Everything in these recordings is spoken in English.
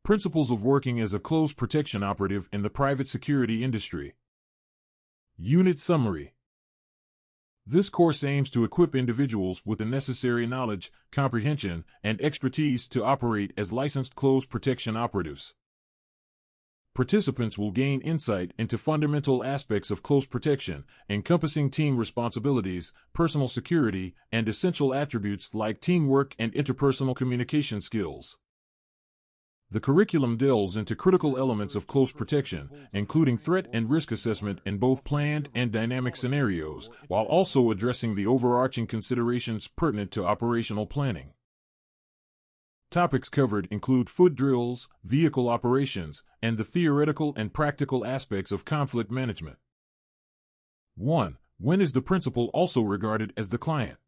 Principles of working as a close protection operative in the private security industry. Unit Summary. This course aims to equip individuals with the necessary knowledge, comprehension, and expertise to operate as licensed close protection operatives. Participants will gain insight into fundamental aspects of close protection, encompassing team responsibilities, personal security, and essential attributes like teamwork and interpersonal communication skills. The curriculum delves into critical elements of close protection, including threat and risk assessment in both planned and dynamic scenarios, while also addressing the overarching considerations pertinent to operational planning. Topics covered include foot drills, vehicle operations, and the theoretical and practical aspects of conflict management. 1. When is the principal also regarded as the client?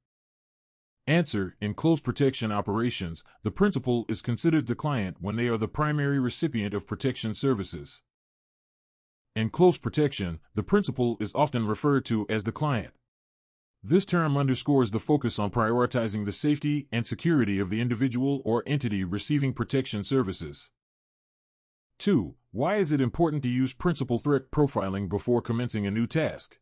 Answer: in close protection operations, the principal is considered the client when they are the primary recipient of protection services. In close protection, the principal is often referred to as the client. This term underscores the focus on prioritizing the safety and security of the individual or entity receiving protection services. 2. Why is it important to use principal threat profiling before commencing a new task?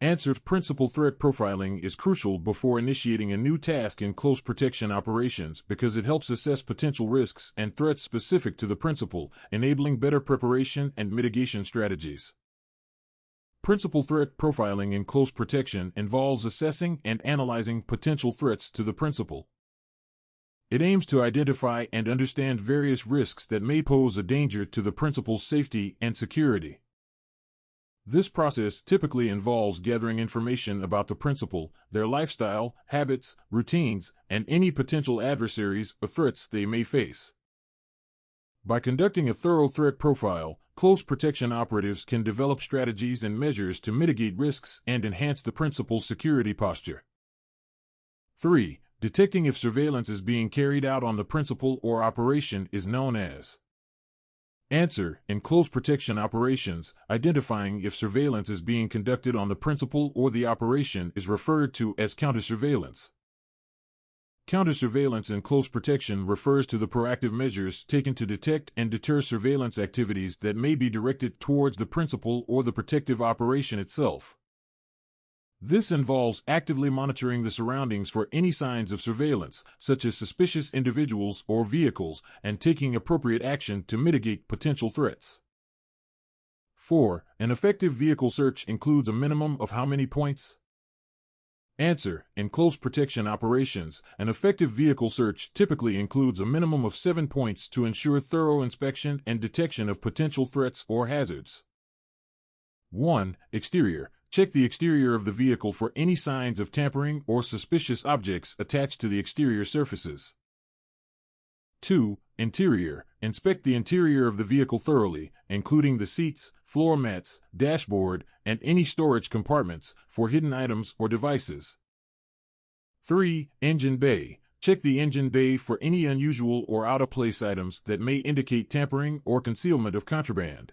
Answer: principal threat profiling is crucial before initiating a new task in close protection operations because it helps assess potential risks and threats specific to the principal, enabling better preparation and mitigation strategies. Principal threat profiling in close protection involves assessing and analyzing potential threats to the principal. It aims to identify and understand various risks that may pose a danger to the principal's safety and security. This process typically involves gathering information about the principal, their lifestyle, habits, routines, and any potential adversaries or threats they may face. By conducting a thorough threat profile, close protection operatives can develop strategies and measures to mitigate risks and enhance the principal's security posture. 3. Detecting if surveillance is being carried out on the principal or operation is known as. Answer: in close protection operations, identifying if surveillance is being conducted on the principal or the operation is referred to as counter-surveillance. Counter-surveillance in close protection refers to the proactive measures taken to detect and deter surveillance activities that may be directed towards the principal or the protective operation itself. This involves actively monitoring the surroundings for any signs of surveillance, such as suspicious individuals or vehicles, and taking appropriate action to mitigate potential threats. 4. An effective vehicle search includes a minimum of how many points? Answer: in close protection operations, an effective vehicle search typically includes a minimum of 7 points to ensure thorough inspection and detection of potential threats or hazards. 1. Exterior. Check the exterior of the vehicle for any signs of tampering or suspicious objects attached to the exterior surfaces. 2. Interior. Inspect the interior of the vehicle thoroughly, including the seats, floor mats, dashboard, and any storage compartments, for hidden items or devices. 3. Engine bay. Check the engine bay for any unusual or out-of-place items that may indicate tampering or concealment of contraband.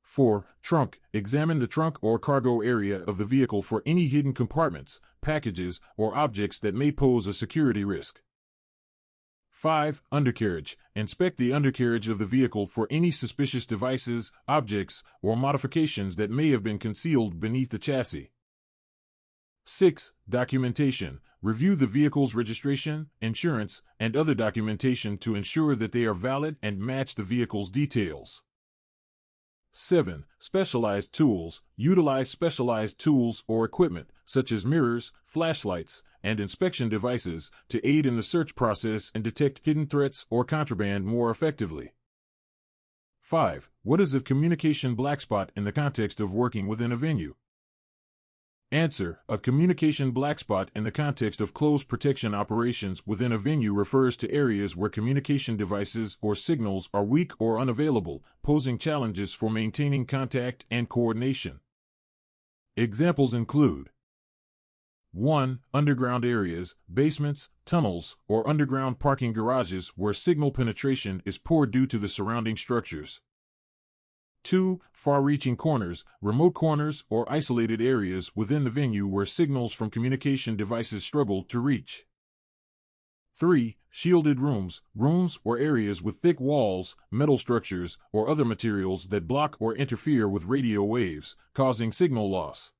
4. Trunk. Examine the trunk or cargo area of the vehicle for any hidden compartments, packages, or objects that may pose a security risk. 5. Undercarriage. Inspect the undercarriage of the vehicle for any suspicious devices, objects, or modifications that may have been concealed beneath the chassis. 6. Documentation. Review the vehicle's registration, insurance, and other documentation to ensure that they are valid and match the vehicle's details. 7. Specialized tools. Utilize specialized tools or equipment, such as mirrors, flashlights, and inspection devices, to aid in the search process and detect hidden threats or contraband more effectively. 5. What is a communication blackspot in the context of working within a venue? Answer: a communication blackspot in the context of close protection operations within a venue refers to areas where communication devices or signals are weak or unavailable, posing challenges for maintaining contact and coordination. Examples include: 1. Underground areas, basements, tunnels, or underground parking garages where signal penetration is poor due to the surrounding structures. 2. Far-reaching corners, remote corners, or isolated areas within the venue where signals from communication devices struggle to reach. 3. Shielded rooms, rooms or areas with thick walls, metal structures, or other materials that block or interfere with radio waves, causing signal loss.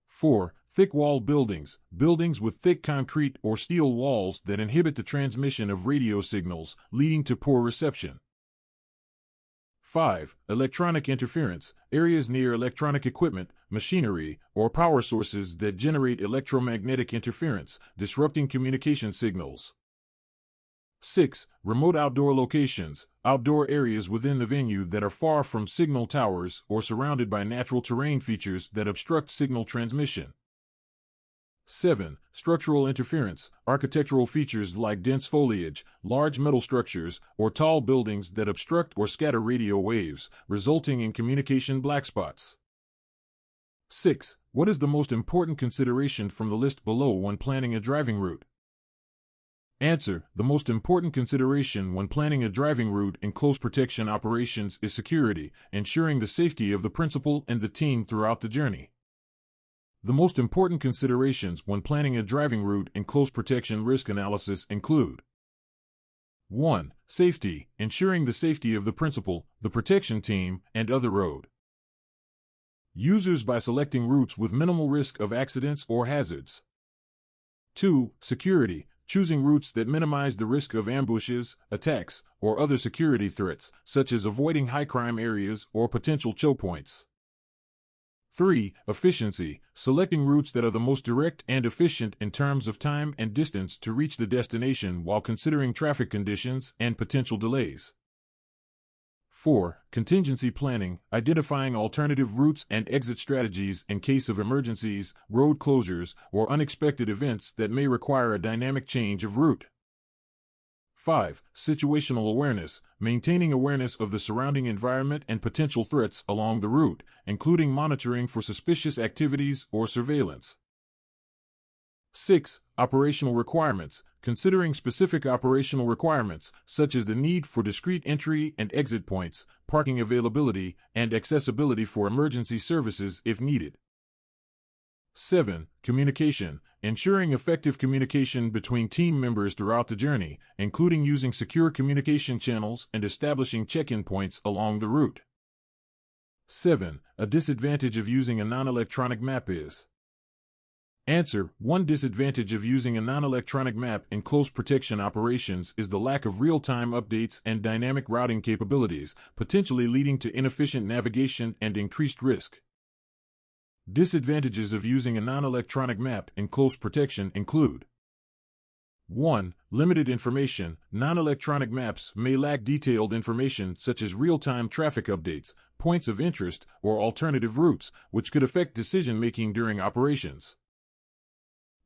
4. Thick-walled buildings, buildings with thick concrete or steel walls that inhibit the transmission of radio signals, leading to poor reception. 5. Electronic interference, areas near electronic equipment, machinery, or power sources that generate electromagnetic interference, disrupting communication signals. 6. Remote outdoor locations, outdoor areas within the venue that are far from signal towers or surrounded by natural terrain features that obstruct signal transmission. 7. Structural interference, architectural features like dense foliage, large metal structures, or tall buildings that obstruct or scatter radio waves, resulting in communication blackspots. 6. What is the most important consideration from the list below when planning a driving route? Answer: the most important consideration when planning a driving route in close protection operations is security, ensuring the safety of the principal and the team throughout the journey. The most important considerations when planning a driving route in close protection risk analysis include: 1. Safety, ensuring the safety of the principal, the protection team, and other road users by selecting routes with minimal risk of accidents or hazards. 2. Security, choosing routes that minimize the risk of ambushes, attacks, or other security threats, such as avoiding high-crime areas or potential choke points. 3. Efficiency, selecting routes that are the most direct and efficient in terms of time and distance to reach the destination while considering traffic conditions and potential delays. 4. Contingency planning, identifying alternative routes and exit strategies in case of emergencies, road closures, or unexpected events that may require a dynamic change of route. 5. Situational awareness, maintaining awareness of the surrounding environment and potential threats along the route, including monitoring for suspicious activities or surveillance. 6. Operational requirements, considering specific operational requirements, such as the need for discrete entry and exit points, parking availability, and accessibility for emergency services if needed. 7. Communication, ensuring effective communication between team members throughout the journey, including using secure communication channels and establishing check-in points along the route. 7. A disadvantage of using a non-electronic map is: Answer: one disadvantage of using a non-electronic map in close protection operations is the lack of real-time updates and dynamic routing capabilities, potentially leading to inefficient navigation and increased risk. Disadvantages of using a non-electronic map in close protection include: 1. Limited information. Non-electronic maps may lack detailed information such as real-time traffic updates, points of interest, or alternative routes, which could affect decision-making during operations.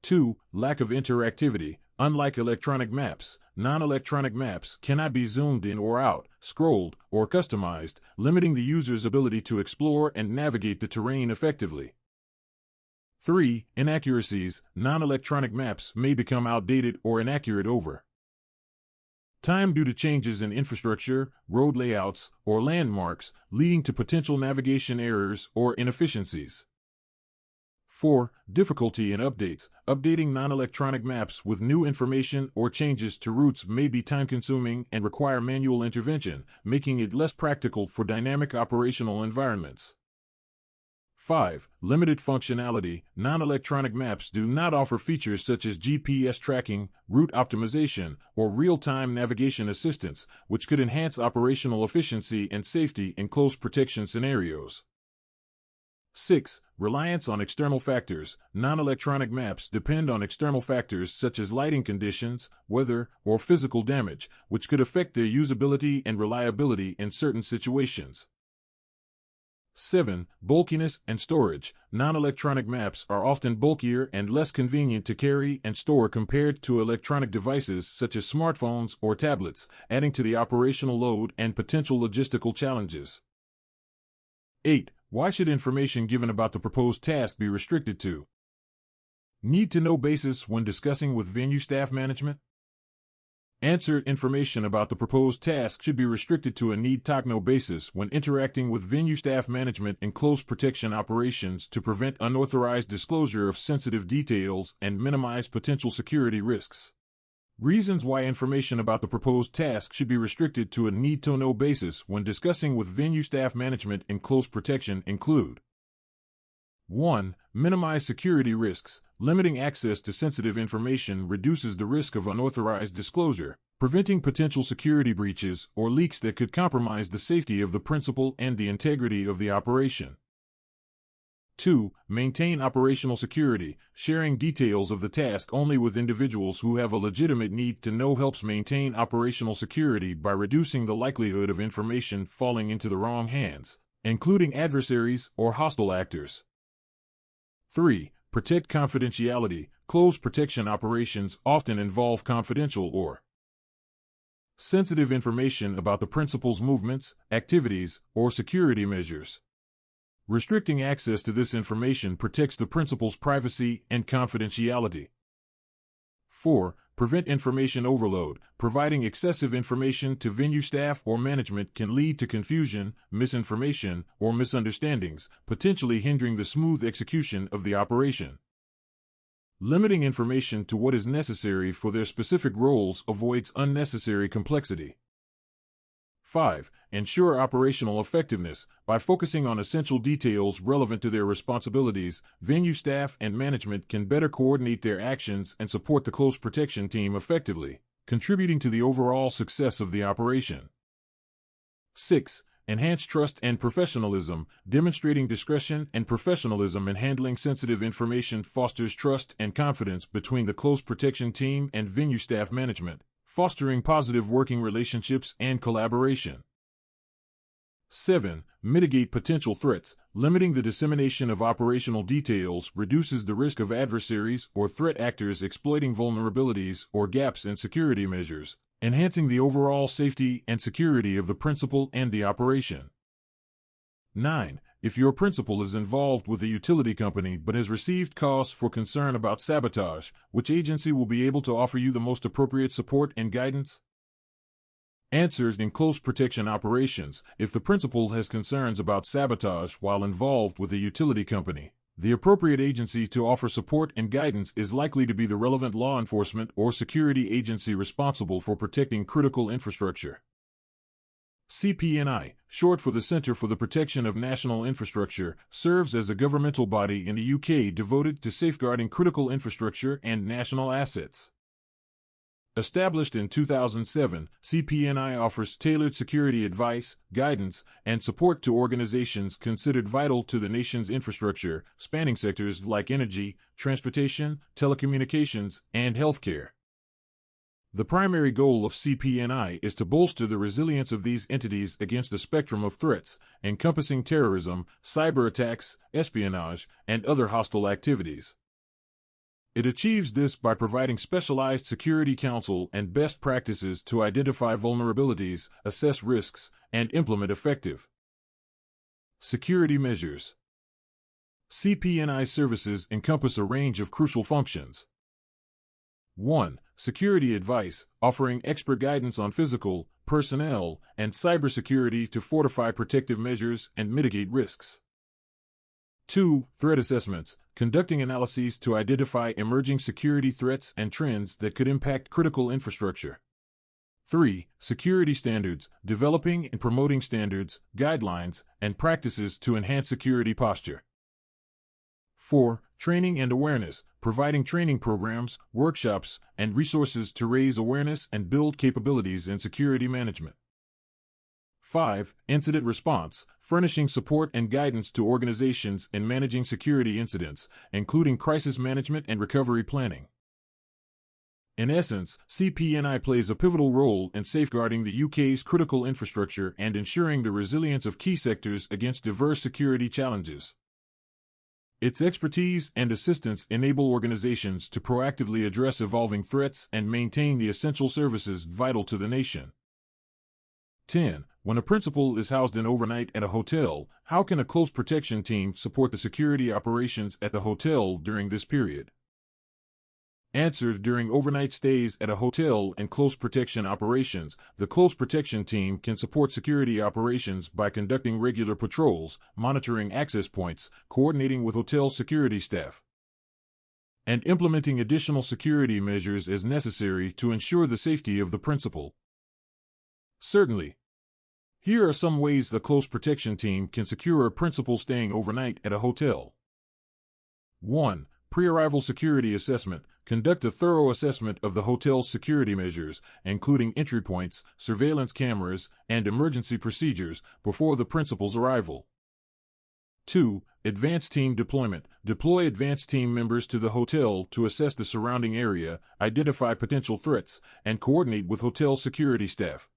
2. Lack of interactivity. Unlike electronic maps, non-electronic maps cannot be zoomed in or out, scrolled, or customized, limiting the user's ability to explore and navigate the terrain effectively. 3. Inaccuracies. Non-electronic maps may become outdated or inaccurate over time due to changes in infrastructure, road layouts, or landmarks, leading to potential navigation errors or inefficiencies. 4. Difficulty in updates. Updating non-electronic maps with new information or changes to routes may be time-consuming and require manual intervention, making it less practical for dynamic operational environments. 5. Limited functionality. Non-electronic maps do not offer features such as GPS tracking, route optimization, or real-time navigation assistance, which could enhance operational efficiency and safety in close protection scenarios. 6. Reliance on external factors. Non-electronic maps depend on external factors such as lighting conditions, weather, or physical damage, which could affect their usability and reliability in certain situations. 7. Bulkiness and storage. Non-electronic maps are often bulkier and less convenient to carry and store compared to electronic devices such as smartphones or tablets, adding to the operational load and potential logistical challenges. 8. Why should information given about the proposed task be restricted to need-to-know basis when discussing with venue staff management? Answer: information about the proposed task should be restricted to a need-to-know basis when interacting with venue staff management in close protection operations to prevent unauthorized disclosure of sensitive details and minimize potential security risks. Reasons why information about the proposed task should be restricted to a need-to-know basis when discussing with venue staff management in close protection include: 1. Minimize security risks. Limiting access to sensitive information reduces the risk of unauthorized disclosure, preventing potential security breaches or leaks that could compromise the safety of the principal and the integrity of the operation. 2. Maintain operational security. Sharing details of the task only with individuals who have a legitimate need to know helps maintain operational security by reducing the likelihood of information falling into the wrong hands, including adversaries or hostile actors. 3. Protect confidentiality. Close protection operations often involve confidential or sensitive information about the principal's movements, activities, or security measures. Restricting access to this information protects the principal's privacy and confidentiality. 4. Prevent information overload. Providing excessive information to venue staff or management can lead to confusion, misinformation, or misunderstandings, potentially hindering the smooth execution of the operation. Limiting information to what is necessary for their specific roles avoids unnecessary complexity. 5. Ensure operational effectiveness. By focusing on essential details relevant to their responsibilities, venue staff and management can better coordinate their actions and support the close protection team effectively, contributing to the overall success of the operation. 6. Enhance trust and professionalism. Demonstrating discretion and professionalism in handling sensitive information fosters trust and confidence between the close protection team and venue staff management, fostering positive working relationships and collaboration. 7. Mitigate potential threats. Limiting the dissemination of operational details reduces the risk of adversaries or threat actors exploiting vulnerabilities or gaps in security measures, enhancing the overall safety and security of the principal and the operation. 9. If your principal is involved with a utility company but has received cause for concern about sabotage, which agency will be able to offer you the most appropriate support and guidance? Answers: in close protection operations, if the principal has concerns about sabotage while involved with a utility company, the appropriate agency to offer support and guidance is likely to be the relevant law enforcement or security agency responsible for protecting critical infrastructure. CPNI, short for the Centre for the Protection of National Infrastructure, serves as a governmental body in the UK devoted to safeguarding critical infrastructure and national assets. Established in 2007, CPNI offers tailored security advice, guidance, and support to organizations considered vital to the nation's infrastructure, spanning sectors like energy, transportation, telecommunications, and healthcare. The primary goal of CPNI is to bolster the resilience of these entities against a spectrum of threats, encompassing terrorism, cyber attacks, espionage, and other hostile activities. It achieves this by providing specialized security counsel and best practices to identify vulnerabilities, assess risks, and implement effective security measures. CPNI services encompass a range of crucial functions. 1. Security advice, offering expert guidance on physical, personnel, and cybersecurity to fortify protective measures and mitigate risks. 2. Threat assessments, conducting analyses to identify emerging security threats and trends that could impact critical infrastructure. 3. Security standards, developing and promoting standards, guidelines, and practices to enhance security posture. 4. Training and awareness, providing training programs, workshops, and resources to raise awareness and build capabilities in security management. 5. Incident response, furnishing support and guidance to organizations in managing security incidents, including crisis management and recovery planning. In essence, CPNI plays a pivotal role in safeguarding the UK's critical infrastructure and ensuring the resilience of key sectors against diverse security challenges. Its expertise and assistance enable organizations to proactively address evolving threats and maintain the essential services vital to the nation. 10. When a principal is housed in overnight at a hotel, how can a close protection team support the security operations at the hotel during this period? Answer: during overnight stays at a hotel and close protection operations, the close protection team can support security operations by conducting regular patrols, monitoring access points, coordinating with hotel security staff, and implementing additional security measures as necessary to ensure the safety of the principal. Certainly. Here are some ways the close protection team can secure a principal staying overnight at a hotel. 1. Pre-arrival security assessment. Conduct a thorough assessment of the hotel's security measures, including entry points, surveillance cameras, and emergency procedures, before the principal's arrival. 2. Advanced team deployment. Deploy advanced team members to the hotel to assess the surrounding area, identify potential threats, and coordinate with hotel security staff.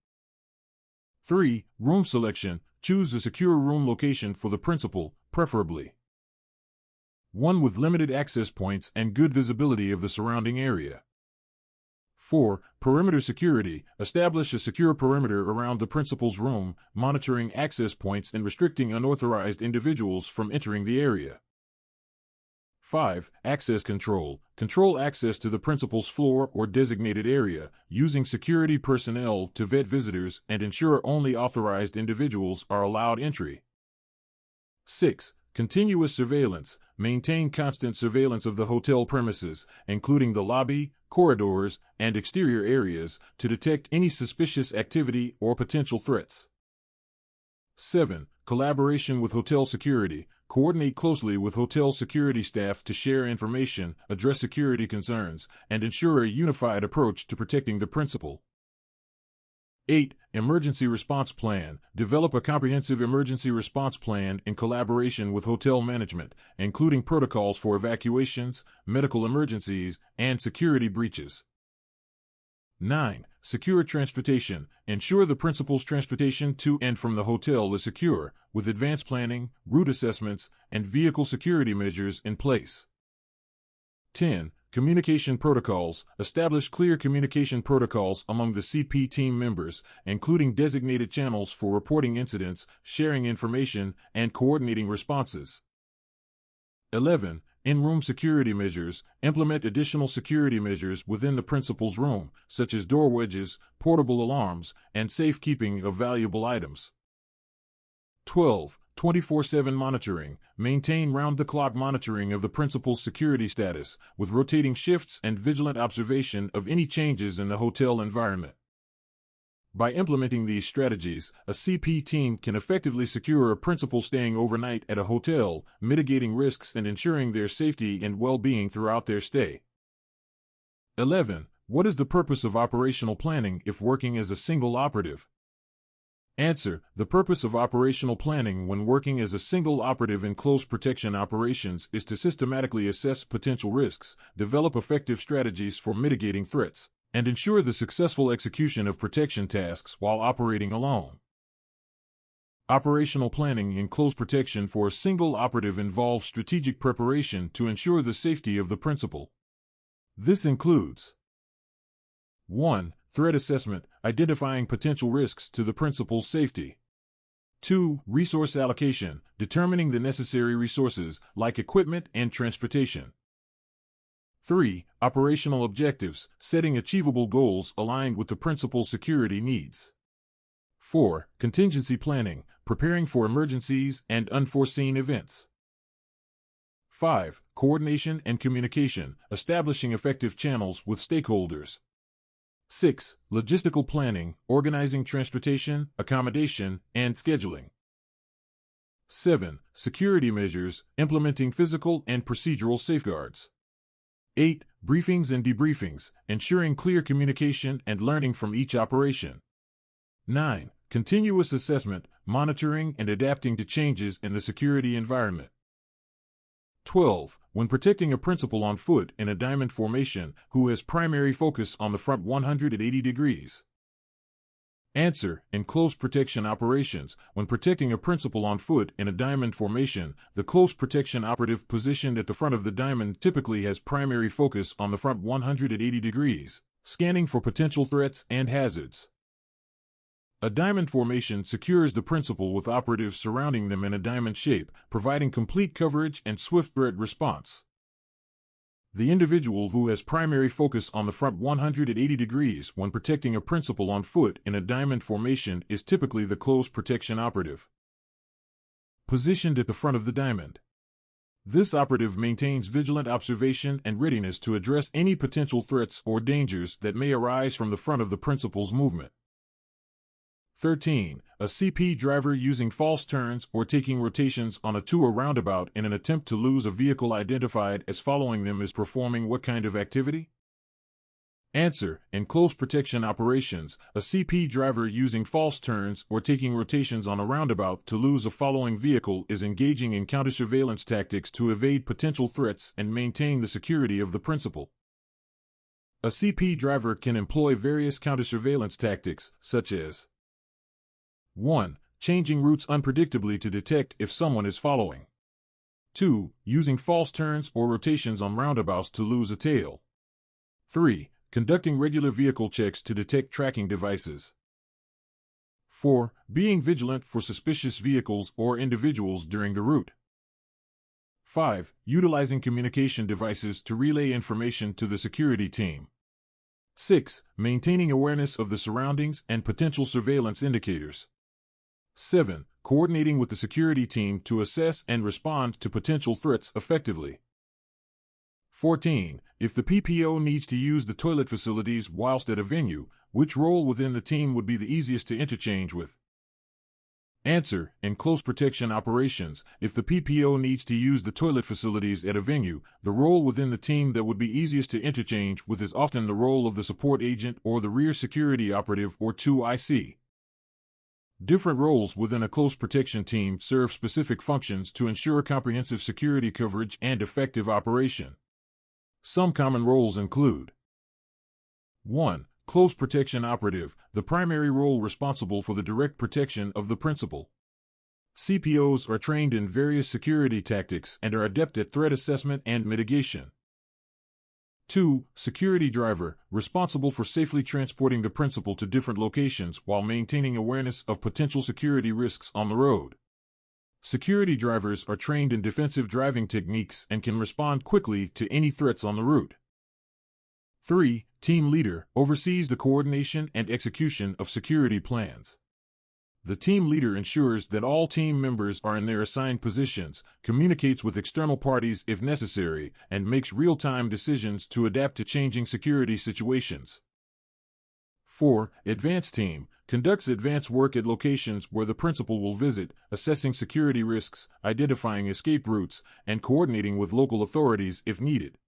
3. Room selection. Choose a secure room location for the principal, preferably one with limited access points and good visibility of the surrounding area. 4. Perimeter security. Establish a secure perimeter around the principal's room, monitoring access points and restricting unauthorized individuals from entering the area. 5. Access control. Control access to the principal's floor or designated area, using security personnel to vet visitors and ensure only authorized individuals are allowed entry. 6. Continuous surveillance. Maintain constant surveillance of the hotel premises, including the lobby, corridors, and exterior areas, to detect any suspicious activity or potential threats. 7. Collaboration with hotel security. Coordinate closely with hotel security staff to share information, address security concerns, and ensure a unified approach to protecting the principal. 8. Emergency response plan. Develop a comprehensive emergency response plan in collaboration with hotel management, including protocols for evacuations, medical emergencies, and security breaches. 9. Secure transportation. Ensure the principal's transportation to and from the hotel is secure, with advanced planning, route assessments, and vehicle security measures in place. 10. Communication protocols. Establish clear communication protocols among the CP team members, including designated channels for reporting incidents, sharing information, and coordinating responses. 11. In-room security measures. Implement additional security measures within the principal's room, such as door wedges, portable alarms, and safekeeping of valuable items. 12. 24/7 monitoring. Maintain round-the-clock monitoring of the principal's security status, with rotating shifts and vigilant observation of any changes in the hotel environment. By implementing these strategies, a CP team can effectively secure a principal staying overnight at a hotel, mitigating risks and ensuring their safety and well-being throughout their stay. 11. What is the purpose of operational planning if working as a single operative? Answer: the purpose of operational planning when working as a single operative in close protection operations is to systematically assess potential risks, develop effective strategies for mitigating threats, and ensure the successful execution of protection tasks while operating alone. Operational planning in close protection for a single operative involves strategic preparation to ensure the safety of the principal. This includes 1. Threat assessment, identifying potential risks to the principal's safety. 2. Resource allocation, determining the necessary resources, like equipment and transportation. 3. Operational objectives, setting achievable goals aligned with the principal's security needs. 4. Contingency planning, preparing for emergencies and unforeseen events. 5. Coordination and communication, establishing effective channels with stakeholders. 6. Logistical planning, organizing transportation, accommodation, and scheduling. 7. Security measures, implementing physical and procedural safeguards. 8. Briefings and debriefings, ensuring clear communication and learning from each operation. 9. Continuous assessment, monitoring and adapting to changes in the security environment. 12. When protecting a principal on foot in a diamond formation who has primary focus on the front 180 degrees. Answer: in close protection operations, when protecting a principal on foot in a diamond formation, the close protection operative positioned at the front of the diamond typically has primary focus on the front 180 degrees, scanning for potential threats and hazards. A diamond formation secures the principal with operatives surrounding them in a diamond shape, providing complete coverage and swift threat response. The individual who has primary focus on the front 180 degrees when protecting a principal on foot in a diamond formation is typically the close protection operative. Positioned at the front of the diamond. This operative maintains vigilant observation and readiness to address any potential threats or dangers that may arise from the front of the principal's movement. 13. A CP driver using false turns or taking rotations on a to or roundabout in an attempt to lose a vehicle identified as following them is performing what kind of activity? Answer. In close protection operations, a CP driver using false turns or taking rotations on a roundabout to lose a following vehicle is engaging in counter-surveillance tactics to evade potential threats and maintain the security of the principal. A CP driver can employ various counter-surveillance tactics, such as 1. Changing routes unpredictably to detect if someone is following. 2. Using false turns or rotations on roundabouts to lose a tail. 3. Conducting regular vehicle checks to detect tracking devices. 4. Being vigilant for suspicious vehicles or individuals during the route. 5. Utilizing communication devices to relay information to the security team. 6. Maintaining awareness of the surroundings and potential surveillance indicators. 7. Coordinating with the security team to assess and respond to potential threats effectively. 14. If the PPO needs to use the toilet facilities whilst at a venue, which role within the team would be the easiest to interchange with? Answer. In close protection operations, if the PPO needs to use the toilet facilities at a venue, the role within the team that would be easiest to interchange with is often the role of the support agent or the rear security operative or 2IC. Different roles within a close protection team serve specific functions to ensure comprehensive security coverage and effective operation. Some common roles include 1. Close protection operative, the primary role responsible for the direct protection of the principal. CPOs are trained in various security tactics and are adept at threat assessment and mitigation. 2. Security driver, responsible for safely transporting the principal to different locations while maintaining awareness of potential security risks on the road. Security drivers are trained in defensive driving techniques and can respond quickly to any threats on the route. 3. Team leader, oversees the coordination and execution of security plans. The team leader ensures that all team members are in their assigned positions, communicates with external parties if necessary, and makes real-time decisions to adapt to changing security situations. 4. Advanced team, conducts advanced work at locations where the principal will visit, assessing security risks, identifying escape routes, and coordinating with local authorities if needed.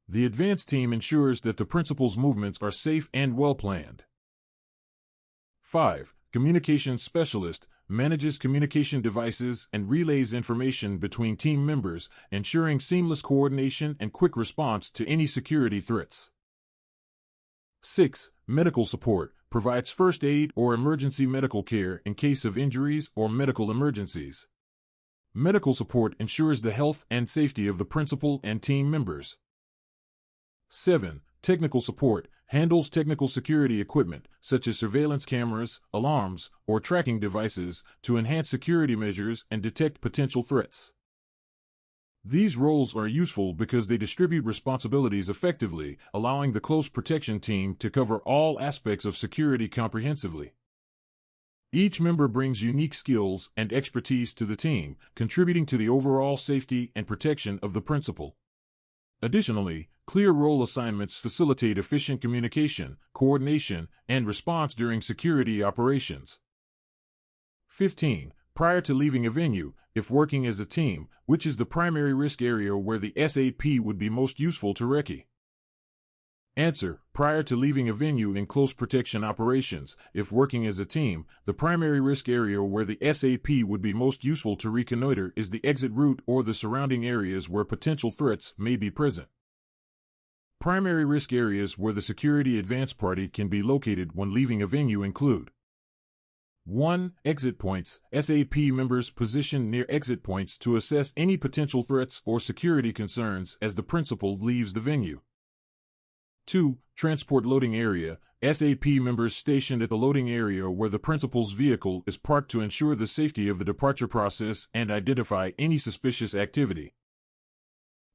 The advanced team ensures that the principal's movements are safe and well-planned. 5. Communications specialist, manages communication devices and relays information between team members, ensuring seamless coordination and quick response to any security threats. 6. Medical support, provides first aid or emergency medical care in case of injuries or medical emergencies. Medical support ensures the health and safety of the principal and team members. 7. Technical support, handles technical security equipment, such as surveillance cameras, alarms, or tracking devices, to enhance security measures and detect potential threats. These roles are useful because they distribute responsibilities effectively, allowing the close protection team to cover all aspects of security comprehensively. Each member brings unique skills and expertise to the team, contributing to the overall safety and protection of the principal. Additionally, clear role assignments facilitate efficient communication, coordination, and response during security operations. 15. Prior to leaving a venue, if working as a team, which is the primary risk area where the SAP would be most useful to recce? Answer. Prior to leaving a venue in close protection operations, if working as a team, the primary risk area where the SAP would be most useful to reconnoiter is the exit route or the surrounding areas where potential threats may be present. Primary risk areas where the security advance party can be located when leaving a venue include 1. Exit points. SAP members position near exit points to assess any potential threats or security concerns as the principal leaves the venue. 2. Transport loading area. SAP members stationed at the loading area where the principal's vehicle is parked to ensure the safety of the departure process and identify any suspicious activity.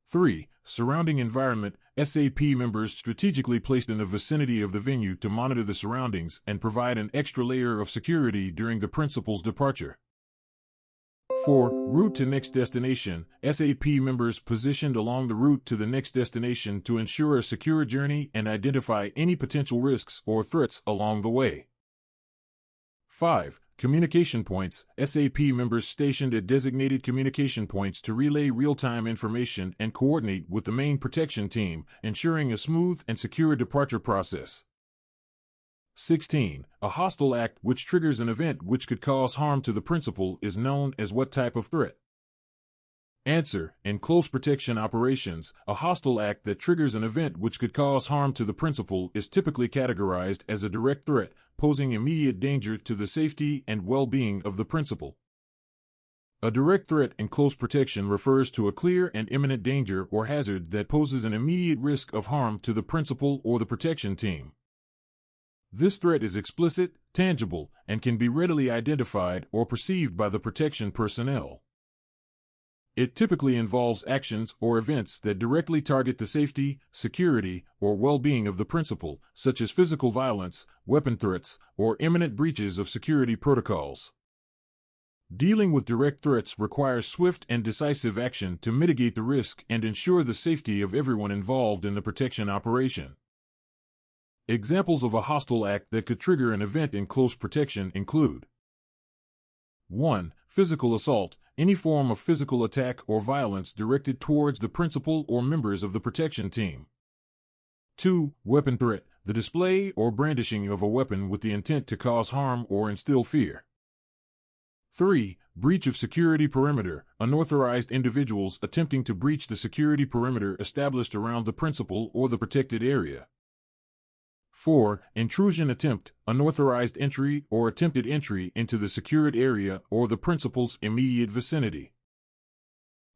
3. Surrounding environment. SAP members strategically placed in the vicinity of the venue to monitor the surroundings and provide an extra layer of security during the principal's departure. 4. Route to next destination. SAP members positioned along the route to the next destination to ensure a secure journey and identify any potential risks or threats along the way. 5. Communication points. SAP members stationed at designated communication points to relay real-time information and coordinate with the main protection team, ensuring a smooth and secure departure process. 16. A hostile act which triggers an event which could cause harm to the principal is known as what type of threat? Answer. In close protection operations, a hostile act that triggers an event which could cause harm to the principal is typically categorized as a direct threat, posing immediate danger to the safety and well-being of the principal. A direct threat in close protection refers to a clear and imminent danger or hazard that poses an immediate risk of harm to the principal or the protection team. This threat is explicit, tangible, and can be readily identified or perceived by the protection personnel. It typically involves actions or events that directly target the safety, security, or well-being of the principal, such as physical violence, weapon threats, or imminent breaches of security protocols. Dealing with direct threats requires swift and decisive action to mitigate the risk and ensure the safety of everyone involved in the protection operation. Examples of a hostile act that could trigger an event in close protection include: 1. Physical assault, any form of physical attack or violence directed towards the principal or members of the protection team. 2. Weapon threat, the display or brandishing of a weapon with the intent to cause harm or instill fear. 3. Breach of security perimeter, unauthorized individuals attempting to breach the security perimeter established around the principal or the protected area. 4. Intrusion attempt, unauthorized entry or attempted entry into the secured area or the principal's immediate vicinity.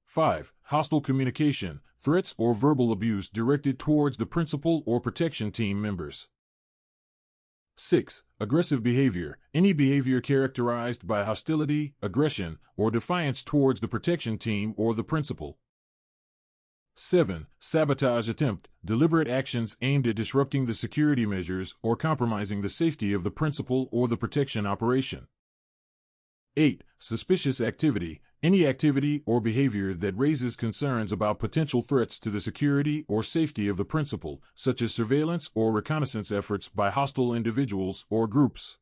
5. Hostile communication, threats or verbal abuse directed towards the principal or protection team members. 6. Aggressive behavior, any behavior characterized by hostility, aggression, or defiance towards the protection team or the principal. 7. Sabotage attempt, deliberate actions aimed at disrupting the security measures or compromising the safety of the principal or the protection operation. 8. Suspicious activity, any activity or behavior that raises concerns about potential threats to the security or safety of the principal, such as surveillance or reconnaissance efforts by hostile individuals or groups.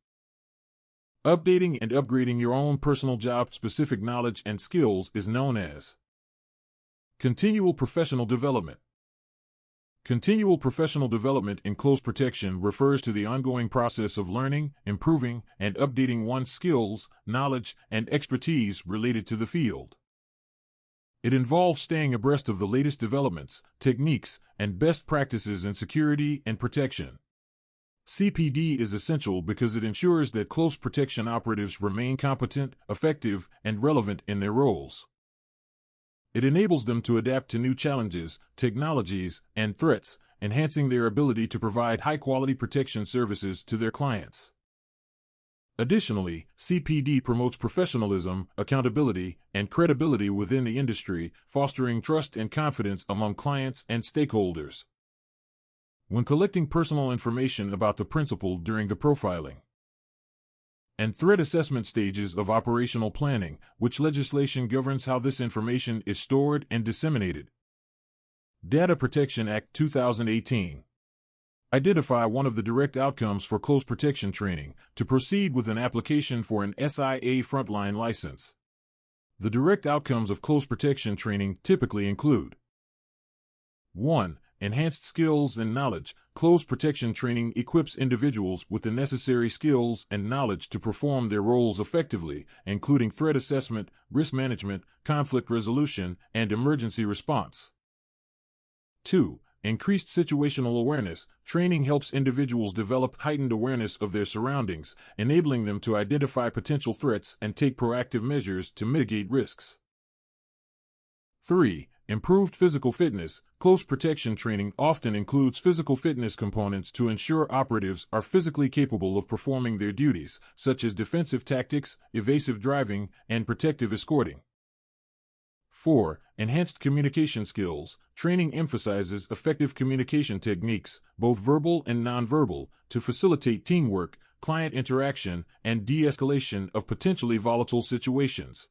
Updating and upgrading your own personal job-specific knowledge and skills is known as continual professional development. Continual professional development in close protection refers to the ongoing process of learning, improving, and updating one's skills, knowledge, and expertise related to the field. It involves staying abreast of the latest developments, techniques, and best practices in security and protection. CPD is essential because it ensures that close protection operatives remain competent, effective, and relevant in their roles. It enables them to adapt to new challenges, technologies, and threats, enhancing their ability to provide high-quality protection services to their clients. Additionally, CPD promotes professionalism, accountability, and credibility within the industry, fostering trust and confidence among clients and stakeholders. When collecting personal information about the principal during the profiling and threat assessment stages of operational planning, which legislation governs how this information is stored and disseminated. Data Protection Act 2018. Identify one of the direct outcomes for close protection training to proceed with an application for an SIA frontline license. The direct outcomes of close protection training typically include: 1. Enhanced skills and knowledge. Close protection training equips individuals with the necessary skills and knowledge to perform their roles effectively, including threat assessment, risk management, conflict resolution, and emergency response. 2. Increased situational awareness. Training helps individuals develop heightened awareness of their surroundings, enabling them to identify potential threats and take proactive measures to mitigate risks. 3. Improved physical fitness. Close protection training often includes physical fitness components to ensure operatives are physically capable of performing their duties, such as defensive tactics, evasive driving, and protective escorting. 4. Enhanced communication skills. Training emphasizes effective communication techniques, both verbal and nonverbal, to facilitate teamwork, client interaction, and de-escalation of potentially volatile situations.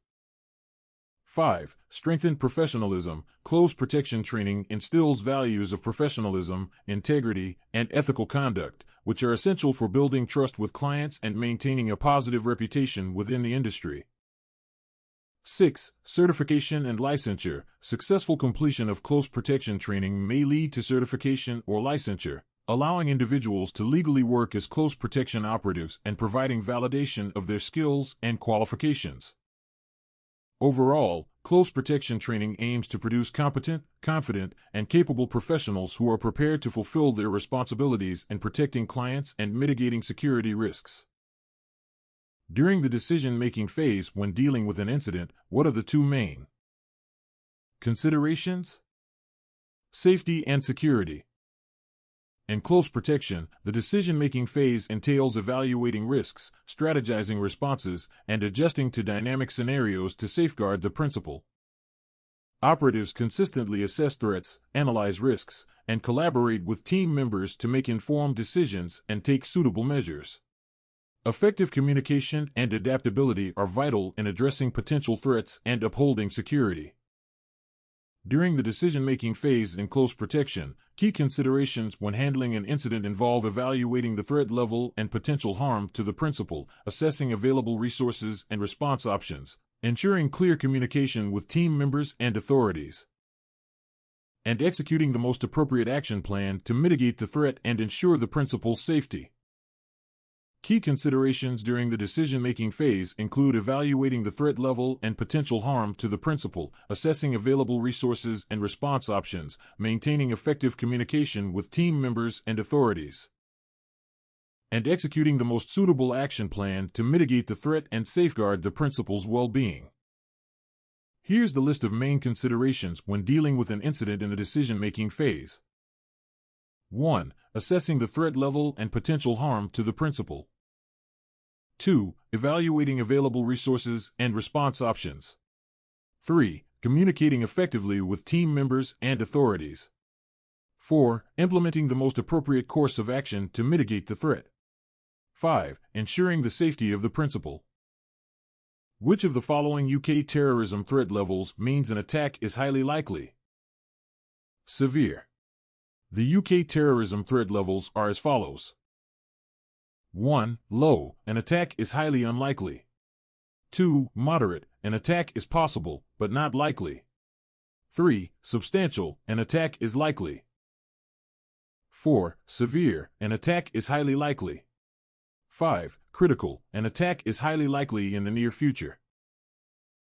5. Strengthen professionalism. Close protection training instills values of professionalism, integrity, and ethical conduct, which are essential for building trust with clients and maintaining a positive reputation within the industry. 6. Certification and licensure. Successful completion of close protection training may lead to certification or licensure, allowing individuals to legally work as close protection operatives and providing validation of their skills and qualifications. Overall, close protection training aims to produce competent, confident, and capable professionals who are prepared to fulfill their responsibilities in protecting clients and mitigating security risks. During the decision-making phase when dealing with an incident, what are the two main considerations? Safety and security. In close protection, the decision-making phase entails evaluating risks, strategizing responses, and adjusting to dynamic scenarios to safeguard the principal. Operatives consistently assess threats, analyze risks, and collaborate with team members to make informed decisions and take suitable measures. Effective communication and adaptability are vital in addressing potential threats and upholding security. During the decision-making phase in close protection, key considerations when handling an incident involve evaluating the threat level and potential harm to the principal, assessing available resources and response options, ensuring clear communication with team members and authorities, and executing the most appropriate action plan to mitigate the threat and ensure the principal's safety. Key considerations during the decision-making phase include evaluating the threat level and potential harm to the principal, assessing available resources and response options, maintaining effective communication with team members and authorities, and executing the most suitable action plan to mitigate the threat and safeguard the principal's well-being. Here's the list of main considerations when dealing with an incident in the decision-making phase. 1. Assessing the threat level and potential harm to the principal. 2. Evaluating available resources and response options. 3. Communicating effectively with team members and authorities. 4. Implementing the most appropriate course of action to mitigate the threat. 5. Ensuring the safety of the principal. Which of the following UK terrorism threat levels means an attack is highly likely? Severe. The UK terrorism threat levels are as follows. 1. Low, an attack is highly unlikely. 2. Moderate, an attack is possible, but not likely. 3. Substantial, an attack is likely. 4. Severe, an attack is highly likely. 5. Critical, an attack is highly likely in the near future.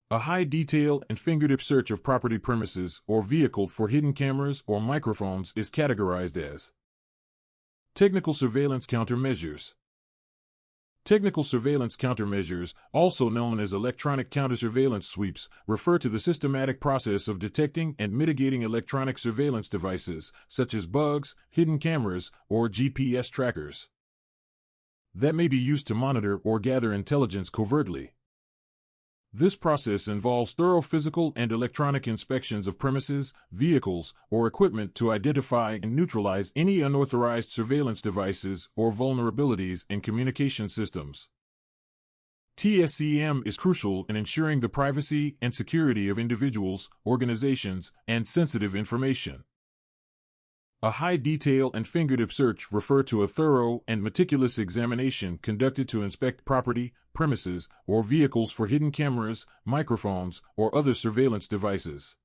A high detail and fingertip search of property, premises, or vehicle for hidden cameras or microphones is categorized as technical surveillance countermeasures. Technical surveillance countermeasures, also known as electronic counter-surveillance sweeps, refer to the systematic process of detecting and mitigating electronic surveillance devices, such as bugs, hidden cameras, or GPS trackers, that may be used to monitor or gather intelligence covertly. This process involves thorough physical and electronic inspections of premises, vehicles, or equipment to identify and neutralize any unauthorized surveillance devices or vulnerabilities in communication systems. TSCM is crucial in ensuring the privacy and security of individuals, organizations, and sensitive information. A high detail and fingertip search refer to a thorough and meticulous examination conducted to inspect property, premises, or vehicles for hidden cameras, microphones, or other surveillance devices.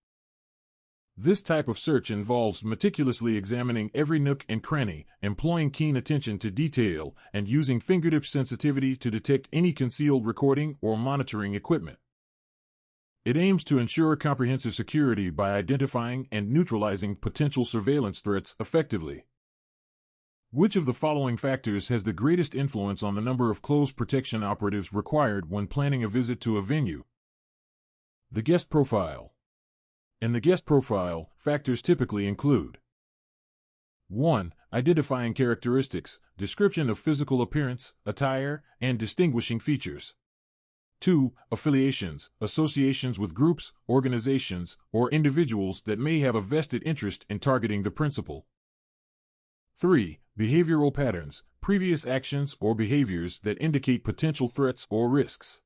This type of search involves meticulously examining every nook and cranny, employing keen attention to detail, and using fingertip sensitivity to detect any concealed recording or monitoring equipment. It aims to ensure comprehensive security by identifying and neutralizing potential surveillance threats effectively. Which of the following factors has the greatest influence on the number of close protection operatives required when planning a visit to a venue? The guest profile. In the guest profile, factors typically include 1. Identifying characteristics, description of physical appearance, attire, and distinguishing features. 2. Affiliations, associations with groups, organizations, or individuals that may have a vested interest in targeting the principal. 3. Behavioral patterns, previous actions or behaviors that indicate potential threats or risks.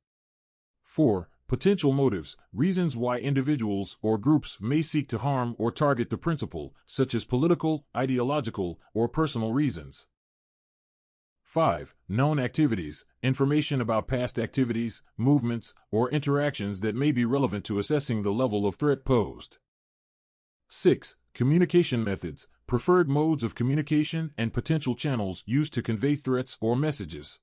4. Potential motives, reasons why individuals or groups may seek to harm or target the principal, such as political, ideological, or personal reasons. 5. Known activities, information about past activities, movements, or interactions that may be relevant to assessing the level of threat posed. 6. Communication methods, preferred modes of communication and potential channels used to convey threats or messages.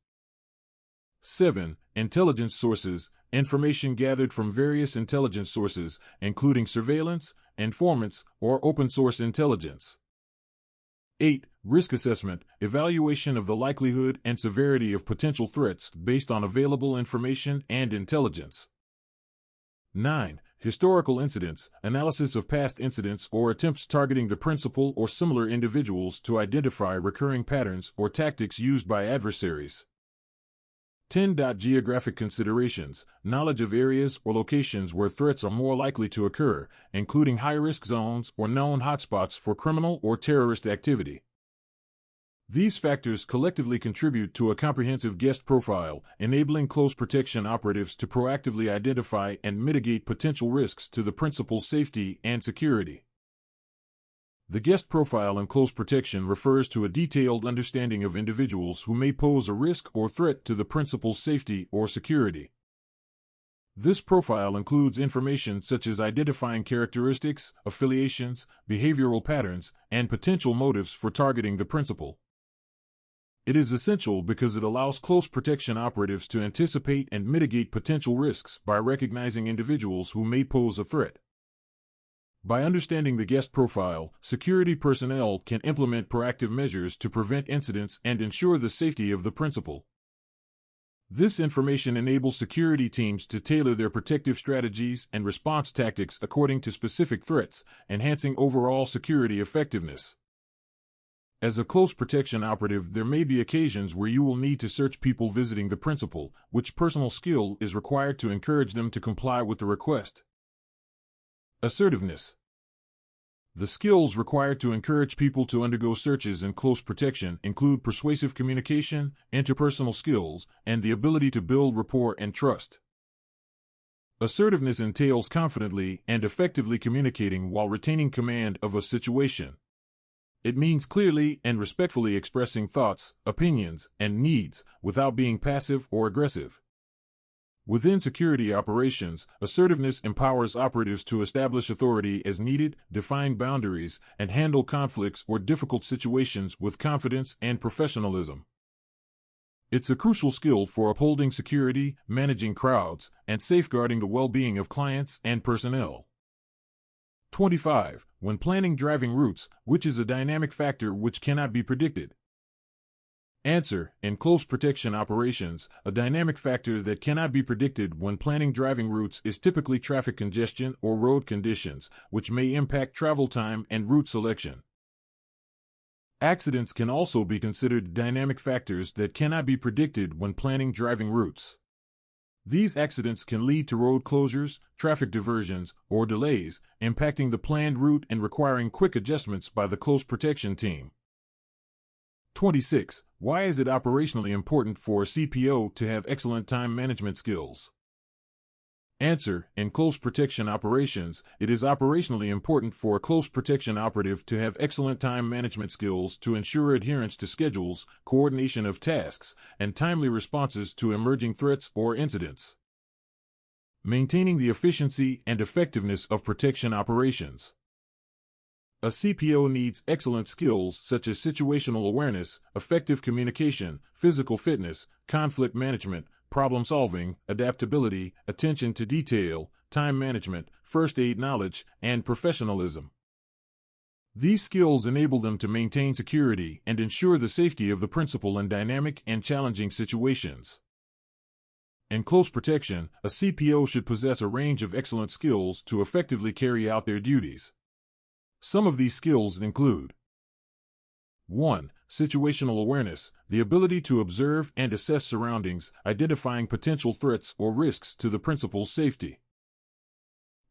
7. Intelligence sources, information gathered from various intelligence sources, including surveillance, informants, or open-source intelligence. 8. Risk assessment, evaluation of the likelihood and severity of potential threats based on available information and intelligence. 9. Historical incidents, analysis of past incidents or attempts targeting the principal or similar individuals to identify recurring patterns or tactics used by adversaries. 10. Geographic considerations, knowledge of areas or locations where threats are more likely to occur, including high-risk zones or known hotspots for criminal or terrorist activity. These factors collectively contribute to a comprehensive guest profile, enabling close protection operatives to proactively identify and mitigate potential risks to the principal's safety and security. The guest profile in close protection refers to a detailed understanding of individuals who may pose a risk or threat to the principal's safety or security. This profile includes information such as identifying characteristics, affiliations, behavioral patterns, and potential motives for targeting the principal. It is essential because it allows close protection operatives to anticipate and mitigate potential risks by recognizing individuals who may pose a threat. By understanding the guest profile, security personnel can implement proactive measures to prevent incidents and ensure the safety of the principal. This information enables security teams to tailor their protective strategies and response tactics according to specific threats, enhancing overall security effectiveness. As a close protection operative, there may be occasions where you will need to search people visiting the principal, which personal skill is required to encourage them to comply with the request. Assertiveness. The skills required to encourage people to undergo searches in close protection include persuasive communication, interpersonal skills, and the ability to build rapport and trust. Assertiveness entails confidently and effectively communicating while retaining command of a situation. It means clearly and respectfully expressing thoughts, opinions, and needs without being passive or aggressive. Within security operations, assertiveness empowers operatives to establish authority as needed, define boundaries, and handle conflicts or difficult situations with confidence and professionalism. It's a crucial skill for upholding security, managing crowds, and safeguarding the well-being of clients and personnel. 25. When planning driving routes, which is a dynamic factor which cannot be predicted. Answer. In close protection operations, a dynamic factor that cannot be predicted when planning driving routes is typically traffic congestion or road conditions, which may impact travel time and route selection. Accidents can also be considered dynamic factors that cannot be predicted when planning driving routes. These accidents can lead to road closures, traffic diversions, or delays, impacting the planned route and requiring quick adjustments by the close protection team. 26. Why is it operationally important for a CPO to have excellent time management skills? Answer. In close protection operations, it is operationally important for a close protection operative to have excellent time management skills to ensure adherence to schedules, coordination of tasks, and timely responses to emerging threats or incidents. Maintaining the efficiency and effectiveness of protection operations. A CPO needs excellent skills such as situational awareness, effective communication, physical fitness, conflict management, problem-solving, adaptability, attention to detail, time management, first aid knowledge, and professionalism. These skills enable them to maintain security and ensure the safety of the principal in dynamic and challenging situations. In close protection, a CPO should possess a range of excellent skills to effectively carry out their duties. Some of these skills include: 1. Situational awareness, the ability to observe and assess surroundings, identifying potential threats or risks to the principal's safety.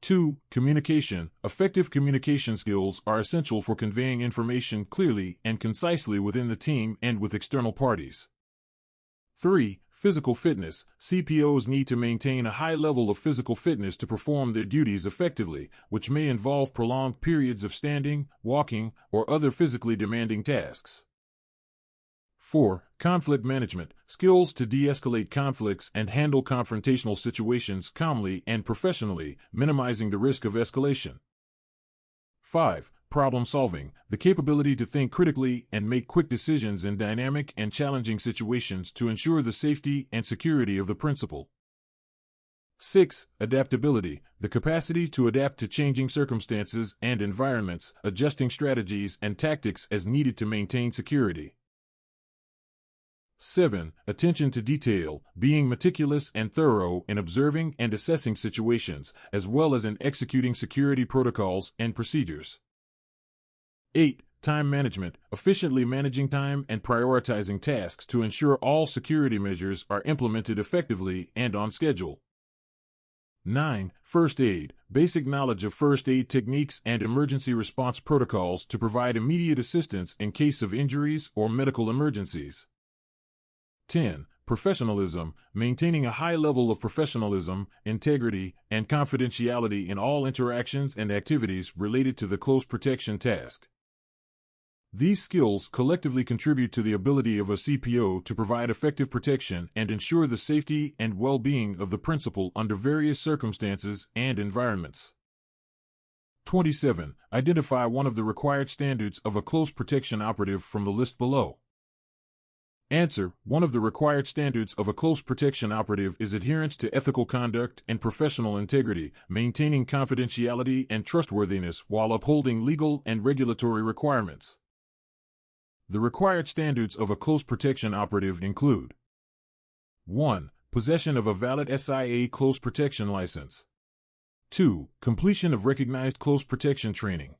2. Communication, effective communication skills are essential for conveying information clearly and concisely within the team and with external parties. 3. Physical fitness. CPOs need to maintain a high level of physical fitness to perform their duties effectively, which may involve prolonged periods of standing, walking, or other physically demanding tasks. 4. Conflict management. Skills to de-escalate conflicts and handle confrontational situations calmly and professionally, minimizing the risk of escalation. 5. Problem solving. The capability to think critically and make quick decisions in dynamic and challenging situations to ensure the safety and security of the principal. 6. Adaptability. The capacity to adapt to changing circumstances and environments, adjusting strategies and tactics as needed to maintain security. 7. Attention to detail, being meticulous and thorough in observing and assessing situations, as well as in executing security protocols and procedures. 8. Time management, efficiently managing time and prioritizing tasks to ensure all security measures are implemented effectively and on schedule. 9. First aid, basic knowledge of first aid techniques and emergency response protocols to provide immediate assistance in case of injuries or medical emergencies. 10. Professionalism, maintaining a high level of professionalism, integrity, and confidentiality in all interactions and activities related to the close protection task. These skills collectively contribute to the ability of a CPO to provide effective protection and ensure the safety and well-being of the principal under various circumstances and environments. 27. Identify one of the required standards of a close protection operative from the list below. Answer. One of the required standards of a close protection operative is adherence to ethical conduct and professional integrity, maintaining confidentiality and trustworthiness while upholding legal and regulatory requirements. The required standards of a close protection operative include: 1. Possession of a valid SIA close protection license. 2. Completion of recognized close protection training.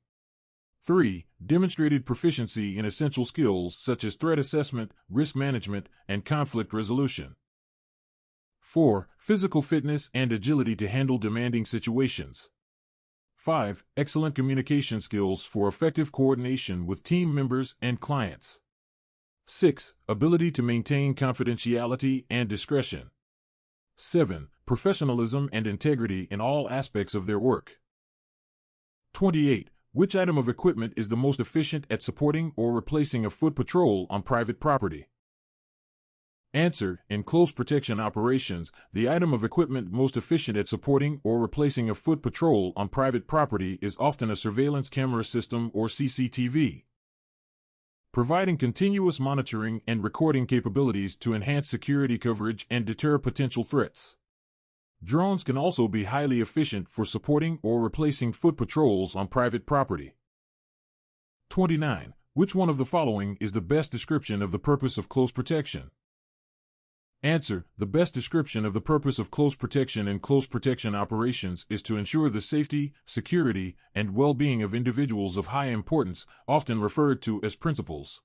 3. Demonstrated proficiency in essential skills such as threat assessment, risk management, and conflict resolution. 4. Physical fitness and agility to handle demanding situations. 5. Excellent communication skills for effective coordination with team members and clients. 6. Ability to maintain confidentiality and discretion. 7. Professionalism and integrity in all aspects of their work. 28. Which item of equipment is the most efficient at supporting or replacing a foot patrol on private property? Answer. In close protection operations, the item of equipment most efficient at supporting or replacing a foot patrol on private property is often a surveillance camera system or CCTV. Providing continuous monitoring and recording capabilities to enhance security coverage and deter potential threats. Drones can also be highly efficient for supporting or replacing foot patrols on private property. 29. Which one of the following is the best description of the purpose of close protection? Answer. The best description of the purpose of close protection in close protection operations is to ensure the safety, security, and well-being of individuals of high importance, often referred to as principals.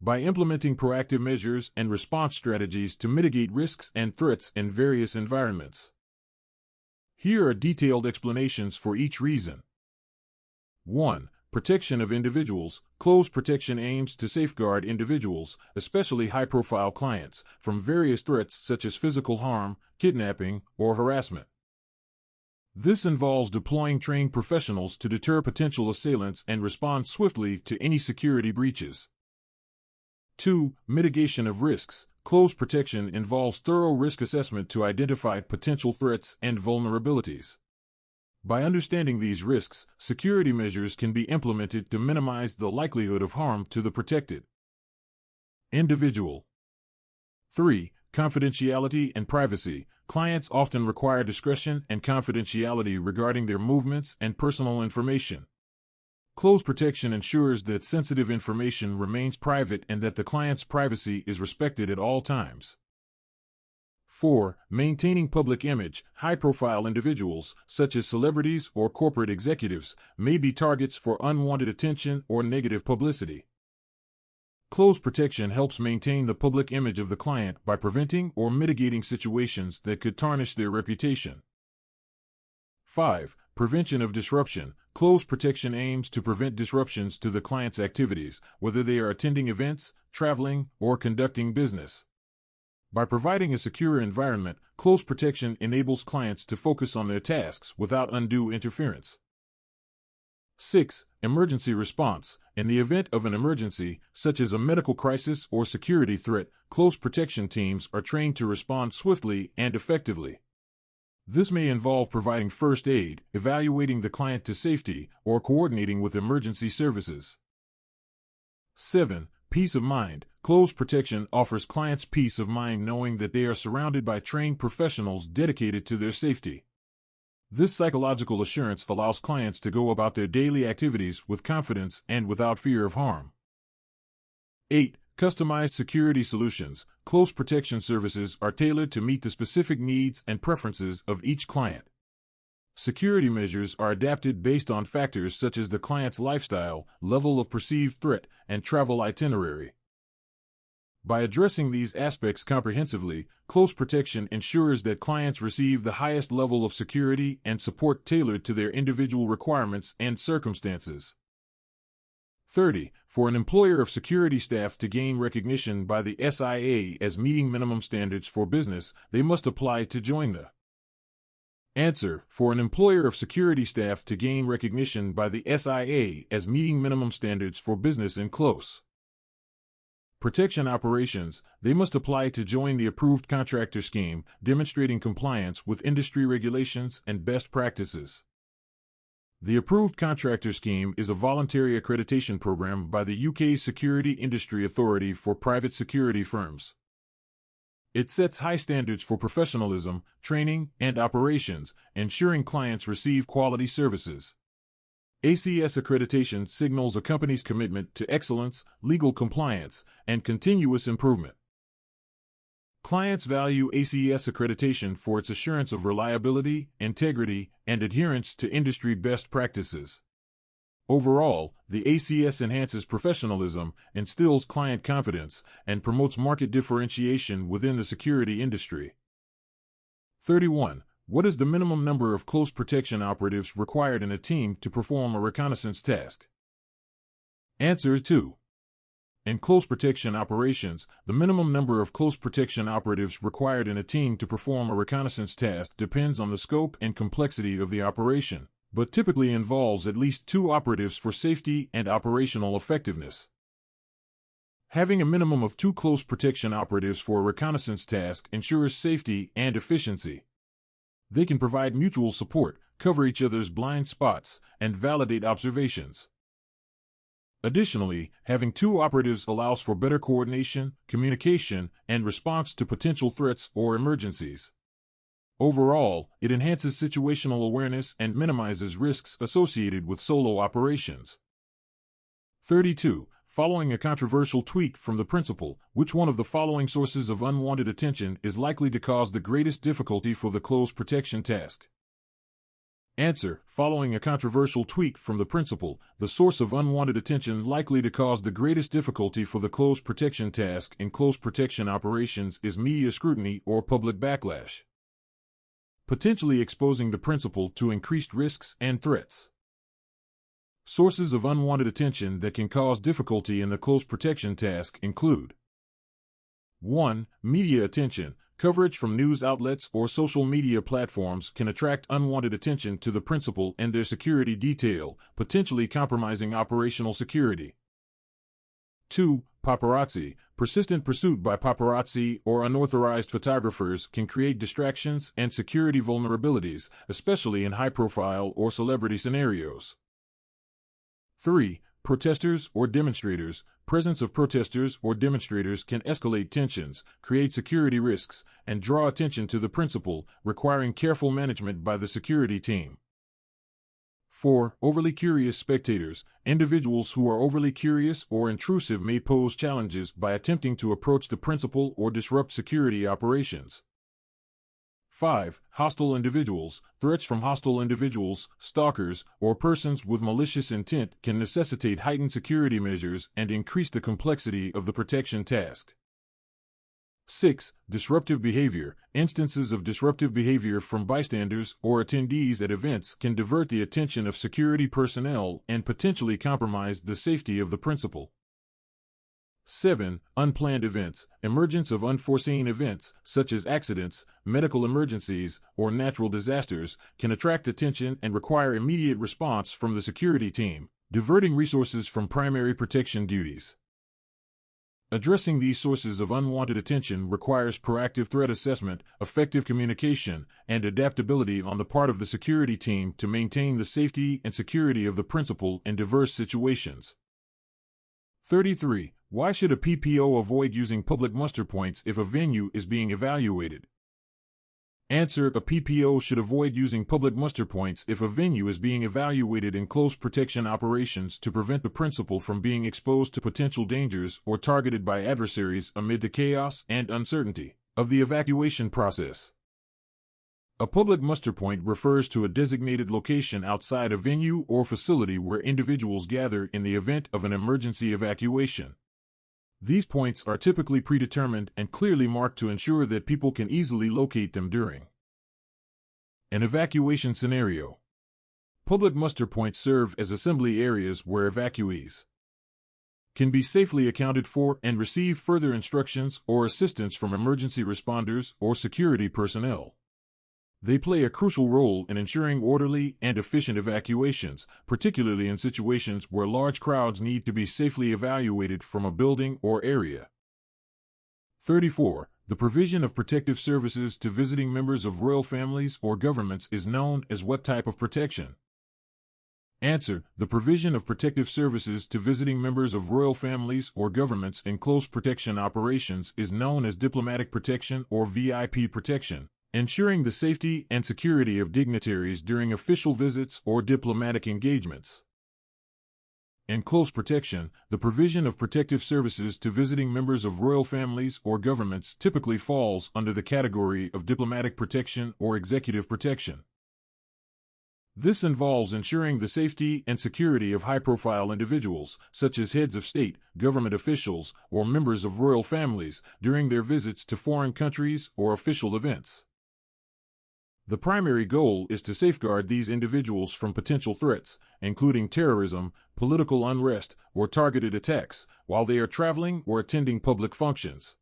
By implementing proactive measures and response strategies to mitigate risks and threats in various environments. Here are detailed explanations for each reason. 1. Protection of individuals. Close protection aims to safeguard individuals, especially high-profile clients, from various threats such as physical harm, kidnapping, or harassment. This involves deploying trained professionals to deter potential assailants and respond swiftly to any security breaches. 2. Mitigation of risks. Close protection involves thorough risk assessment to identify potential threats and vulnerabilities. By understanding these risks, security measures can be implemented to minimize the likelihood of harm to the protected individual. 3. Confidentiality and privacy. Clients often require discretion and confidentiality regarding their movements and personal information. Close protection ensures that sensitive information remains private and that the client's privacy is respected at all times. 4. Maintaining public image. High-profile individuals, such as celebrities or corporate executives, may be targets for unwanted attention or negative publicity. Close protection helps maintain the public image of the client by preventing or mitigating situations that could tarnish their reputation. 5. Prevention of disruption. Close protection aims to prevent disruptions to the client's activities, whether they are attending events, traveling, or conducting business. By providing a secure environment, close protection enables clients to focus on their tasks without undue interference. 6. Emergency response. In the event of an emergency, such as a medical crisis or security threat, close protection teams are trained to respond swiftly and effectively. This may involve providing first aid, evaluating the client to safety, or coordinating with emergency services. 7. Peace of mind. Close protection offers clients peace of mind knowing that they are surrounded by trained professionals dedicated to their safety. This psychological assurance allows clients to go about their daily activities with confidence and without fear of harm. 8. Customized security solutions. Close protection services are tailored to meet the specific needs and preferences of each client. Security measures are adapted based on factors such as the client's lifestyle, level of perceived threat, and travel itinerary. By addressing these aspects comprehensively, close protection ensures that clients receive the highest level of security and support tailored to their individual requirements and circumstances. 30. For an employer of security staff to gain recognition by the SIA as meeting minimum standards for business, they must apply to join the. Answer. For an employer of security staff to gain recognition by the SIA as meeting minimum standards for business in close protection operations, they must apply to join the approved contractor scheme, demonstrating compliance with industry regulations and best practices. The approved contractor scheme is a voluntary accreditation program by the UK's Security Industry Authority for private security firms. It sets high standards for professionalism, training, and operations, ensuring clients receive quality services. ACS accreditation signals a company's commitment to excellence, legal compliance, and continuous improvement. Clients value ACS accreditation for its assurance of reliability, integrity, and adherence to industry best practices. Overall, the ACS enhances professionalism, instills client confidence, and promotes market differentiation within the security industry. 31. What is the minimum number of close protection operatives required in a team to perform a reconnaissance task? Answer 2. In close protection operations, the minimum number of close protection operatives required in a team to perform a reconnaissance task depends on the scope and complexity of the operation, but typically involves at least 2 operatives for safety and operational effectiveness. Having a minimum of 2 close protection operatives for a reconnaissance task ensures safety and efficiency. They can provide mutual support, cover each other's blind spots, and validate observations. Additionally, having 2 operatives allows for better coordination, communication, and response to potential threats or emergencies. Overall, it enhances situational awareness and minimizes risks associated with solo operations. 32. Following a controversial tweet from the principal, which one of the following sources of unwanted attention is likely to cause the greatest difficulty for the close protection task? Answer. Following a controversial tweet from the principal, the source of unwanted attention likely to cause the greatest difficulty for the close protection task in close protection operations is media scrutiny or public backlash, potentially exposing the principal to increased risks and threats. Sources of unwanted attention that can cause difficulty in the close protection task include 1. Media attention. Coverage from news outlets or social media platforms can attract unwanted attention to the principal and their security detail, potentially compromising operational security. 2. Paparazzi. Persistent pursuit by paparazzi or unauthorized photographers can create distractions and security vulnerabilities, especially in high-profile or celebrity scenarios. 3. Protesters or demonstrators. Presence of protesters or demonstrators can escalate tensions, create security risks, and draw attention to the principal, requiring careful management by the security team. 4. Overly curious spectators. Individuals who are overly curious or intrusive may pose challenges by attempting to approach the principal or disrupt security operations. 5. Hostile individuals. Threats from hostile individuals, stalkers, or persons with malicious intent can necessitate heightened security measures and increase the complexity of the protection task. 6. Disruptive behavior. Instances of disruptive behavior from bystanders or attendees at events can divert the attention of security personnel and potentially compromise the safety of the principal. 7. Unplanned events. Emergence of unforeseen events, such as accidents, medical emergencies, or natural disasters, can attract attention and require immediate response from the security team, diverting resources from primary protection duties. Addressing these sources of unwanted attention requires proactive threat assessment, effective communication, and adaptability on the part of the security team to maintain the safety and security of the principal in diverse situations. 33. Why should a PPO avoid using public muster points if a venue is being evaluated? Answer: a PPO should avoid using public muster points if a venue is being evaluated in close protection operations to prevent the principal from being exposed to potential dangers or targeted by adversaries amid the chaos and uncertainty of the evacuation process. A public muster point refers to a designated location outside a venue or facility where individuals gather in the event of an emergency evacuation. These points are typically predetermined and clearly marked to ensure that people can easily locate them during an evacuation scenario. Public muster points serve as assembly areas where evacuees can be safely accounted for and receive further instructions or assistance from emergency responders or security personnel. They play a crucial role in ensuring orderly and efficient evacuations, particularly in situations where large crowds need to be safely evacuated from a building or area. 34. The provision of protective services to visiting members of royal families or governments is known as what type of protection? Answer: the provision of protective services to visiting members of royal families or governments in close protection operations is known as diplomatic protection or VIP protection, ensuring the safety and security of dignitaries during official visits or diplomatic engagements. In close protection, the provision of protective services to visiting members of royal families or governments typically falls under the category of diplomatic protection or executive protection. This involves ensuring the safety and security of high-profile individuals, such as heads of state, government officials, or members of royal families, during their visits to foreign countries or official events. The primary goal is to safeguard these individuals from potential threats, including terrorism, political unrest, or targeted attacks, while they are traveling or attending public functions.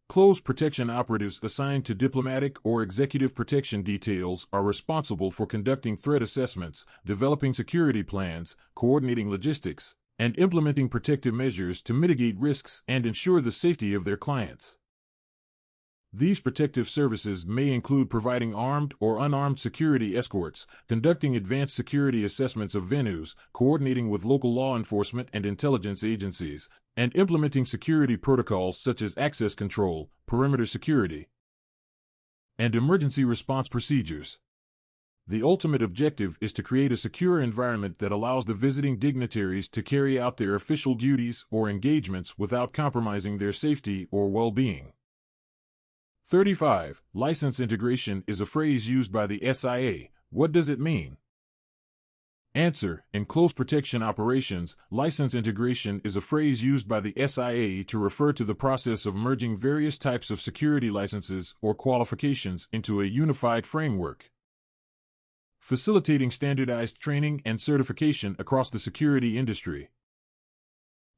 Close protection operatives assigned to diplomatic or executive protection details are responsible for conducting threat assessments, developing security plans, coordinating logistics, and implementing protective measures to mitigate risks and ensure the safety of their clients. These protective services may include providing armed or unarmed security escorts, conducting advanced security assessments of venues, coordinating with local law enforcement and intelligence agencies, and implementing security protocols such as access control, perimeter security, and emergency response procedures. The ultimate objective is to create a secure environment that allows the visiting dignitaries to carry out their official duties or engagements without compromising their safety or well-being. 35. License integration is a phrase used by the SIA. What does it mean? Answer: in close protection operations, license integration is a phrase used by the SIA to refer to the process of merging various types of security licenses or qualifications into a unified framework, facilitating standardized training and certification across the security industry.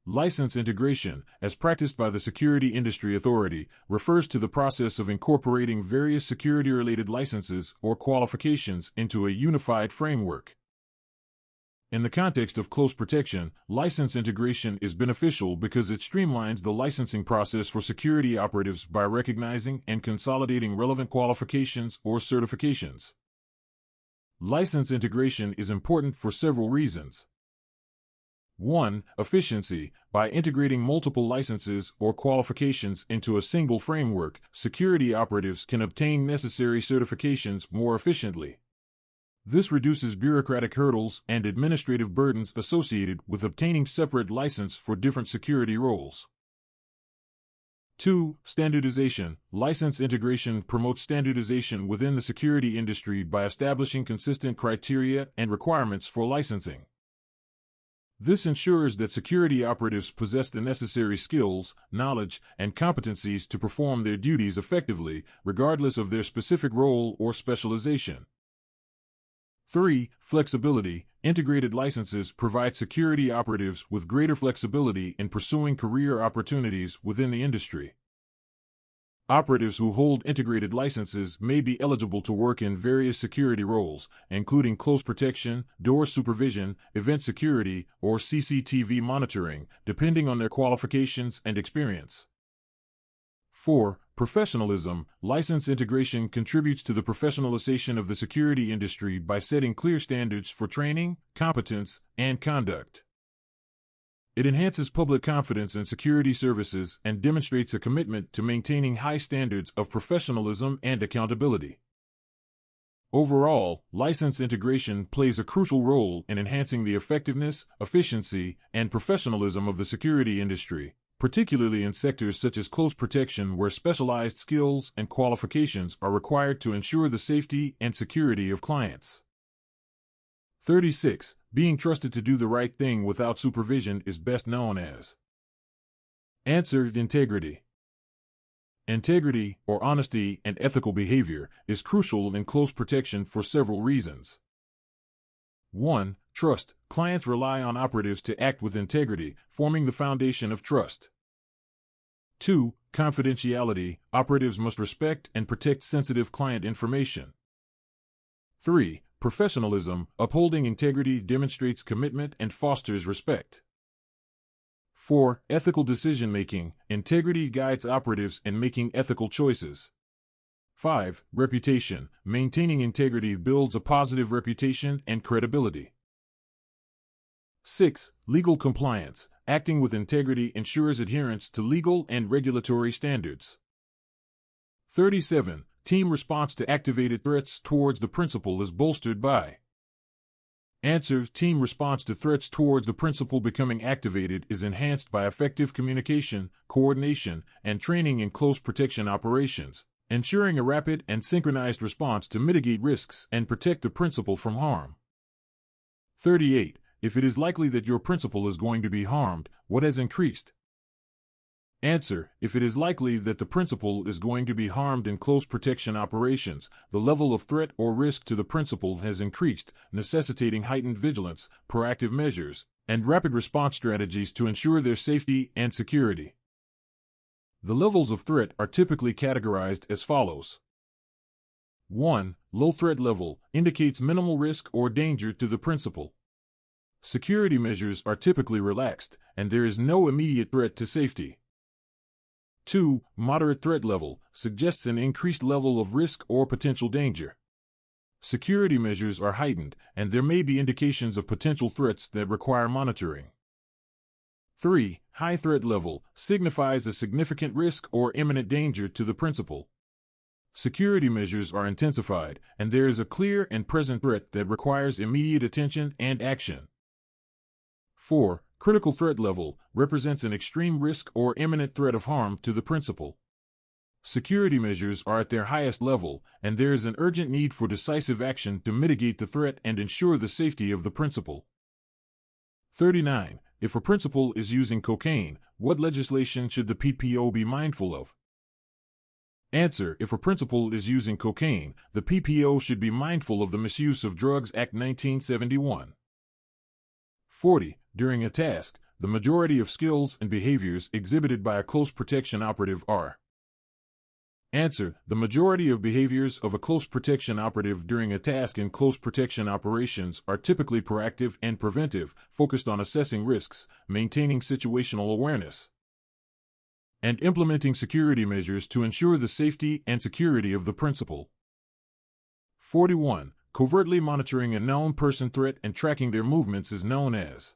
License integration, as practiced by the Security Industry Authority, refers to the process of incorporating various security-related licenses or qualifications into a unified framework. In the context of close protection, license integration is beneficial because it streamlines the licensing process for security operatives by recognizing and consolidating relevant qualifications or certifications. License integration is important for several reasons. 1. Efficiency. By integrating multiple licenses or qualifications into a single framework, security operatives can obtain necessary certifications more efficiently. This reduces bureaucratic hurdles and administrative burdens associated with obtaining separate license for different security roles. 2. Standardization. License integration promotes standardization within the security industry by establishing consistent criteria and requirements for licensing. This ensures that security operatives possess the necessary skills, knowledge, and competencies to perform their duties effectively, regardless of their specific role or specialization. 3. Flexibility. Integrated licenses provide security operatives with greater flexibility in pursuing career opportunities within the industry. Operatives who hold integrated licenses may be eligible to work in various security roles, including close protection, door supervision, event security, or CCTV monitoring, depending on their qualifications and experience. 4. Professionalism. License integration contributes to the professionalization of the security industry by setting clear standards for training, competence, and conduct. It enhances public confidence in security services and demonstrates a commitment to maintaining high standards of professionalism and accountability. Overall, license integration plays a crucial role in enhancing the effectiveness, efficiency, and professionalism of the security industry, particularly in sectors such as close protection where specialized skills and qualifications are required to ensure the safety and security of clients. 36. Being trusted to do the right thing without supervision is best known as. Answer: integrity. Integrity, or honesty and ethical behavior, is crucial in close protection for several reasons. 1. Trust. Clients rely on operatives to act with integrity, forming the foundation of trust. 2. Confidentiality. Operatives must respect and protect sensitive client information. 3. Professionalism. Upholding integrity demonstrates commitment and fosters respect. 4. Ethical decision-making. Integrity guides operatives in making ethical choices. 5. Reputation. Maintaining integrity builds a positive reputation and credibility. 6. Legal compliance. Acting with integrity ensures adherence to legal and regulatory standards. 37. Team response to activated threats towards the principal is bolstered by. Answer: team response to threats towards the principal becoming activated is enhanced by effective communication, coordination, and training in close protection operations, ensuring a rapid and synchronized response to mitigate risks and protect the principal from harm. 38. If it is likely that your principal is going to be harmed, what has increased? Answer: if it is likely that the principal is going to be harmed in close protection operations, the level of threat or risk to the principal has increased, necessitating heightened vigilance, proactive measures, and rapid response strategies to ensure their safety and security. The levels of threat are typically categorized as follows. 1. Low threat level indicates minimal risk or danger to the principal. Security measures are typically relaxed, and there is no immediate threat to safety. 2. Moderate threat level suggests an increased level of risk or potential danger. Security measures are heightened, and there may be indications of potential threats that require monitoring. 3. High threat level signifies a significant risk or imminent danger to the principal. Security measures are intensified, and there is a clear and present threat that requires immediate attention and action. 4. Critical threat level represents an extreme risk or imminent threat of harm to the principal. Security measures are at their highest level, and there is an urgent need for decisive action to mitigate the threat and ensure the safety of the principal. 39. If a principal is using cocaine, what legislation should the PPO be mindful of? Answer: if a principal is using cocaine, the PPO should be mindful of the Misuse of Drugs Act 1971. 40. During a task, the majority of skills and behaviors exhibited by a close protection operative are. Answer: the majority of behaviors of a close protection operative during a task in close protection operations are typically proactive and preventive, focused on assessing risks, maintaining situational awareness, and implementing security measures to ensure the safety and security of the principal. 41. Covertly monitoring a known person threat and tracking their movements is known as.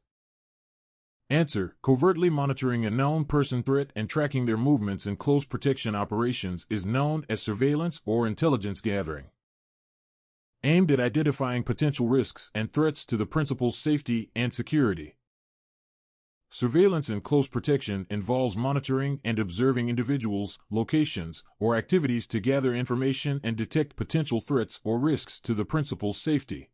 Answer: covertly monitoring a known person threat and tracking their movements in close protection operations is known as surveillance or intelligence gathering. Aimed at identifying potential risks and threats to the principal's safety and security. Surveillance in close protection involves monitoring and observing individuals, locations, or activities to gather information and detect potential threats or risks to the principal's safety.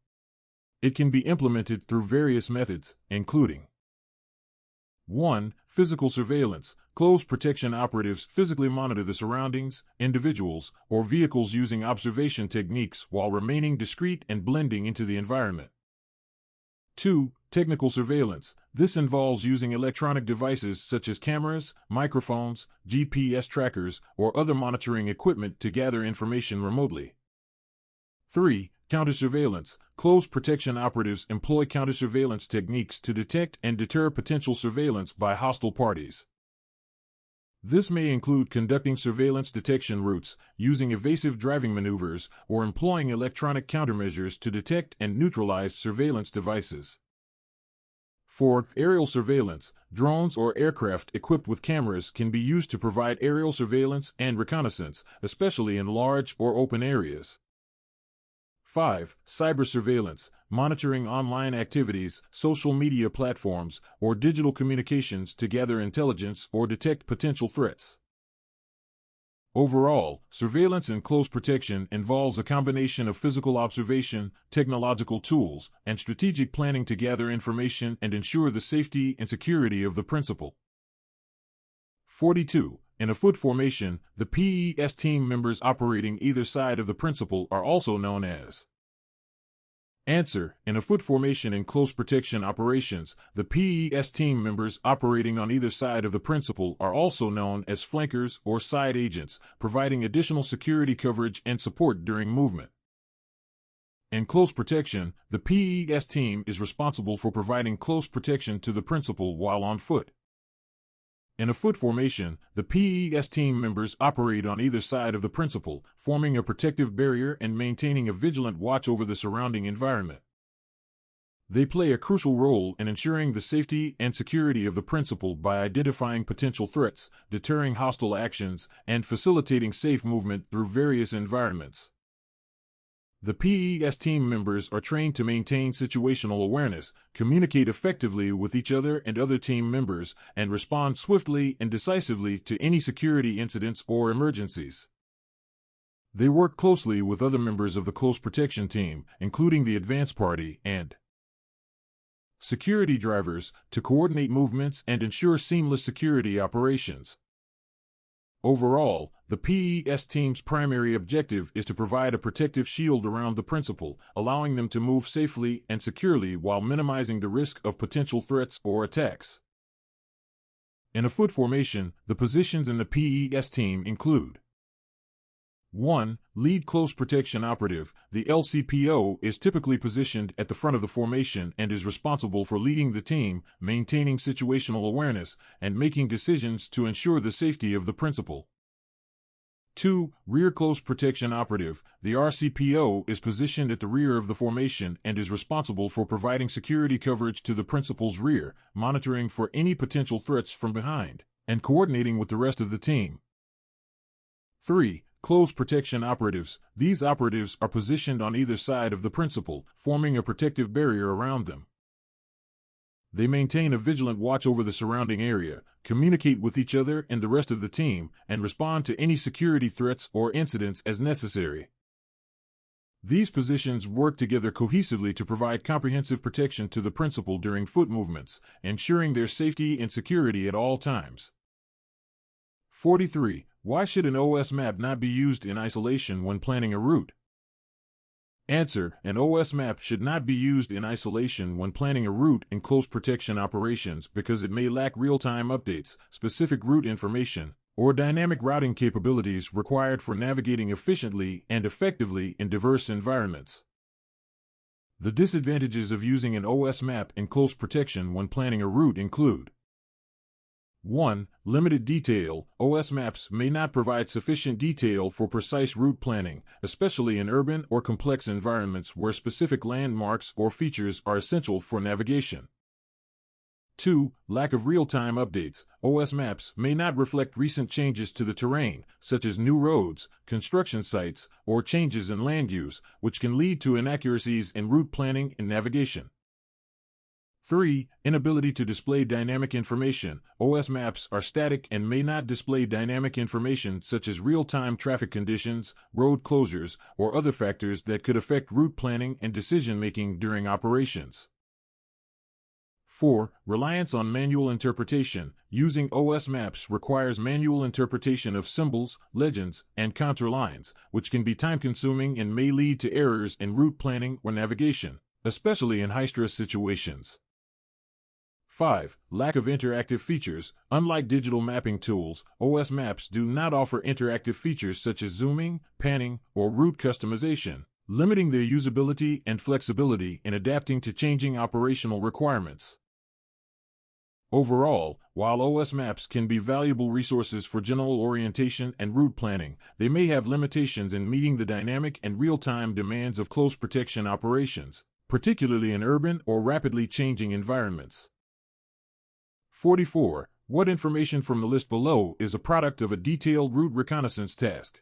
It can be implemented through various methods, including 1. Physical surveillance. Close protection operatives physically monitor the surroundings, individuals, or vehicles using observation techniques while remaining discreet and blending into the environment. 2. Technical surveillance. This involves using electronic devices such as cameras, microphones, GPS trackers, or other monitoring equipment to gather information remotely. 3. Counter-surveillance. Close protection operatives employ counter-surveillance techniques to detect and deter potential surveillance by hostile parties. This may include conducting surveillance detection routes, using evasive driving maneuvers, or employing electronic countermeasures to detect and neutralize surveillance devices. 4. Aerial surveillance. Drones or aircraft equipped with cameras can be used to provide aerial surveillance and reconnaissance, especially in large or open areas. 5. Cyber surveillance. Monitoring online activities, social media platforms, or digital communications to gather intelligence or detect potential threats. Overall, surveillance and close protection involves a combination of physical observation, technological tools, and strategic planning to gather information and ensure the safety and security of the principal. 42. In a foot formation, the PES team members operating either side of the principal are also known as. Answer. In a foot formation in close protection operations, the PES team members operating on either side of the principal are also known as flankers or side agents, providing additional security coverage and support during movement. In close protection, the PES team is responsible for providing close protection to the principal while on foot. In a foot formation, the PES team members operate on either side of the principal, forming a protective barrier and maintaining a vigilant watch over the surrounding environment. They play a crucial role in ensuring the safety and security of the principal by identifying potential threats, deterring hostile actions, and facilitating safe movement through various environments. The PES team members are trained to maintain situational awareness, communicate effectively with each other and other team members, and respond swiftly and decisively to any security incidents or emergencies. They work closely with other members of the close protection team, including the advance party and security drivers, to coordinate movements and ensure seamless security operations. Overall, the PES team's primary objective is to provide a protective shield around the principal, allowing them to move safely and securely while minimizing the risk of potential threats or attacks. In a foot formation, the positions in the PES team include 1. Lead Close Protection Operative. The LCPO is typically positioned at the front of the formation and is responsible for leading the team, maintaining situational awareness, and making decisions to ensure the safety of the principal. 2. Rear Close Protection Operative. The RCPO is positioned at the rear of the formation and is responsible for providing security coverage to the principal's rear, monitoring for any potential threats from behind, and coordinating with the rest of the team. 3. Close protection operatives. These operatives are positioned on either side of the principal, forming a protective barrier around them. They maintain a vigilant watch over the surrounding area, communicate with each other and the rest of the team, and respond to any security threats or incidents as necessary. These positions work together cohesively to provide comprehensive protection to the principal during foot movements, ensuring their safety and security at all times. 43. Why should an OS map not be used in isolation when planning a route? Answer. An OS map should not be used in isolation when planning a route in close protection operations because it may lack real-time updates, specific route information, or dynamic routing capabilities required for navigating efficiently and effectively in diverse environments. The disadvantages of using an OS map in close protection when planning a route include 1. Limited detail. OS maps may not provide sufficient detail for precise route planning, especially in urban or complex environments where specific landmarks or features are essential for navigation. 2. Lack of real-time updates. OS maps may not reflect recent changes to the terrain, such as new roads, construction sites, or changes in land use, which can lead to inaccuracies in route planning and navigation. 3. Inability to display dynamic information. OS maps are static and may not display dynamic information such as real-time traffic conditions, road closures, or other factors that could affect route planning and decision-making during operations. 4. Reliance on manual interpretation. Using OS maps requires manual interpretation of symbols, legends, and contour lines, which can be time-consuming and may lead to errors in route planning or navigation, especially in high-stress situations. 5. Lack of interactive features. Unlike digital mapping tools, OS maps do not offer interactive features such as zooming, panning, or route customization, limiting their usability and flexibility in adapting to changing operational requirements. Overall, while OS maps can be valuable resources for general orientation and route planning, they may have limitations in meeting the dynamic and real-time demands of close protection operations, particularly in urban or rapidly changing environments. 44. What information from the list below is a product of a detailed route reconnaissance task?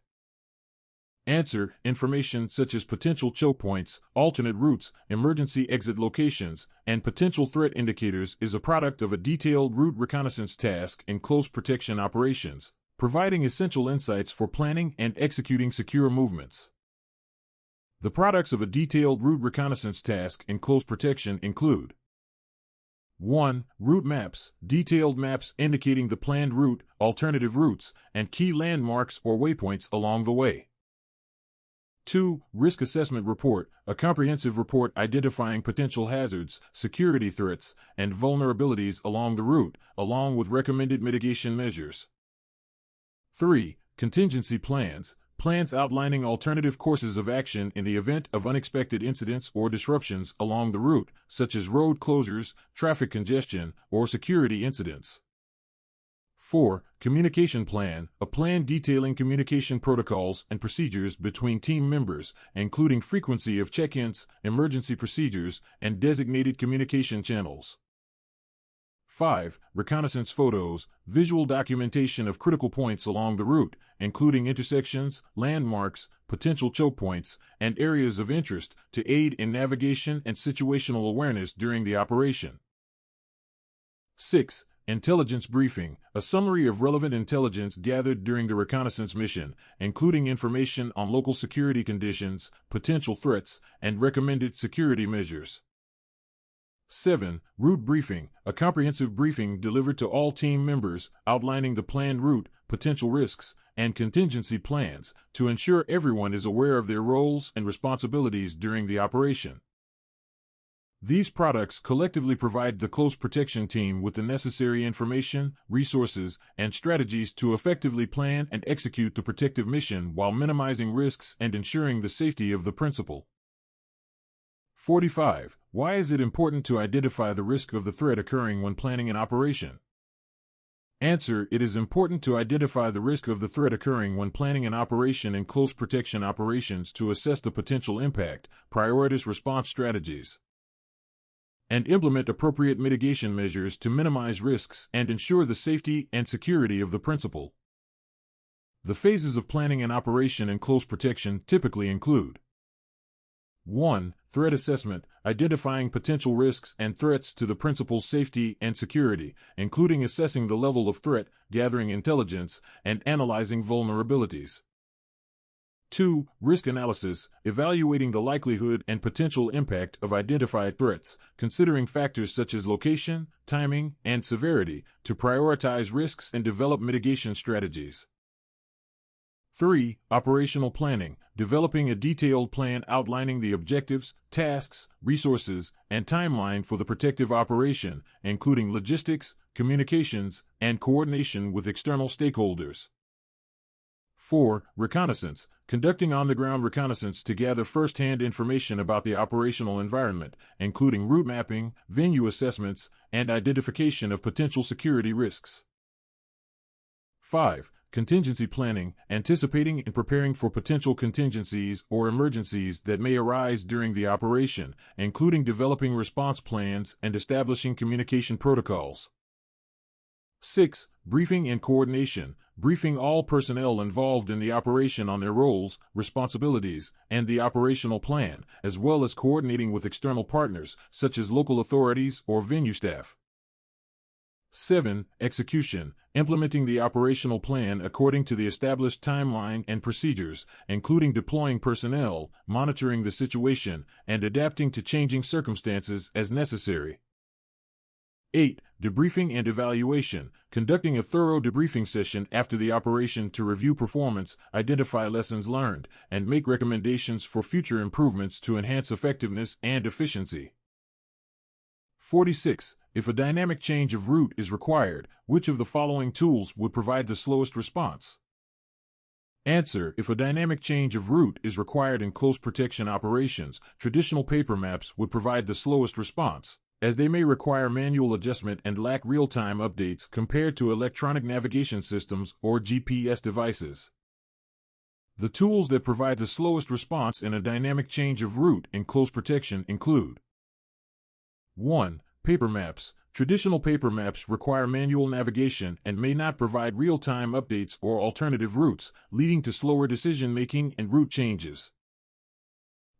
Answer: information such as potential choke points, alternate routes, emergency exit locations, and potential threat indicators is a product of a detailed route reconnaissance task in close protection operations, providing essential insights for planning and executing secure movements. The products of a detailed route reconnaissance task in close protection include: 1. Route maps, detailed maps indicating the planned route, alternative routes, and key landmarks or waypoints along the way. 2. Risk assessment report, a comprehensive report identifying potential hazards, security threats, and vulnerabilities along the route, along with recommended mitigation measures. 3. Contingency plans, plans outlining alternative courses of action in the event of unexpected incidents or disruptions along the route, such as road closures, traffic congestion, or security incidents. 4. Communication plan, a plan detailing communication protocols and procedures between team members, including frequency of check-ins, emergency procedures, and designated communication channels. 5. Reconnaissance photos, visual documentation of critical points along the route, including intersections, landmarks, potential choke points, and areas of interest to aid in navigation and situational awareness during the operation. 6. Intelligence briefing, a summary of relevant intelligence gathered during the reconnaissance mission, including information on local security conditions, potential threats, and recommended security measures. 7. Route briefing, a comprehensive briefing delivered to all team members outlining the planned route, potential risks, and contingency plans to ensure everyone is aware of their roles and responsibilities during the operation. These products collectively provide the close protection team with the necessary information, resources, and strategies to effectively plan and execute the protective mission while minimizing risks and ensuring the safety of the principal. 45. Why is it important to identify the risk of the threat occurring when planning an operation? Answer: it is important to identify the risk of the threat occurring when planning an operation in close protection operations to assess the potential impact, prioritize response strategies, and implement appropriate mitigation measures to minimize risks and ensure the safety and security of the principal. The phases of planning an operation in close protection typically include: 1. Threat assessment, identifying potential risks and threats to the principal's safety and security, including assessing the level of threat, gathering intelligence, and analyzing vulnerabilities. 2. Risk analysis, evaluating the likelihood and potential impact of identified threats, considering factors such as location, timing, and severity to prioritize risks and develop mitigation strategies. 3. Operational planning, developing a detailed plan outlining the objectives, tasks, resources, and timeline for the protective operation, including logistics, communications, and coordination with external stakeholders. 4. Reconnaissance, conducting on-the-ground reconnaissance to gather first-hand information about the operational environment, including route mapping, venue assessments, and identification of potential security risks. 5. Contingency planning, anticipating and preparing for potential contingencies or emergencies that may arise during the operation, including developing response plans and establishing communication protocols. 6. Briefing and coordination, briefing all personnel involved in the operation on their roles, responsibilities, and the operational plan, as well as coordinating with external partners, such as local authorities or venue staff. 7. Execution, implementing the operational plan according to the established timeline and procedures, including deploying personnel, monitoring the situation, and adapting to changing circumstances as necessary. 8. Debriefing and evaluation, conducting a thorough debriefing session after the operation to review performance, identify lessons learned, and make recommendations for future improvements to enhance effectiveness and efficiency. 46. If a dynamic change of route is required, which of the following tools would provide the slowest response? Answer. If a dynamic change of route is required in close protection operations, traditional paper maps would provide the slowest response, as they may require manual adjustment and lack real-time updates compared to electronic navigation systems or GPS devices. The tools that provide the slowest response in a dynamic change of route in close protection include: 1. Paper maps. Traditional paper maps require manual navigation and may not provide real-time updates or alternative routes, leading to slower decision-making and route changes.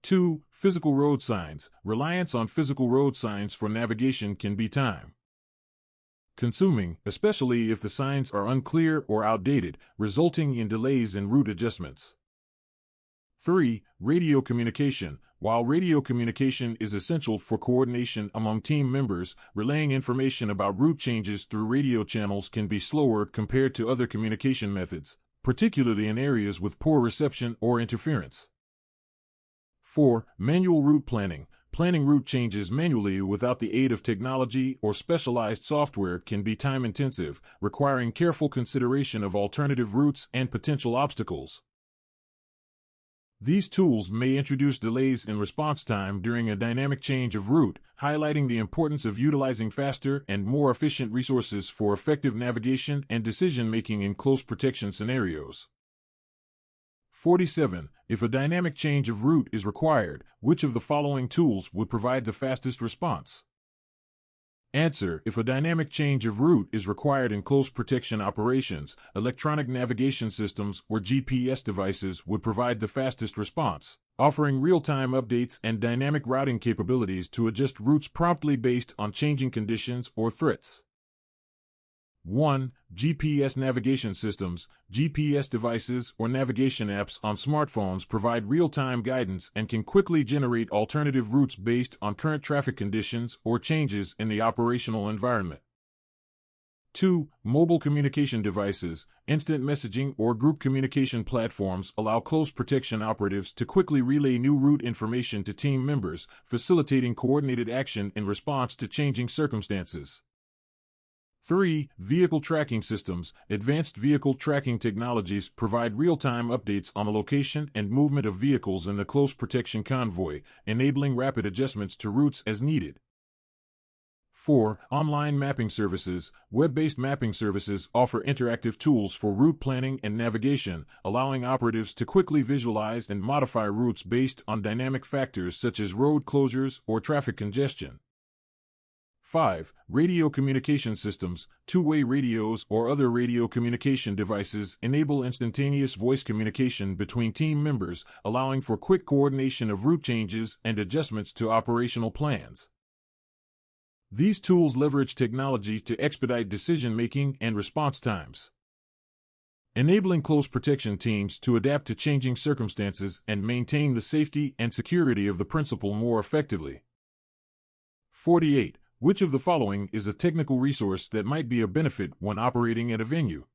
2. Physical road signs. Reliance on physical road signs for navigation can be time-consuming, especially if the signs are unclear or outdated, resulting in delays in route adjustments. 3. Radio communication. While radio communication is essential for coordination among team members, relaying information about route changes through radio channels can be slower compared to other communication methods, particularly in areas with poor reception or interference. 4. Manual route planning. Planning route changes manually without the aid of technology or specialized software can be time-intensive, requiring careful consideration of alternative routes and potential obstacles. These tools may introduce delays in response time during a dynamic change of route, highlighting the importance of utilizing faster and more efficient resources for effective navigation and decision-making in close protection scenarios. 47. If a dynamic change of route is required, which of the following tools would provide the fastest response? Answer. If a dynamic change of route is required in close protection operations, electronic navigation systems or GPS devices would provide the fastest response, offering real-time updates and dynamic routing capabilities to adjust routes promptly based on changing conditions or threats. 1. GPS navigation systems. GPS devices or navigation apps on smartphones provide real-time guidance and can quickly generate alternative routes based on current traffic conditions or changes in the operational environment. 2. Mobile communication devices. Instant messaging or group communication platforms allow close protection operatives to quickly relay new route information to team members, facilitating coordinated action in response to changing circumstances. 3. Vehicle tracking systems. Advanced vehicle tracking technologies provide real-time updates on the location and movement of vehicles in the close protection convoy, enabling rapid adjustments to routes as needed. 4. Online mapping services. Web-based mapping services offer interactive tools for route planning and navigation, allowing operatives to quickly visualize and modify routes based on dynamic factors such as road closures or traffic congestion. 5. Radio communication systems. Two-way radios or other radio communication devices enable instantaneous voice communication between team members, allowing for quick coordination of route changes and adjustments to operational plans. These tools leverage technology to expedite decision-making and response times, enabling close protection teams to adapt to changing circumstances and maintain the safety and security of the principal more effectively. 48. Which of the following is a technical resource that might be a benefit when operating at a venue?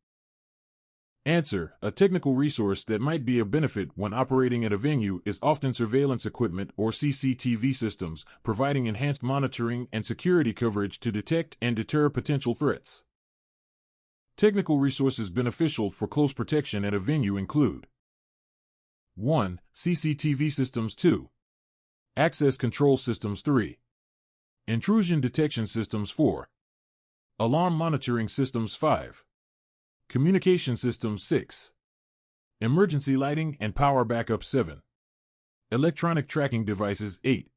Answer. A technical resource that might be a benefit when operating at a venue is often surveillance equipment or CCTV systems, providing enhanced monitoring and security coverage to detect and deter potential threats. Technical resources beneficial for close protection at a venue include: 1. CCTV systems. 2. Access control systems. 3. Intrusion detection systems. 4. Alarm monitoring systems. 5. Communication systems. 6. Emergency lighting and power backup. 7. Electronic tracking devices. 8.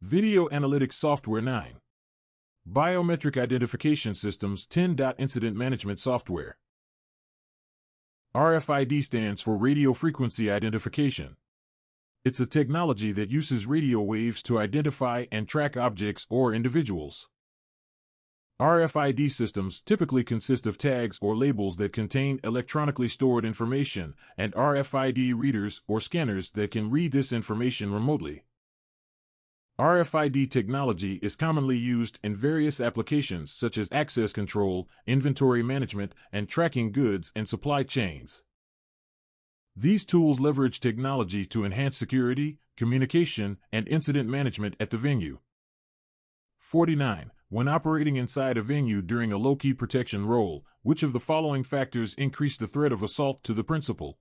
Video analytics software. 9. Biometric identification systems. 10. Incident management software. RFID stands for radio frequency identification. It's a technology that uses radio waves to identify and track objects or individuals. RFID systems typically consist of tags or labels that contain electronically stored information, and RFID readers or scanners that can read this information remotely. RFID technology is commonly used in various applications such as access control, inventory management, and tracking goods and supply chains. These tools leverage technology to enhance security, communication, and incident management at the venue. 49. When operating inside a venue during a low-key protection role, which of the following factors increase the threat of assault to the principal?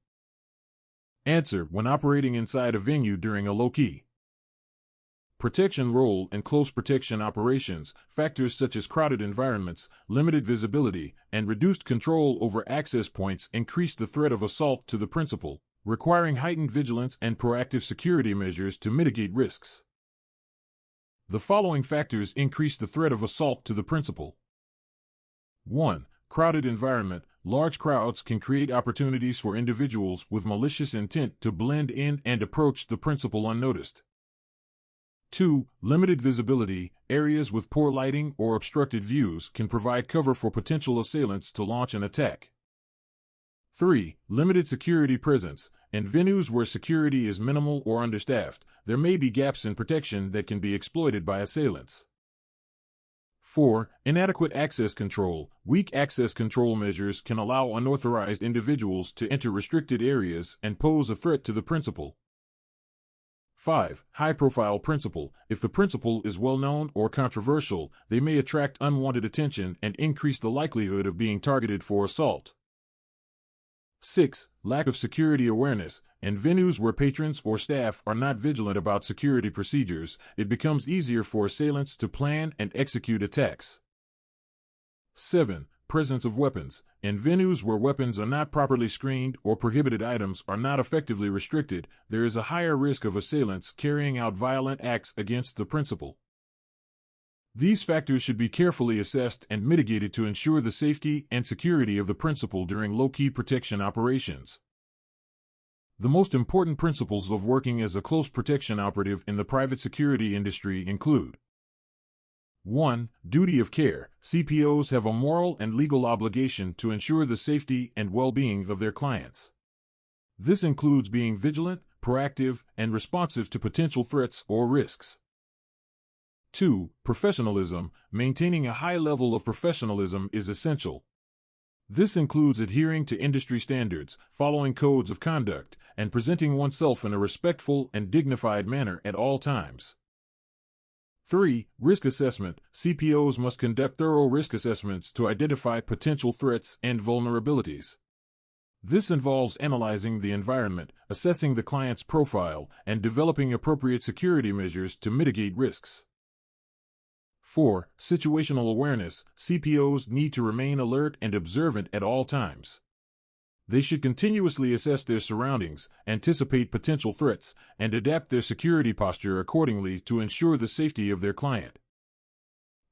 Answer: when operating inside a venue during a low-key protection role and close protection operations, factors such as crowded environments, limited visibility, and reduced control over access points increase the threat of assault to the principal, requiring heightened vigilance and proactive security measures to mitigate risks. The following factors increase the threat of assault to the principal. 1. Crowded environment. Large crowds can create opportunities for individuals with malicious intent to blend in and approach the principal unnoticed. 2. Limited visibility. Areas with poor lighting or obstructed views can provide cover for potential assailants to launch an attack. 3. Limited security presence. In venues where security is minimal or understaffed, there may be gaps in protection that can be exploited by assailants. 4. Inadequate access control. Weak access control measures can allow unauthorized individuals to enter restricted areas and pose a threat to the principal. 5. High-profile principal. If the principal is well-known or controversial, they may attract unwanted attention and increase the likelihood of being targeted for assault. 6. Lack of security awareness. In venues where patrons or staff are not vigilant about security procedures, it becomes easier for assailants to plan and execute attacks. 7. Presence of weapons. In venues where weapons are not properly screened or prohibited items are not effectively restricted, there is a higher risk of assailants carrying out violent acts against the principal. These factors should be carefully assessed and mitigated to ensure the safety and security of the principal during low-key protection operations. The most important principles of working as a close protection operative in the private security industry include: 1. Duty of care. CPOs have a moral and legal obligation to ensure the safety and well-being of their clients. This includes being vigilant, proactive, and responsive to potential threats or risks. 2. Professionalism. Maintaining a high level of professionalism is essential. This includes adhering to industry standards, following codes of conduct, and presenting oneself in a respectful and dignified manner at all times. 3. Risk assessment. CPOs must conduct thorough risk assessments to identify potential threats and vulnerabilities. This involves analyzing the environment, assessing the client's profile, and developing appropriate security measures to mitigate risks. 4. Situational awareness. CPOs need to remain alert and observant at all times. They should continuously assess their surroundings, anticipate potential threats, and adapt their security posture accordingly to ensure the safety of their client.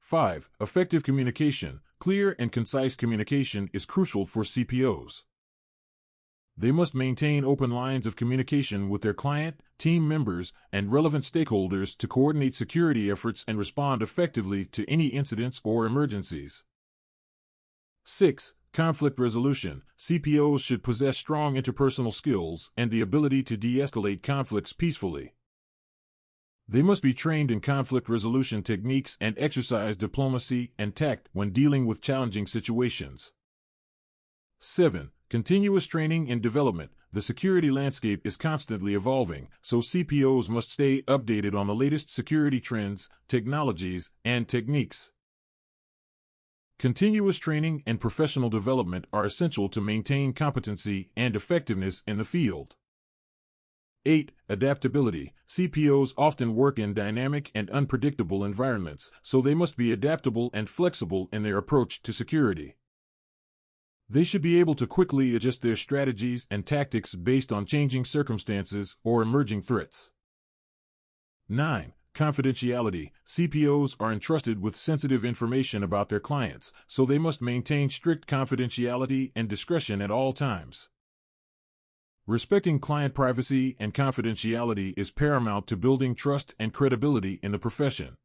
5. Effective communication. Clear and concise communication is crucial for CPOs. They must maintain open lines of communication with their client, team members, and relevant stakeholders to coordinate security efforts and respond effectively to any incidents or emergencies. 6. Conflict resolution. CPOs should possess strong interpersonal skills and the ability to de-escalate conflicts peacefully. They must be trained in conflict resolution techniques and exercise diplomacy and tact when dealing with challenging situations. 7. Continuous training and development. The security landscape is constantly evolving, so CPOs must stay updated on the latest security trends, technologies, and techniques. Continuous training and professional development are essential to maintain competency and effectiveness in the field. 8. Adaptability. CPOs often work in dynamic and unpredictable environments, so they must be adaptable and flexible in their approach to security. They should be able to quickly adjust their strategies and tactics based on changing circumstances or emerging threats. 9. Confidentiality. CPOs are entrusted with sensitive information about their clients, so they must maintain strict confidentiality and discretion at all times. Respecting client privacy and confidentiality is paramount to building trust and credibility in the profession.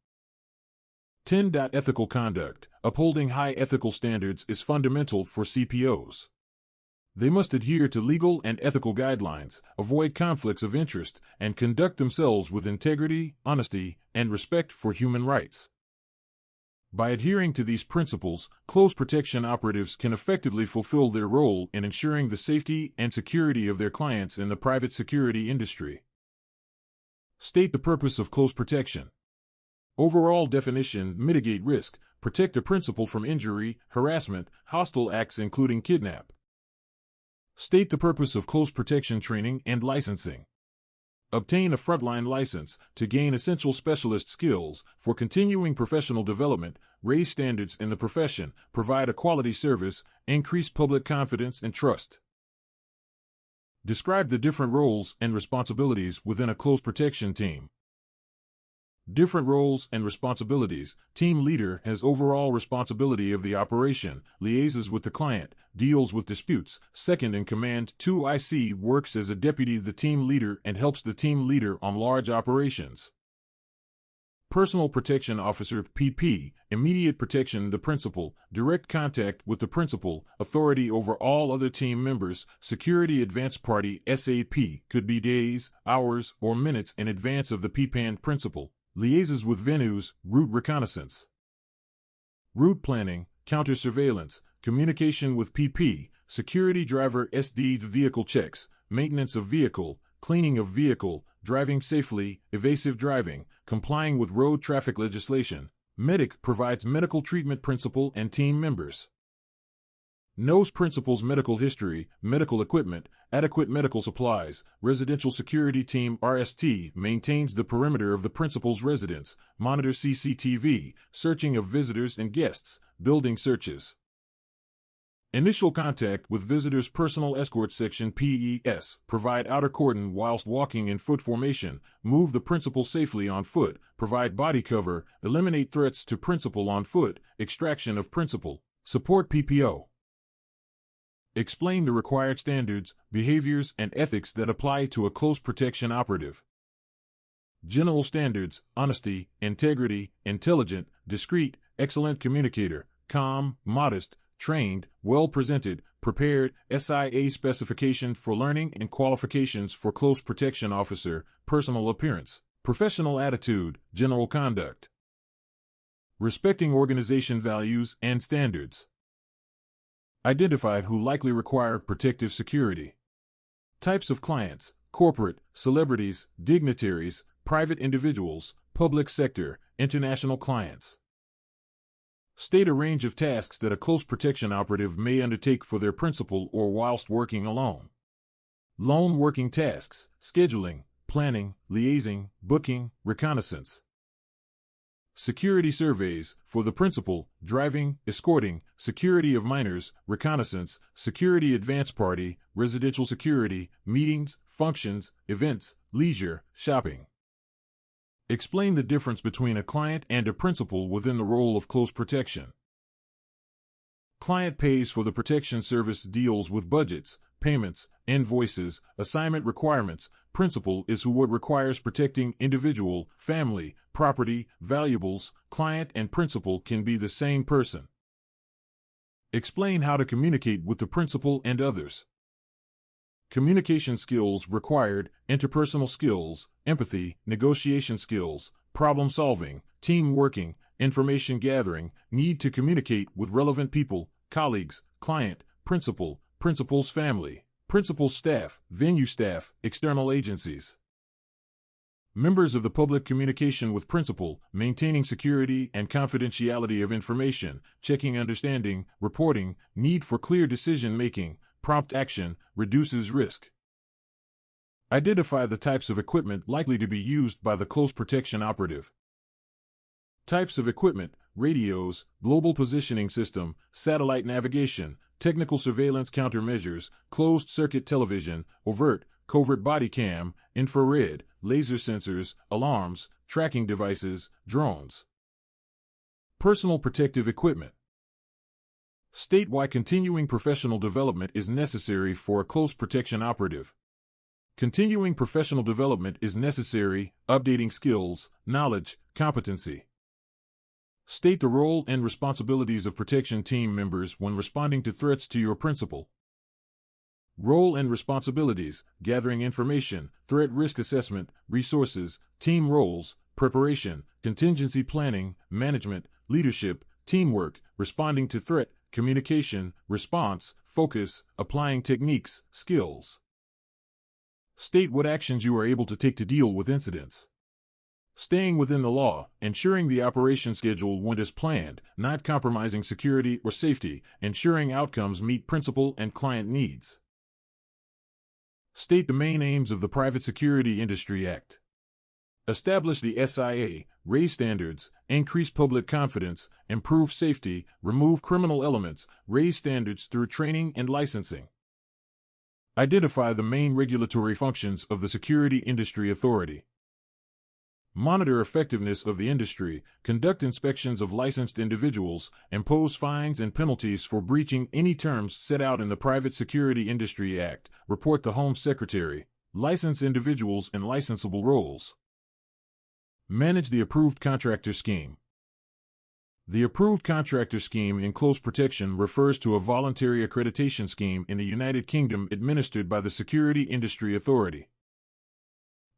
10. Ethical conduct. Upholding high ethical standards is fundamental for CPOs. They must adhere to legal and ethical guidelines, avoid conflicts of interest, and conduct themselves with integrity, honesty, and respect for human rights. By adhering to these principles, close protection operatives can effectively fulfill their role in ensuring the safety and security of their clients in the private security industry. State the purpose of close protection. Overall definition: mitigate risk, protect a principal from injury, harassment, hostile acts including kidnap. State the purpose of close protection training and licensing. Obtain a frontline license to gain essential specialist skills for continuing professional development, raise standards in the profession, provide a quality service, increase public confidence and trust. Describe the different roles and responsibilities within a close protection team. Different roles and responsibilities. Team leader has overall responsibility of the operation, liaises with the client, deals with disputes. Second in command. 2 IC works as a deputy the team leader and helps the team leader on large operations. Personal Protection Officer PP, immediate protection the principal, direct contact with the principal, authority over all other team members. Security Advance Party SAP, could be days, hours, or minutes in advance of the PPAN principal. Liaises with venues, route reconnaissance. Route planning, counter surveillance, communication with PP, security driver SD vehicle checks, maintenance of vehicle, cleaning of vehicle, driving safely, evasive driving, complying with road traffic legislation. Medic provides medical treatment principal and team members. Knows principal's medical history, medical equipment, adequate medical supplies. Residential Security Team RST maintains the perimeter of the principal's residence, monitors CCTV, searching of visitors and guests, building searches. Initial contact with visitors. Personal Escort Section PES, provide outer cordon whilst walking in foot formation, move the principal safely on foot, provide body cover, eliminate threats to principal on foot, extraction of principal, support PPO. Explain the required standards, behaviors, and ethics that apply to a close protection operative. General standards: honesty, integrity, intelligent, discreet, excellent communicator, calm, modest, trained, well presented, prepared. SIA specification for learning and qualifications for close protection officer: personal appearance, professional attitude, general conduct. Respecting organization values and standards. Identified who likely require protective security. Types of clients: corporate, celebrities, dignitaries, private individuals, public sector, international clients. State a range of tasks that a close protection operative may undertake for their principal or whilst working alone. Lone working tasks: scheduling, planning, liaising, booking, reconnaissance. Security surveys, for the principal, driving, escorting, security of minors, reconnaissance, security advance party, residential security, meetings, functions, events, leisure, shopping. Explain the difference between a client and a principal within the role of close protection. Client pays for the protection service, deals with budgets, payments, invoices, assignment requirements. Principal is who what requires protecting individual, family, property, valuables. Client and principal can be the same person. Explain how to communicate with the principal and others. Communication skills required: interpersonal skills, empathy, negotiation skills, problem solving, team working, information gathering, need to communicate with relevant people, colleagues, client, principal, principal's family, principal staff, venue staff, external agencies. Members of the public: communication with principal, maintaining security and confidentiality of information, checking understanding, reporting, need for clear decision-making, prompt action, reduces risk. Identify the types of equipment likely to be used by the close protection operative. Types of equipment: radios, global positioning system, satellite navigation, technical surveillance countermeasures, closed-circuit television, overt, covert body cam, infrared, laser sensors, alarms, tracking devices, drones. Personal protective equipment. State why continuing professional development is necessary for a close protection operative. Continuing professional development is necessary: updating skills, knowledge, competency. State the role and responsibilities of protection team members when responding to threats to your principal. Role and responsibilities: gathering information, threat risk assessment, resources, team roles, preparation, contingency planning, management, leadership, teamwork, responding to threat, communication, response, focus, applying techniques, skills. State what actions you are able to take to deal with incidents. Staying within the law, ensuring the operation schedule went as planned, not compromising security or safety, ensuring outcomes meet principal and client needs. State the main aims of the Private Security Industry Act. Establish the SIA, raise standards, increase public confidence, improve safety, remove criminal elements, raise standards through training and licensing. Identify the main regulatory functions of the Security Industry Authority. Monitor effectiveness of the industry, conduct inspections of licensed individuals, impose fines and penalties for breaching any terms set out in the Private Security Industry Act, report to Home Secretary, license individuals in licensable roles. Manage the Approved Contractor Scheme. The Approved Contractor Scheme in close protection refers to a voluntary accreditation scheme in the United Kingdom administered by the Security Industry Authority.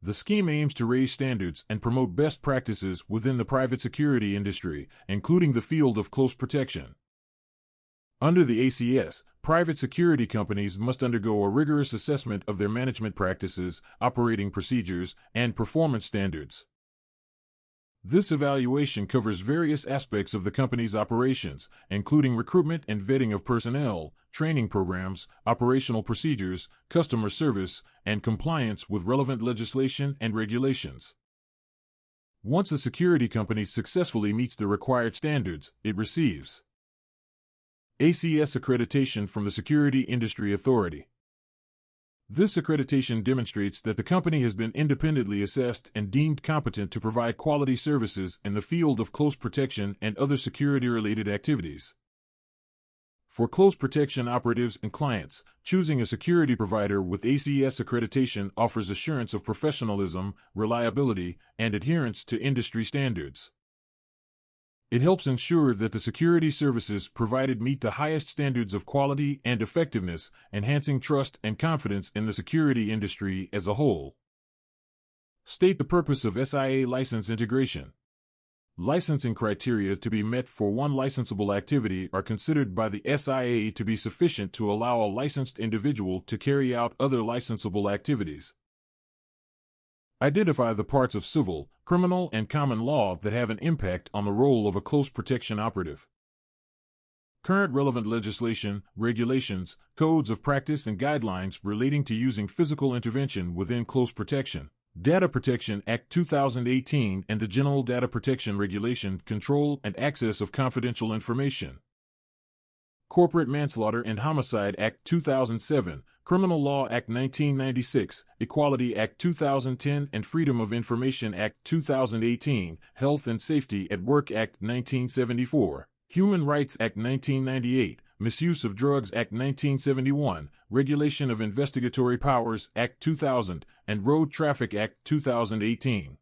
The scheme aims to raise standards and promote best practices within the private security industry, including the field of close protection. Under the ACS, private security companies must undergo a rigorous assessment of their management practices, operating procedures, and performance standards. This evaluation covers various aspects of the company's operations, including recruitment and vetting of personnel, training programs, operational procedures, customer service, and compliance with relevant legislation and regulations. Once a security company successfully meets the required standards, it receives ACS accreditation from the Security Industry Authority. This accreditation demonstrates that the company has been independently assessed and deemed competent to provide quality services in the field of close protection and other security-related activities. For close protection operatives and clients, choosing a security provider with ACS accreditation offers assurance of professionalism, reliability, and adherence to industry standards. It helps ensure that the security services provided meet the highest standards of quality and effectiveness, enhancing trust and confidence in the security industry as a whole. State the purpose of SIA license integration. Licensing criteria to be met for one licensable activity are considered by the SIA to be sufficient to allow a licensed individual to carry out other licensable activities. Identify the parts of civil, criminal, and common law that have an impact on the role of a close protection operative. Current relevant legislation, regulations, codes of practice, and guidelines relating to using physical intervention within close protection. Data Protection Act 2018 and the General Data Protection Regulation, Control and Access of Confidential Information. Corporate Manslaughter and Homicide Act 2007, Criminal Law Act 1996, Equality Act 2010 and Freedom of Information Act 2018, Health and Safety at Work Act 1974, Human Rights Act 1998, Misuse of Drugs Act 1971, Regulation of Investigatory Powers Act 2000, and Road Traffic Act 2018.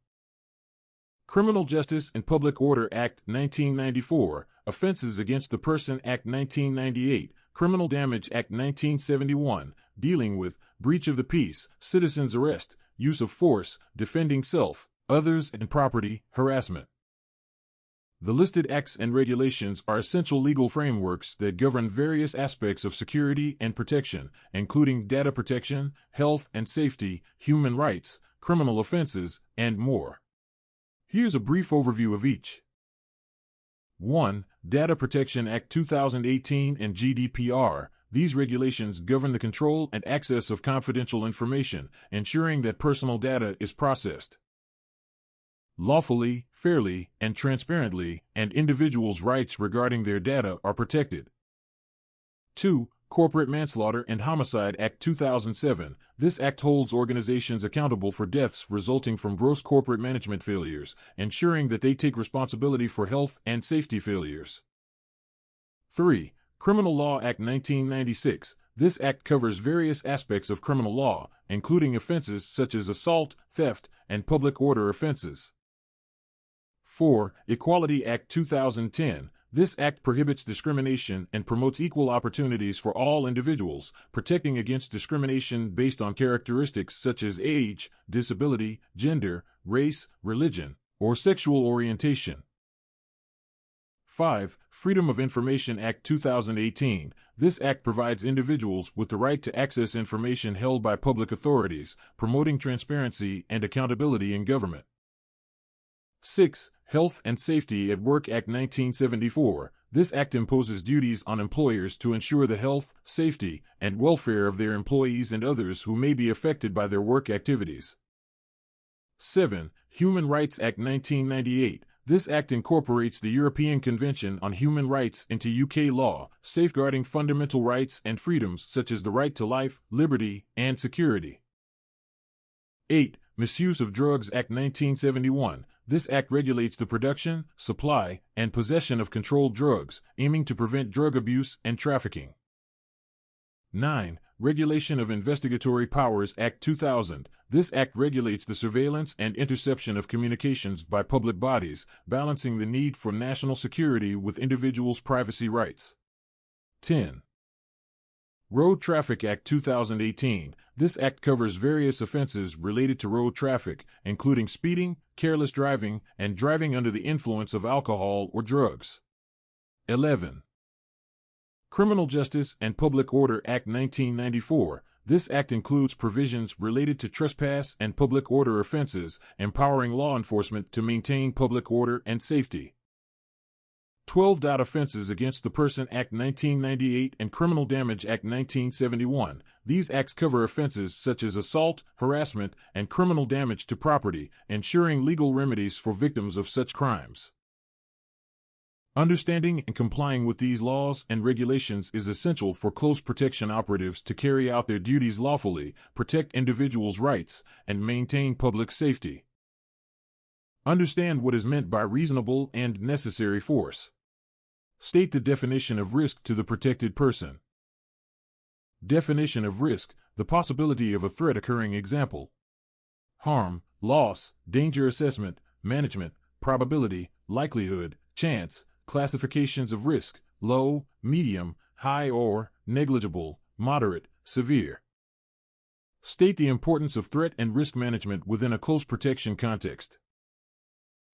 Criminal Justice and Public Order Act 1994, Offenses Against the Person Act 1998, Criminal Damage Act 1971, dealing with breach of the peace, citizen's arrest, use of force, defending self, others, and property, harassment. The listed acts and regulations are essential legal frameworks that govern various aspects of security and protection, including data protection, health and safety, human rights, criminal offenses, and more. Here's a brief overview of each. 1. Data Protection Act 2018 and GDPR. These regulations govern the control and access of confidential information, ensuring that personal data is processed lawfully, fairly, and transparently, and individuals' rights regarding their data are protected. 2. Corporate Manslaughter and Homicide Act 2007. This act holds organizations accountable for deaths resulting from gross corporate management failures, ensuring that they take responsibility for health and safety failures. 3. Criminal Law Act 1996. This act covers various aspects of criminal law, including offenses such as assault, theft, and public order offenses. 4. Equality Act 2010. This act prohibits discrimination and promotes equal opportunities for all individuals, protecting against discrimination based on characteristics such as age, disability, gender, race, religion, or sexual orientation. 5. Freedom of Information Act 2018. This act provides individuals with the right to access information held by public authorities, promoting transparency and accountability in government. 6. Health and Safety at Work Act 1974. This act imposes duties on employers to ensure the health, safety, and welfare of their employees and others who may be affected by their work activities. 7. Human Rights Act 1998. This act incorporates the European Convention on Human Rights into UK law, safeguarding fundamental rights and freedoms such as the right to life, liberty, and security. 8. Misuse of Drugs Act 1971. This act regulates the production, supply, and possession of controlled drugs, aiming to prevent drug abuse and trafficking. 9. Regulation of Investigatory Powers Act 2000. This act regulates the surveillance and interception of communications by public bodies, balancing the need for national security with individuals' privacy rights. 10. Road Traffic Act 2018. This act covers various offenses related to road traffic, including speeding, careless driving, and driving under the influence of alcohol or drugs. 11. Criminal Justice and Public Order Act 1994. This act includes provisions related to trespass and public order offenses, empowering law enforcement to maintain public order and safety. 12. Offenses Against the Person Act 1998 and Criminal Damage Act 1971. These acts cover offenses such as assault, harassment, and criminal damage to property, ensuring legal remedies for victims of such crimes. Understanding and complying with these laws and regulations is essential for close protection operatives to carry out their duties lawfully, protect individuals' rights, and maintain public safety. Understand what is meant by reasonable and necessary force. State the definition of risk to the protected person. Definition of risk: the possibility of a threat occurring. Example: harm, loss, danger assessment, management, probability, likelihood, chance. Classifications of risk: low, medium, high or negligible, moderate, severe. State the importance of threat and risk management within a close protection context.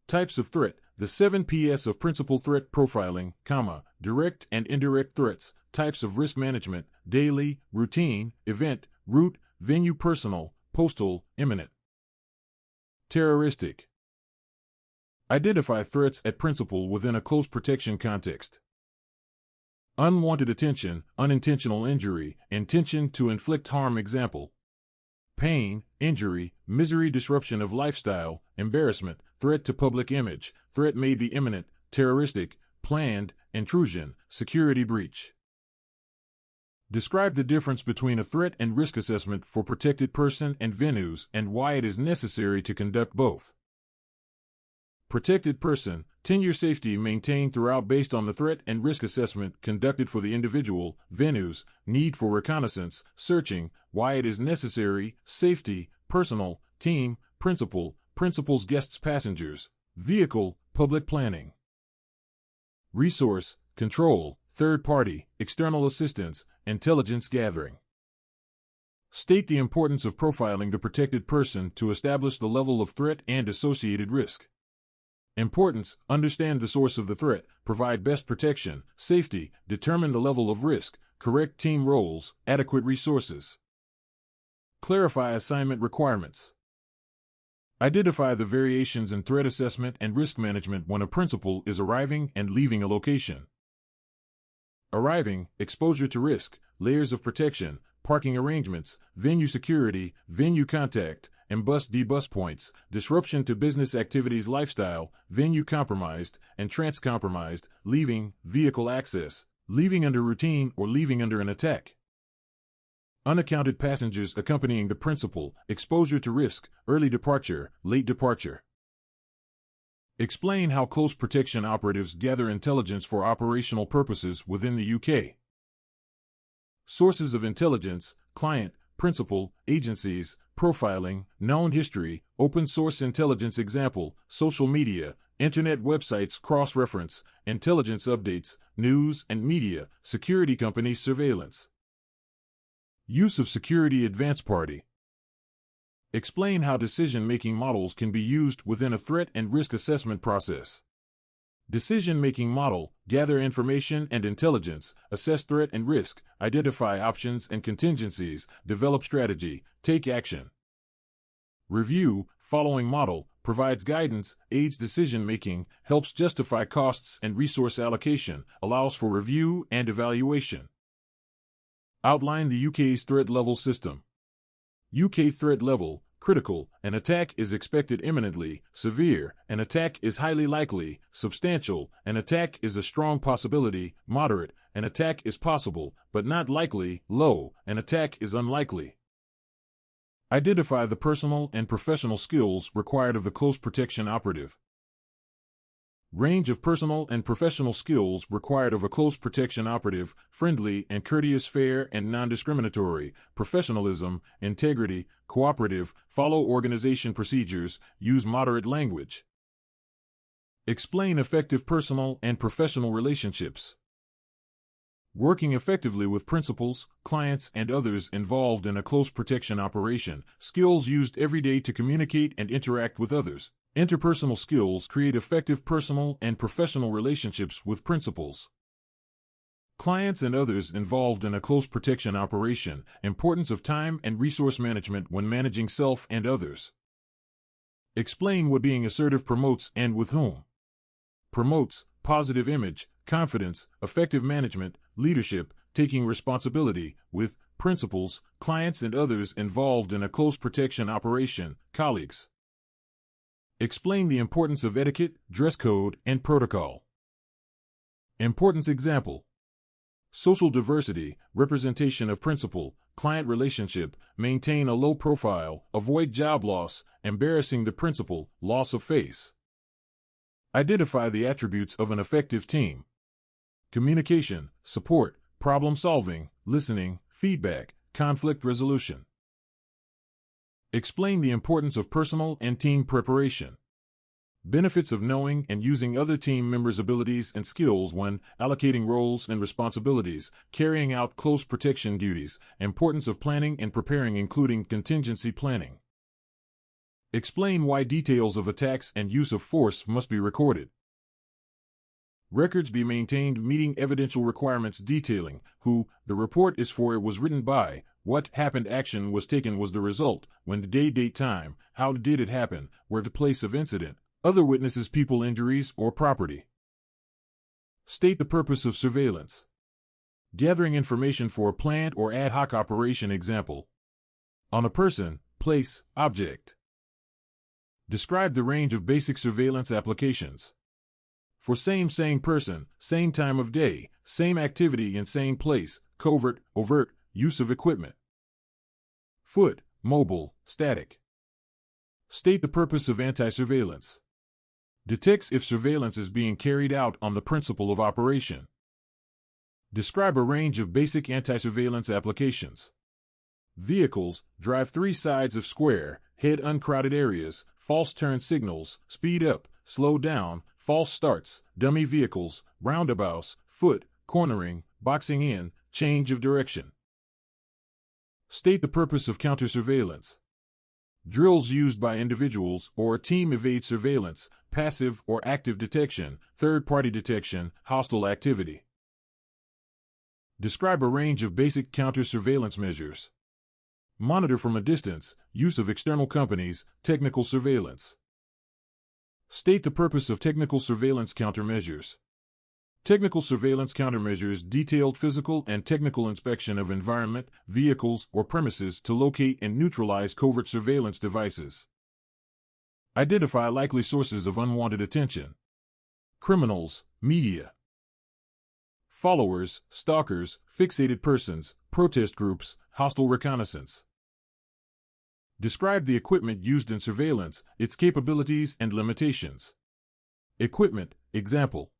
Types of threat: the 7 Ps of principal threat profiling, direct and indirect threats. Types of risk management: daily, routine, event, route, venue, personal, postal, imminent. Terroristic. Identify threats at principal within a close protection context. Unwanted attention, unintentional injury, intention to inflict harm. Example: pain, injury, misery, disruption of lifestyle, embarrassment, threat to public image. Threat may be imminent, terroristic, planned, intrusion, security breach. Describe the difference between a threat and risk assessment for protected person and venues and why it is necessary to conduct both. Protected person: tenure safety maintained throughout based on the threat and risk assessment conducted for the individual. Venues: need for reconnaissance, searching, why it is necessary, safety, personal, team, principal, principals, guests, passengers, vehicle, public planning. Resource: control, third party, external assistance, intelligence gathering. State the importance of profiling the protected person to establish the level of threat and associated risk. Importance: understand the source of the threat, provide best protection, safety, determine the level of risk, correct team roles, adequate resources. Clarify assignment requirements. Identify the variations in threat assessment and risk management when a principal is arriving and leaving a location. Arriving: exposure to risk, layers of protection, parking arrangements, venue security, venue contact, Bus debus points, disruption to business activities, lifestyle, venue compromised, entrance compromised. Leaving: vehicle access, leaving under routine or leaving under an attack. Unaccounted passengers accompanying the principal, exposure to risk, early departure, late departure. Explain how close protection operatives gather intelligence for operational purposes within the UK. Sources of intelligence: client, principal, agencies, profiling, known history, open source intelligence. Example: social media, internet websites cross-reference, intelligence updates, news and media, security company surveillance. Use of security advance party. Explain how decision-making models can be used within a threat and risk assessment process. Decision-making model: gather information and intelligence, assess threat and risk, identify options and contingencies, develop strategy, take action. Review: following model provides guidance, aids decision-making, helps justify costs and resource allocation, allows for review and evaluation. Outline the UK's threat level system. UK threat level: critical, an attack is expected imminently; severe, an attack is highly likely; substantial, an attack is a strong possibility; moderate, an attack is possible, but not likely; low, an attack is unlikely. Identify the personal and professional skills required of the close protection operative. Range of personal and professional skills required of a close protection operative: friendly and courteous, fair and non-discriminatory, professionalism, integrity, cooperative, follow organization procedures, use moderate language. Explain effective personal and professional relationships. Working effectively with principals, clients, and others involved in a close protection operation, skills used every day to communicate and interact with others. Interpersonal skills create effective personal and professional relationships with principals, clients, and others involved in a close protection operation. Importance of time and resource management when managing self and others. Explain what being assertive promotes and with whom. Promotes positive image, confidence, effective management, leadership, taking responsibility, with principals, clients, and others involved in a close protection operation, colleagues. Explain the importance of etiquette, dress code, and protocol. Importance example: social diversity, representation of principal, client relationship, maintain a low profile, avoid job loss, embarrassing the principal, loss of face. Identify the attributes of an effective team. Communication, support, problem solving, listening, feedback, conflict resolution. Explain the importance of personal and team preparation. Benefits of knowing and using other team members' abilities and skills when allocating roles and responsibilities, carrying out close protection duties. Importance of planning and preparing, including contingency planning. Explain why details of attacks and use of force must be recorded. Records be maintained meeting evidential requirements detailing who the report is for, it was written by, what happened, action was taken, was the result, when, the day, date, time, how did it happen, where, the place of incident, other witnesses, people, injuries, or property. State the purpose of surveillance. Gathering information for a planned or ad hoc operation. Example: on a person, place, object. Describe the range of basic surveillance applications. For same person, same time of day, same activity in same place, covert, overt, use of equipment. Foot, mobile, static. State the purpose of anti-surveillance. Detects if surveillance is being carried out on the principle of operation. Describe a range of basic anti-surveillance applications. Vehicles, drive 3 sides of square, head uncrowded areas, false turn signals, speed up, slow down, false starts, dummy vehicles, roundabouts, foot, cornering, boxing in, change of direction. State the purpose of counter-surveillance. Drills used by individuals or a team evade surveillance, passive or active detection, third-party detection, hostile activity. Describe a range of basic counter-surveillance measures. Monitor from a distance, use of external companies, technical surveillance. State the purpose of technical surveillance countermeasures. Technical surveillance countermeasures: detailed physical and technical inspection of environment, vehicles, or premises to locate and neutralize covert surveillance devices. Identify likely sources of unwanted attention. Criminals, media. Followers, stalkers, fixated persons, protest groups, hostile reconnaissance. Describe the equipment used in surveillance, its capabilities and limitations. Equipment, example: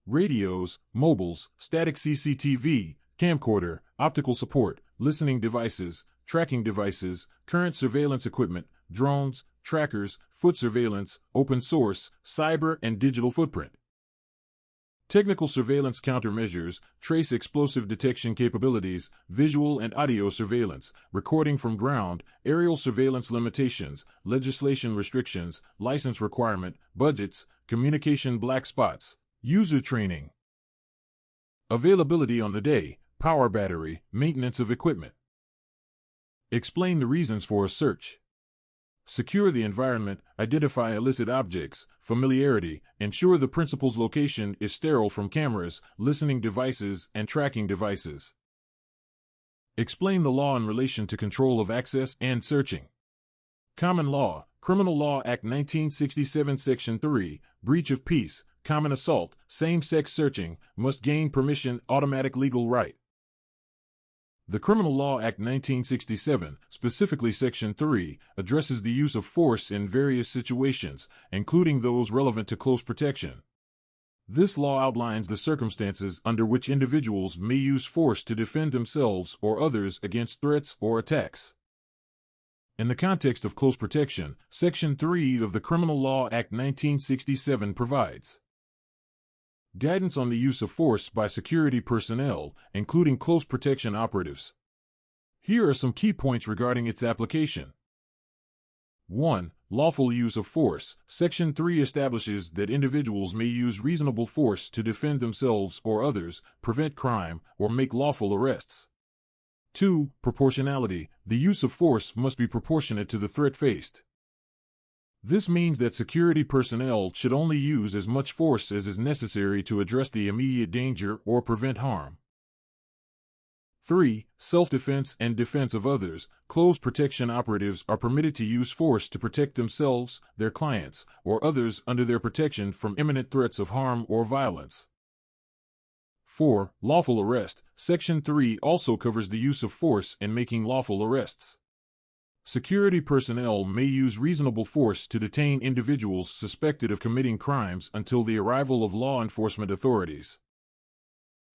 radios, mobiles, static CCTV, camcorder, optical support, listening devices, tracking devices, current surveillance equipment, drones, trackers, foot surveillance, open source, cyber and digital footprint. Technical surveillance countermeasures, trace explosive detection capabilities, visual and audio surveillance, recording from ground, aerial surveillance limitations, legislation restrictions, license requirement, budgets, communication black spots, user training. Availability on the day, power battery, maintenance of equipment. Explain the reasons for a search. Secure the environment, identify illicit objects, familiarity, ensure the principal's location is sterile from cameras, listening devices, and tracking devices. Explain the law in relation to control of access and searching. Common law, Criminal Law Act 1967 Section 3, breach of peace, common assault, same-sex searching, must gain permission, automatic legal right. The Criminal Law Act 1967, specifically Section 3, addresses the use of force in various situations, including those relevant to close protection. This law outlines the circumstances under which individuals may use force to defend themselves or others against threats or attacks. In the context of close protection, Section 3 of the Criminal Law Act 1967 provides guidance on the use of force by security personnel, including close protection operatives. Here are some key points regarding its application. 1. Lawful use of force. Section 3 establishes that individuals may use reasonable force to defend themselves or others, prevent crime, or make lawful arrests. 2. Proportionality. The use of force must be proportionate to the threat faced. This means that security personnel should only use as much force as is necessary to address the immediate danger or prevent harm. 3. Self-defense and defense of others. Close protection operatives are permitted to use force to protect themselves, their clients, or others under their protection from imminent threats of harm or violence. 4. Lawful arrest. Section 3 also covers the use of force in making lawful arrests. Security personnel may use reasonable force to detain individuals suspected of committing crimes until the arrival of law enforcement authorities.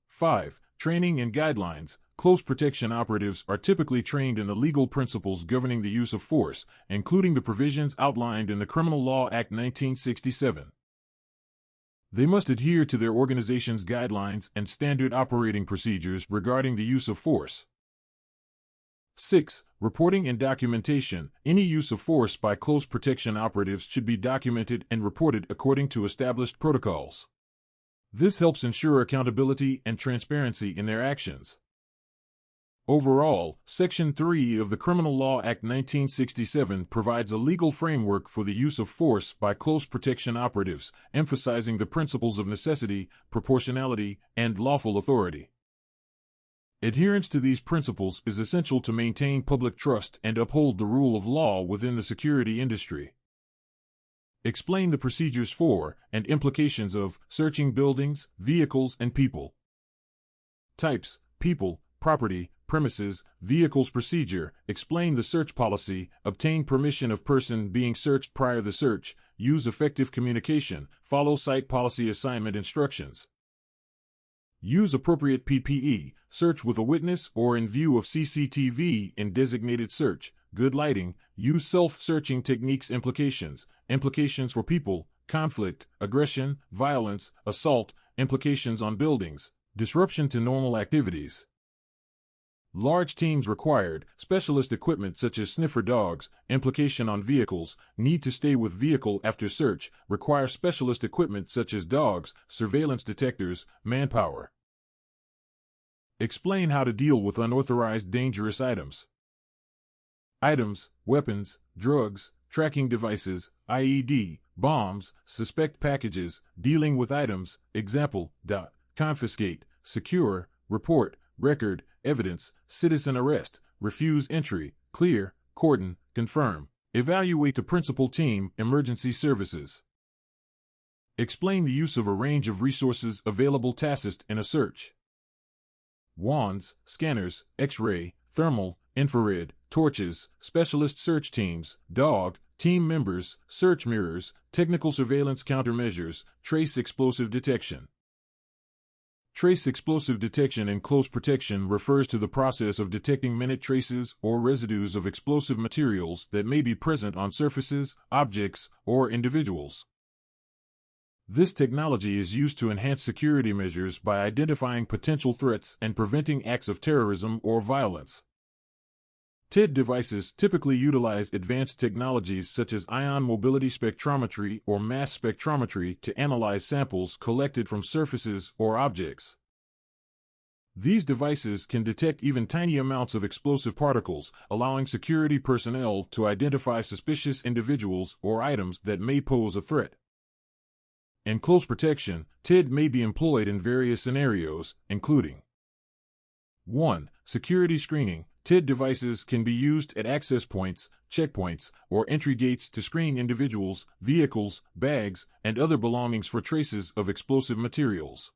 5. Training and guidelines. Close protection operatives are typically trained in the legal principles governing the use of force, including the provisions outlined in the Criminal Law Act 1967. They must adhere to their organization's guidelines and standard operating procedures regarding the use of force. 6. Reporting and documentation. Any use of force by close protection operatives should be documented and reported according to established protocols. This helps ensure accountability and transparency in their actions. Overall, Section 3 of the Criminal Law Act 1967 provides a legal framework for the use of force by close protection operatives, emphasizing the principles of necessity, proportionality, and lawful authority. Adherence to these principles is essential to maintain public trust and uphold the rule of law within the security industry. Explain the procedures for and implications of searching buildings, vehicles, and people. Types: people, property, premises, vehicles. Procedure: explain the search policy, obtain permission of person being searched prior to the search, use effective communication, follow site policy assignment instructions. Use appropriate PPE, search with a witness or in view of CCTV in designated search, good lighting, use self-searching techniques. Implications for people, conflict, aggression, violence, assault, implications on buildings, disruption to normal activities. Large teams required, specialist equipment such as sniffer dogs, implication on vehicles, need to stay with vehicle after search, require specialist equipment such as dogs, surveillance detectors, manpower. Explain how to deal with unauthorized dangerous items. Items, weapons, drugs, tracking devices, IED, bombs, suspect packages, dealing with items, example, confiscate, secure, report, record, evidence, citizen arrest, refuse entry, clear, cordon, confirm. Evaluate the principal team, emergency services. Explain the use of a range of resources available tacit in a search. Wands, scanners, X-ray, thermal, infrared, torches, specialist search teams, dog, team members, search mirrors, technical surveillance countermeasures, trace explosive detection. Trace explosive detection in close protection refers to the process of detecting minute traces or residues of explosive materials that may be present on surfaces, objects, or individuals. This technology is used to enhance security measures by identifying potential threats and preventing acts of terrorism or violence. TED devices typically utilize advanced technologies such as ion mobility spectrometry or mass spectrometry to analyze samples collected from surfaces or objects. These devices can detect even tiny amounts of explosive particles, allowing security personnel to identify suspicious individuals or items that may pose a threat. In close protection, TED may be employed in various scenarios, including 1. Security screening. TED devices can be used at access points, checkpoints, or entry gates to screen individuals, vehicles, bags, and other belongings for traces of explosive materials.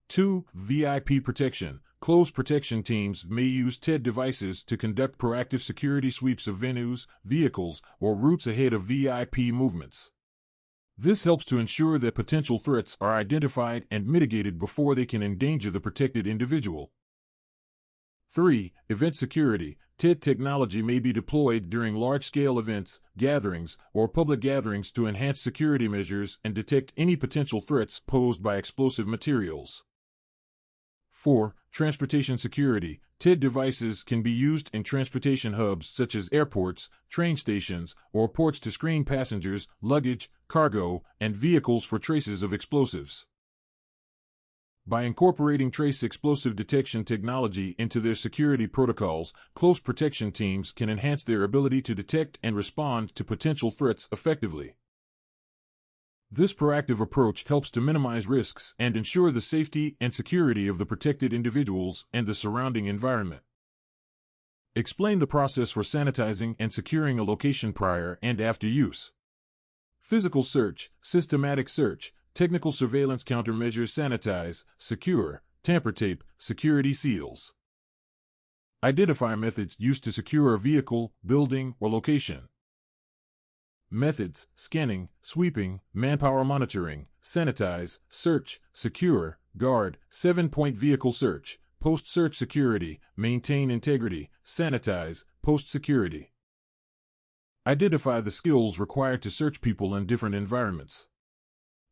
2. VIP protection. Close protection teams may use TED devices to conduct proactive security sweeps of venues, vehicles, or routes ahead of VIP movements. This helps to ensure that potential threats are identified and mitigated before they can endanger the protected individual. 3. Event security. TED technology may be deployed during large-scale events, gatherings, or public gatherings to enhance security measures and detect any potential threats posed by explosive materials. 4. Transportation security. TED devices can be used in transportation hubs such as airports, train stations, or ports to screen passengers, luggage, cargo, and vehicles for traces of explosives. By incorporating trace explosive detection technology into their security protocols, close protection teams can enhance their ability to detect and respond to potential threats effectively. This proactive approach helps to minimize risks and ensure the safety and security of the protected individuals and the surrounding environment. Explain the process for sanitizing and securing a location prior and after use. Physical search, systematic search, technical surveillance countermeasures, sanitize, secure, tamper tape, security seals. Identify methods used to secure a vehicle, building, or location. Methods: scanning, sweeping, manpower monitoring, sanitize, search, secure, guard, 7-point vehicle search, post-search security, maintain integrity, sanitize, post-security. Identify the skills required to search people in different environments.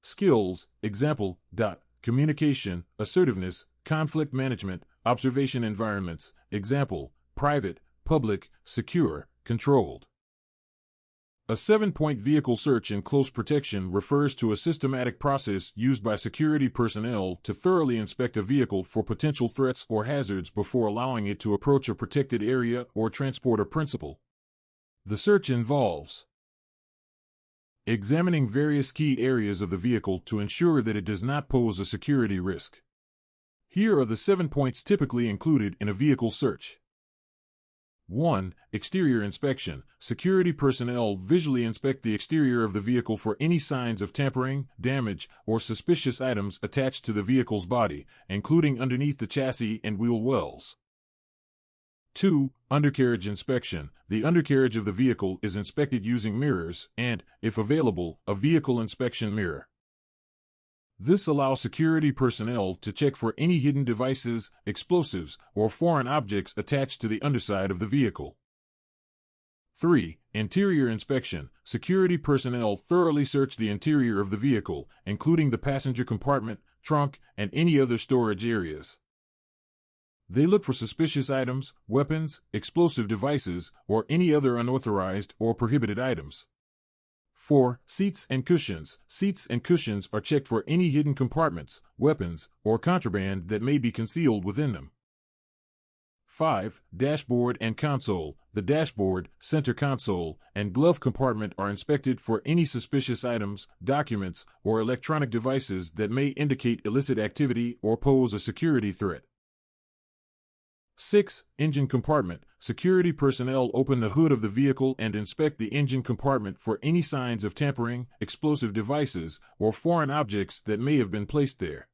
Skills, example, communication, assertiveness, conflict management, observation environments, example, private, public, secure, controlled. A 7-point vehicle search in close protection refers to a systematic process used by security personnel to thoroughly inspect a vehicle for potential threats or hazards before allowing it to approach a protected area or transport a principal. The search involves examining various key areas of the vehicle to ensure that it does not pose a security risk. Here are the 7 points typically included in a vehicle search. 1. Exterior inspection. Security personnel visually inspect the exterior of the vehicle for any signs of tampering, damage, or suspicious items attached to the vehicle's body, including underneath the chassis and wheel wells. 2. Undercarriage inspection. The undercarriage of the vehicle is inspected using mirrors and, if available, a vehicle inspection mirror. This allows security personnel to check for any hidden devices, explosives, or foreign objects attached to the underside of the vehicle. 3. Interior inspection. Security personnel thoroughly search the interior of the vehicle, including the passenger compartment, trunk, and any other storage areas. They look for suspicious items, weapons, explosive devices, or any other unauthorized or prohibited items. 4. Seats and cushions. Seats and cushions are checked for any hidden compartments, weapons, or contraband that may be concealed within them. 5. Dashboard and console. The dashboard, center console, and glove compartment are inspected for any suspicious items, documents, or electronic devices that may indicate illicit activity or pose a security threat. 6. Engine compartment. Security personnel open the hood of the vehicle and inspect the engine compartment for any signs of tampering, explosive devices, or foreign objects that may have been placed there.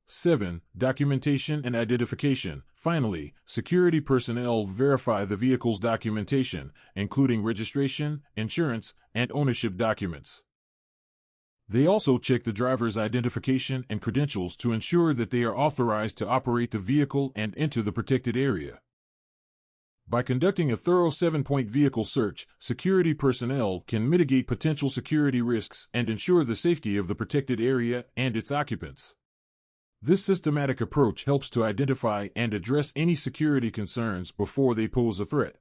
7. Documentation and identification. Finally, security personnel verify the vehicle's documentation, including registration, insurance, and ownership documents. They also check the driver's identification and credentials to ensure that they are authorized to operate the vehicle and enter the protected area. By conducting a thorough 7-point vehicle search, security personnel can mitigate potential security risks and ensure the safety of the protected area and its occupants. This systematic approach helps to identify and address any security concerns before they pose a threat.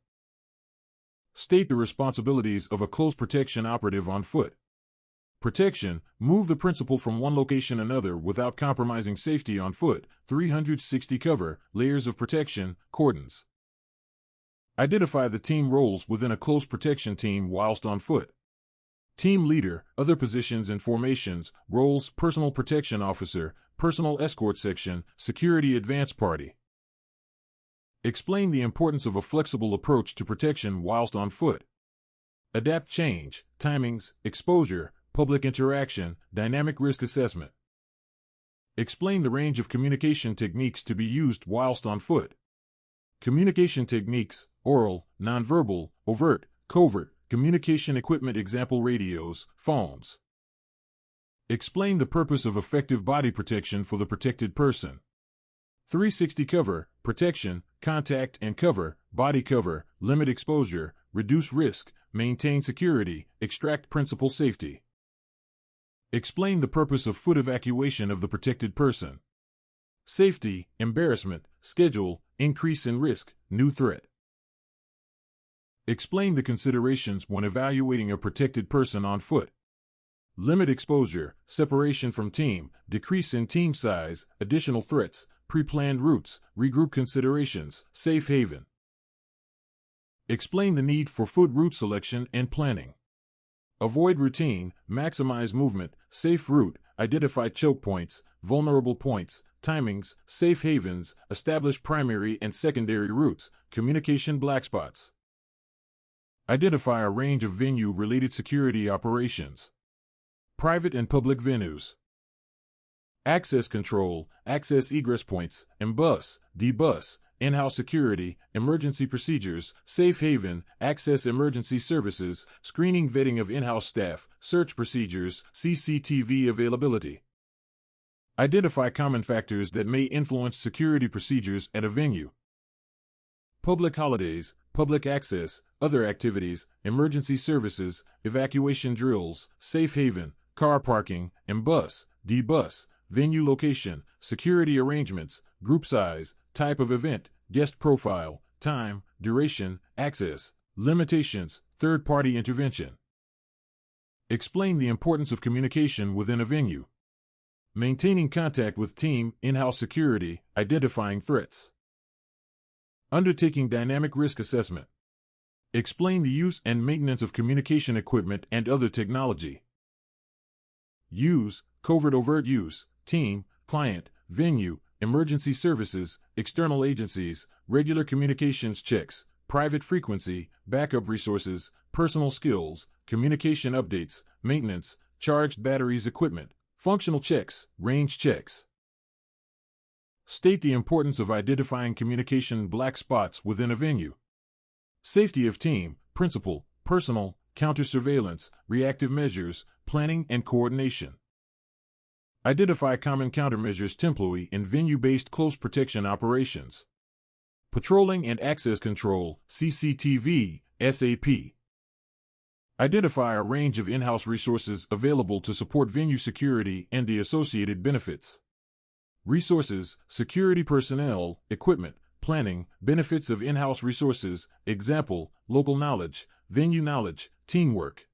State the responsibilities of a close protection operative on foot. Protection: move the principal from one location to another without compromising safety on foot. 360 cover, layers of protection, cordons. Identify the team roles within a close protection team whilst on foot. Team leader, other positions and formations, roles: personal protection officer, personal escort section, security advance party. Explain the importance of a flexible approach to protection whilst on foot. Adapt change, timings, exposure, public interaction, dynamic risk assessment. Explain the range of communication techniques to be used whilst on foot. Communication techniques: oral, nonverbal, overt, covert, communication equipment, example radios, phones. Explain the purpose of effective body protection for the protected person. 360 cover, protection, contact and cover, body cover, limit exposure, reduce risk, maintain security, extract principal safety. Explain the purpose of foot evacuation of the protected person. Safety, embarrassment, schedule, increase in risk, new threat. Explain the considerations when evaluating a protected person on foot. Limit exposure, separation from team, decrease in team size, additional threats, pre-planned routes, regroup considerations, safe haven. Explain the need for foot route selection and planning. Avoid routine, maximize movement, safe route, identify choke points, vulnerable points, timings, safe havens, establish primary and secondary routes, communication black spots. Identify a range of venue-related security operations. Private and public venues. Access control, access egress points, M-bus, D-bus, in-house security, emergency procedures, safe haven, access emergency services, screening vetting of in-house staff, search procedures, CCTV availability. Identify common factors that may influence security procedures at a venue. Public holidays, public access, other activities, emergency services, evacuation drills, safe haven, car parking, M-bus, D-bus, venue location, security arrangements, group size, type of event, guest profile, time, duration, access, limitations, third-party intervention. Explain the importance of communication within a venue. Maintaining contact with team, in-house security, identifying threats. Undertaking dynamic risk assessment. Explain the use and maintenance of communication equipment and other technology. Use, covert overt use, team, client, venue, emergency services, external agencies, regular communications checks, private frequency, backup resources, personal skills, communication updates, maintenance, charged batteries equipment, functional checks, range checks. State the importance of identifying communication black spots within a venue. Safety of team, principal, personal, counter-surveillance, reactive measures, planning and coordination. Identify common countermeasures template in venue-based close protection operations. Patrolling and access control, CCTV, SAP. Identify a range of in-house resources available to support venue security and the associated benefits. Resources, security personnel, equipment, planning, benefits of in-house resources, example, local knowledge, venue knowledge, teamwork.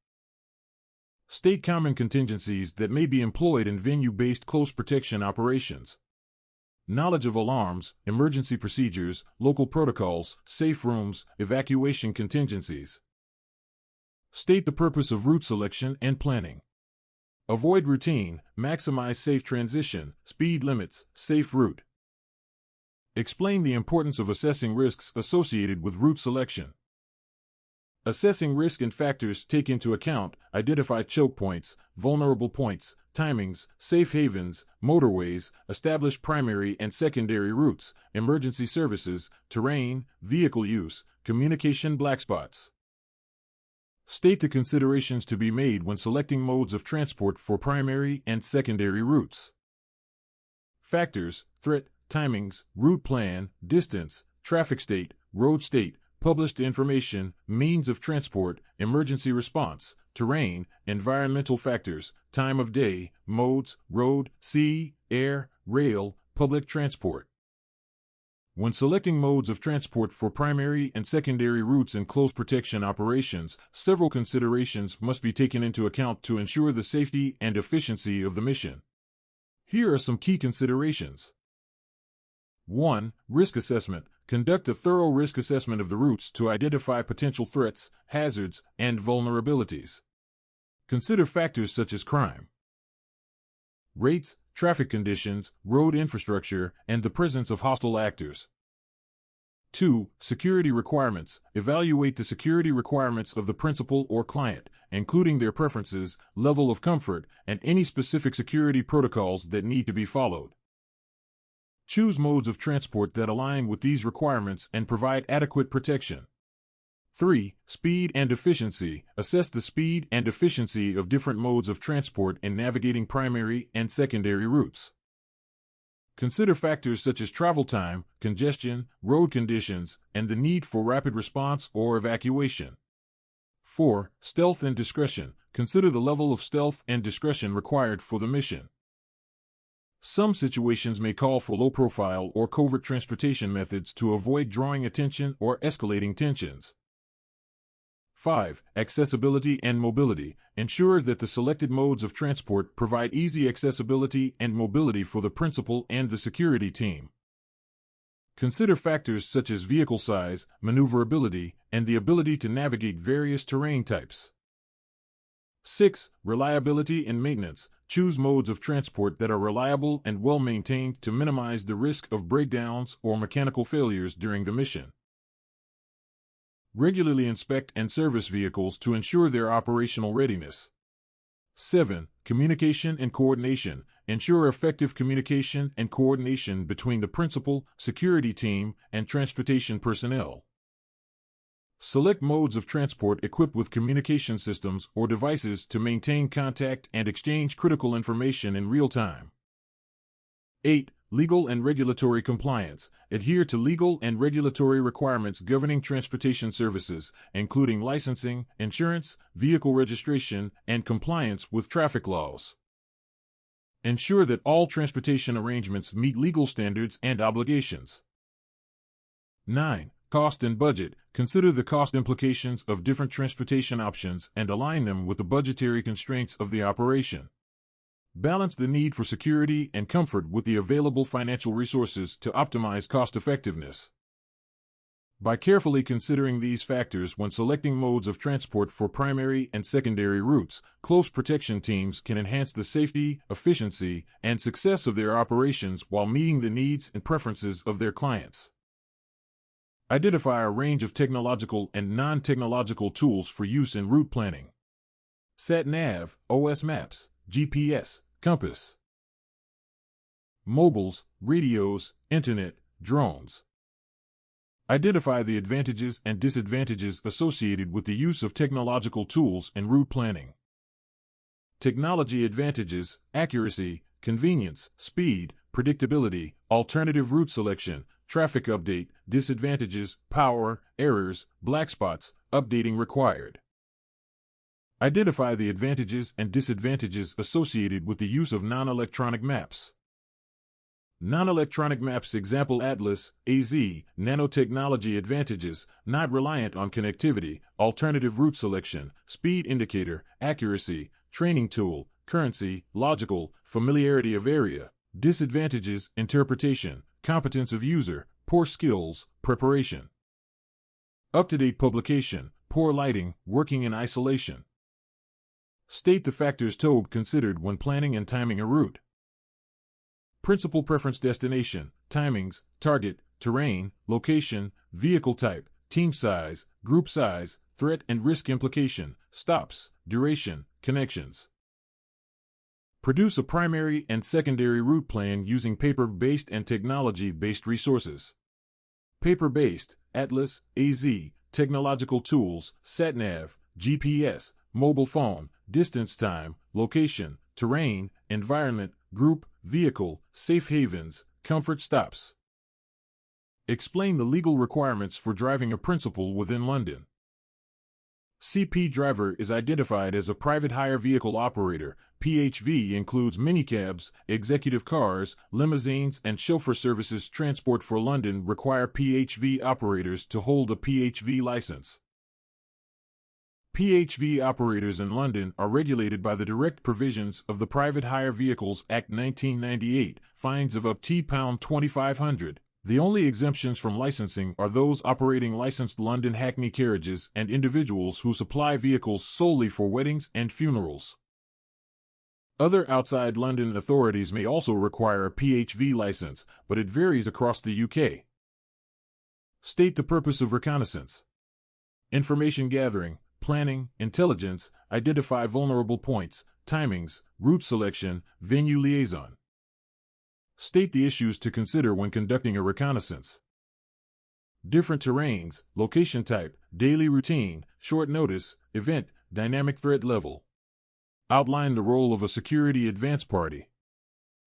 State common contingencies that may be employed in venue-based close protection operations. Knowledge of alarms, emergency procedures, local protocols, safe rooms, evacuation contingencies. State the purpose of route selection and planning. Avoid routine, maximize safe transition, speed limits, safe route. Explain the importance of assessing risks associated with route selection. Assessing risk and factors take into account, identify choke points, vulnerable points, timings, safe havens, motorways, establish primary and secondary routes, emergency services, terrain, vehicle use, communication black spots. State the considerations to be made when selecting modes of transport for primary and secondary routes. Factors: threat, timings, route plan, distance, traffic state, road state, published information, means of transport, emergency response, terrain, environmental factors, time of day, modes, road, sea, air, rail, public transport. When selecting modes of transport for primary and secondary routes in close protection operations, several considerations must be taken into account to ensure the safety and efficiency of the mission. Here are some key considerations. 1. Risk assessment. Conduct a thorough risk assessment of the routes to identify potential threats, hazards, and vulnerabilities. Consider factors such as crime rates, traffic conditions, road infrastructure, and the presence of hostile actors. 2. Security requirements. Evaluate the security requirements of the principal or client, including their preferences, level of comfort, and any specific security protocols that need to be followed. Choose modes of transport that align with these requirements and provide adequate protection. 3. Speed and efficiency. Assess the speed and efficiency of different modes of transport in navigating primary and secondary routes. Consider factors such as travel time, congestion, road conditions, and the need for rapid response or evacuation. 4. Stealth and discretion. Consider the level of stealth and discretion required for the mission. Some situations may call for low-profile or covert transportation methods to avoid drawing attention or escalating tensions. 5. Accessibility and mobility. Ensure that the selected modes of transport provide easy accessibility and mobility for the principal and the security team. Consider factors such as vehicle size, maneuverability, and the ability to navigate various terrain types. 6. Reliability and maintenance. Choose modes of transport that are reliable and well-maintained to minimize the risk of breakdowns or mechanical failures during the mission. Regularly inspect and service vehicles to ensure their operational readiness. 7. Communication and coordination. Ensure effective communication and coordination between the principal, security team, and transportation personnel. Select modes of transport equipped with communication systems or devices to maintain contact and exchange critical information in real time. 8. Legal and regulatory compliance. Adhere to legal and regulatory requirements governing transportation services, including licensing, insurance, vehicle registration, and compliance with traffic laws. Ensure that all transportation arrangements meet legal standards and obligations. 9. Cost and budget. Consider the cost implications of different transportation options and align them with the budgetary constraints of the operation. Balance the need for security and comfort with the available financial resources to optimize cost effectiveness. By carefully considering these factors when selecting modes of transport for primary and secondary routes, close protection teams can enhance the safety, efficiency, and success of their operations while meeting the needs and preferences of their clients. Identify a range of technological and non-technological tools for use in route planning. Sat-nav, OS maps, GPS, compass. Mobiles, radios, internet, drones. Identify the advantages and disadvantages associated with the use of technological tools in route planning. Technology advantages: accuracy, convenience, speed, predictability, alternative route selection, traffic update. Disadvantages: power, errors, black spots, updating required. Identify the advantages and disadvantages associated with the use of non-electronic maps. Non-electronic maps: example Atlas, AZ, nanotechnology advantages, not reliant on connectivity, alternative route selection, speed indicator, accuracy, training tool, currency, logical, familiarity of area. Disadvantages: interpretation, competence of user, poor skills, preparation. Up-to-date publication, poor lighting, working in isolation. State the factors TOB considered when planning and timing a route. Principal preference: destination, timings, target, terrain, location, vehicle type, team size, group size, threat and risk implication, stops, duration, connections. Produce a primary and secondary route plan using paper-based and technology-based resources. Paper-based: Atlas, AZ, technological tools, Sat-nav, GPS, mobile phone, distance time, location, terrain, environment, group, vehicle, safe havens, comfort stops. Explain the legal requirements for driving a principal within London. CP driver is identified as a private hire vehicle operator. PHV includes minicabs, executive cars, limousines, and chauffeur services. Transport for London require PHV operators to hold a PHV license. PHV operators in London are regulated by the direct provisions of the Private Hire Vehicles Act 1998, fines of up to £2,500. The only exemptions from licensing are those operating licensed London hackney carriages and individuals who supply vehicles solely for weddings and funerals. Other outside London authorities may also require a PHV license, but it varies across the UK. State the purpose of reconnaissance. Information gathering, planning, intelligence, identify vulnerable points, timings, route selection, venue liaison. State the issues to consider when conducting a reconnaissance. Different terrains, location type, daily routine, short notice, event, dynamic threat level. Outline the role of a security advance party.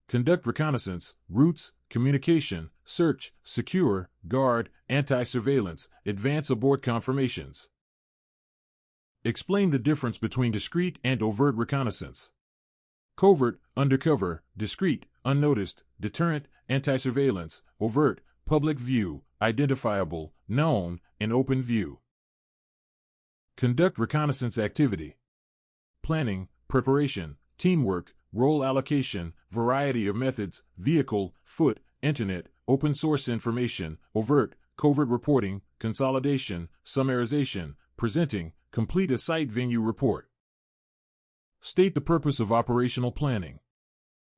Conduct reconnaissance, routes, communication, search, secure, guard, anti-surveillance, advance abort confirmations. Explain the difference between discreet and overt reconnaissance. Covert, undercover, discreet, unnoticed, deterrent, anti-surveillance, overt, public view, identifiable, known, and open view. Conduct reconnaissance activity. Planning, preparation, teamwork, role allocation, variety of methods, vehicle, foot, internet, open source information, overt, covert reporting, consolidation, summarization, presenting, complete a site venue report. State the purpose of operational planning.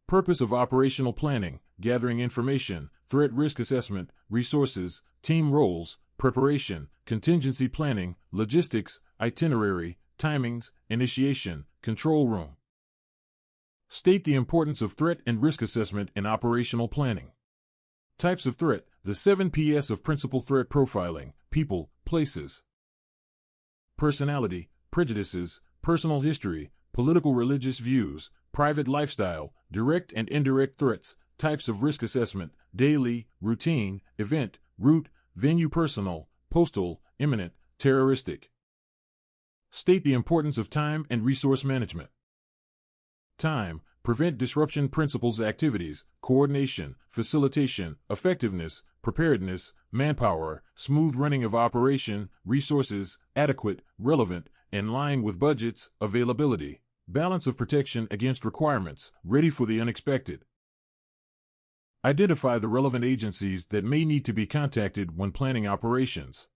Purpose of operational planning: gathering information, threat risk assessment, resources, team roles, preparation, contingency planning, logistics, itinerary, timings, initiation, control room. State the importance of threat and risk assessment in operational planning. Types of threat: the 7 Ps of principal threat profiling: people, places. Personality, prejudices, personal history, political religious views, private lifestyle, direct and indirect threats. Types of risk assessment: daily, routine, event, route, venue. Personal, postal, imminent, terroristic. State the importance of time and resource management. Time: prevent disruption. Principles: activities, coordination, facilitation, effectiveness, preparedness, manpower, smooth running of operation. Resources: adequate, relevant, in line with budgets, availability, balance of protection against requirements, ready for the unexpected. Identify the relevant agencies that may need to be contacted when planning operations.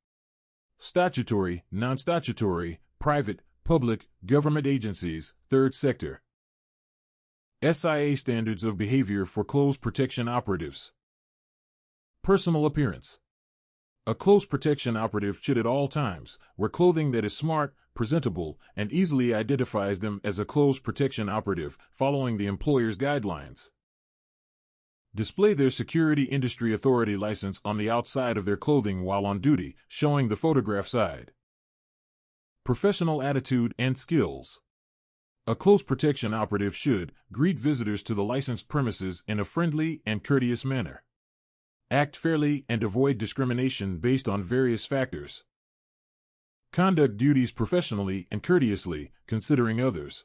Statutory, non-statutory, private, public, government agencies, third sector. SIA standards of behavior for close protection operatives. Personal appearance. A close protection operative should at all times wear clothing that is smart, presentable, and easily identifies them as a close protection operative, following the employer's guidelines. Display their security industry authority license on the outside of their clothing while on duty, showing the photograph side. Professional attitude and skills. A close protection operative should greet visitors to the licensed premises in a friendly and courteous manner. Act fairly and avoid discrimination based on various factors. Conduct duties professionally and courteously, considering others.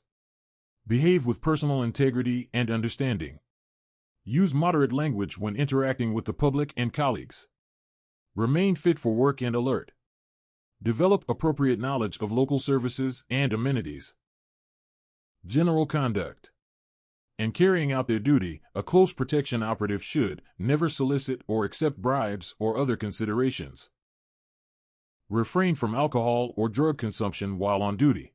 Behave with personal integrity and understanding. Use moderate language when interacting with the public and colleagues. Remain fit for work and alert. Develop appropriate knowledge of local services and amenities. General conduct. In carrying out their duty, a close protection operative should never solicit or accept bribes or other considerations. Refrain from alcohol or drug consumption while on duty.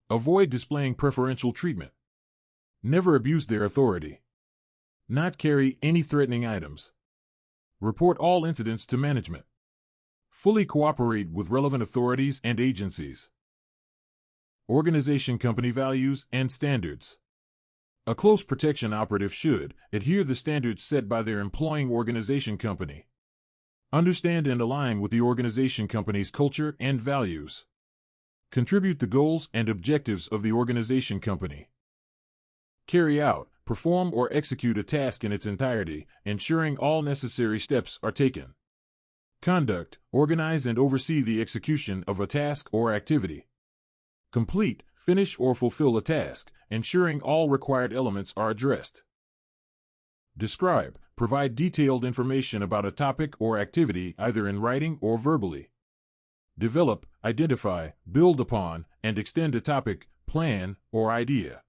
Avoid displaying preferential treatment. Never abuse their authority. Not carry any threatening items. Report all incidents to management. Fully cooperate with relevant authorities and agencies. Organization company values and standards. A close protection operative should adhere the standards set by their employing organization company. Understand and align with the organization company's culture and values. Contribute the goals and objectives of the organization company. Carry out, perform or execute a task in its entirety, ensuring all necessary steps are taken. Conduct, organize and oversee the execution of a task or activity. Complete, finish or fulfill a task, ensuring all required elements are addressed. Describe, provide detailed information about a topic or activity either in writing or verbally. Develop, identify, build upon, and extend a topic, plan, or idea.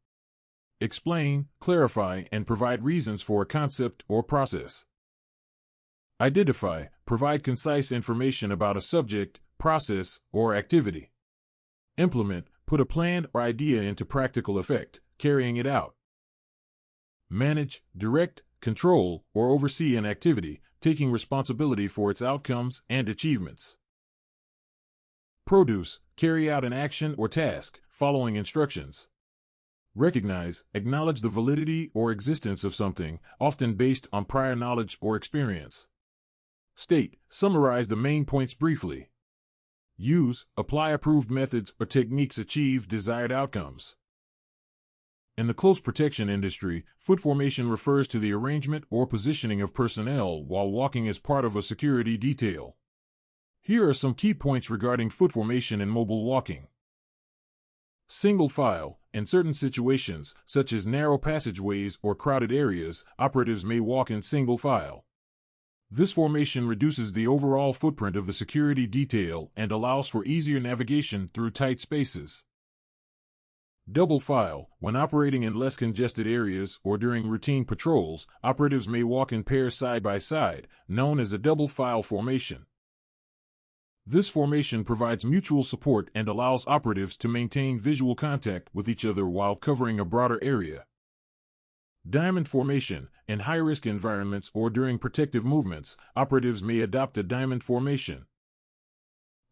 Explain, clarify, and provide reasons for a concept or process. Identify, provide concise information about a subject, process, or activity. Implement, put a plan or idea into practical effect, carrying it out. Manage, direct, control, or oversee an activity, taking responsibility for its outcomes and achievements. Produce, carry out an action or task, following instructions. Recognize, acknowledge the validity or existence of something, often based on prior knowledge or experience. State, summarize the main points briefly. Use, apply approved methods or techniques, achieve desired outcomes. In the close protection industry, foot formation refers to the arrangement or positioning of personnel while walking as part of a security detail. Here are some key points regarding foot formation and mobile walking. Single file. In certain situations, such as narrow passageways or crowded areas, operatives may walk in single file. This formation reduces the overall footprint of the security detail and allows for easier navigation through tight spaces. Double file. When operating in less congested areas or during routine patrols, operatives may walk in pairs side by side, known as a double file formation. This formation provides mutual support and allows operatives to maintain visual contact with each other while covering a broader area. Diamond formation. In high-risk environments or during protective movements, operatives may adopt a diamond formation.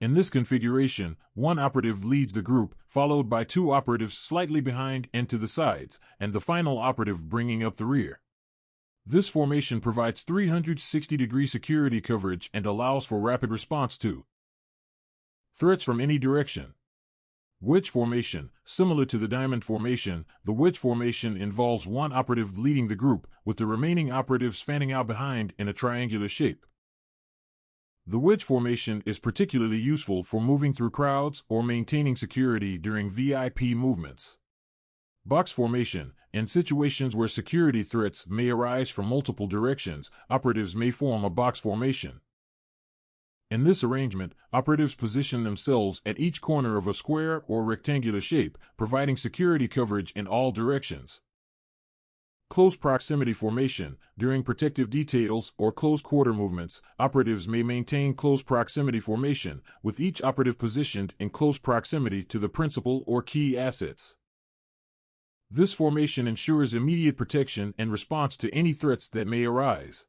In this configuration, one operative leads the group, followed by two operatives slightly behind and to the sides, and the final operative bringing up the rear. This formation provides 360-degree security coverage and allows for rapid response to threats from any direction. Wedge formation. Similar to the diamond formation, the wedge formation involves one operative leading the group, with the remaining operatives fanning out behind in a triangular shape. The wedge formation is particularly useful for moving through crowds or maintaining security during VIP movements. Box formation. In situations where security threats may arise from multiple directions, operatives may form a box formation. In this arrangement, operatives position themselves at each corner of a square or rectangular shape, providing security coverage in all directions. Close proximity formation. During protective details or close quarter movements, operatives may maintain close proximity formation, with each operative positioned in close proximity to the principal or key assets. This formation ensures immediate protection and response to any threats that may arise.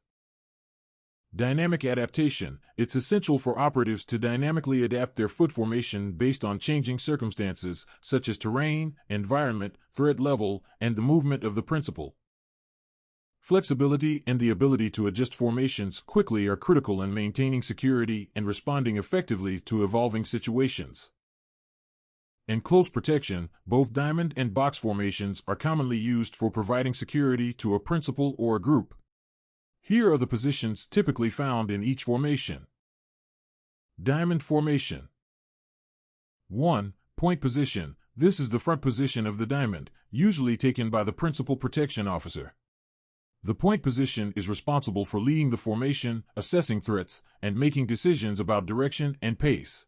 Dynamic adaptation. It's essential for operatives to dynamically adapt their foot formation based on changing circumstances, such as terrain, environment, threat level, and the movement of the principal. Flexibility and the ability to adjust formations quickly are critical in maintaining security and responding effectively to evolving situations. In close protection, both diamond and box formations are commonly used for providing security to a principal or a group. Here are the positions typically found in each formation. Diamond formation. 1. Point position. This is the front position of the diamond, usually taken by the principal protection officer. The point position is responsible for leading the formation, assessing threats, and making decisions about direction and pace.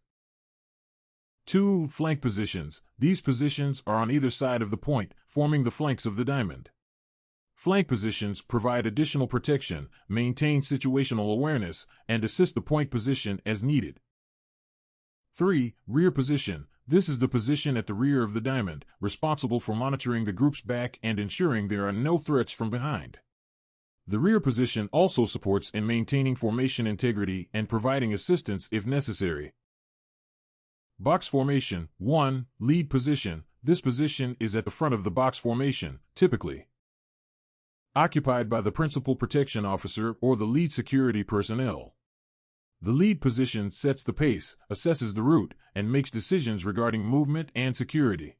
2. Flank positions. These positions are on either side of the point, forming the flanks of the diamond. Flank positions provide additional protection, maintain situational awareness, and assist the point position as needed. 3. Rear position. This is the position at the rear of the diamond, responsible for monitoring the group's back and ensuring there are no threats from behind. The rear position also supports in maintaining formation integrity and providing assistance if necessary. Box formation. 1. Lead position. This position is at the front of the box formation, typically occupied by the principal protection officer or the lead security personnel. The lead position sets the pace, assesses the route, and makes decisions regarding movement and security.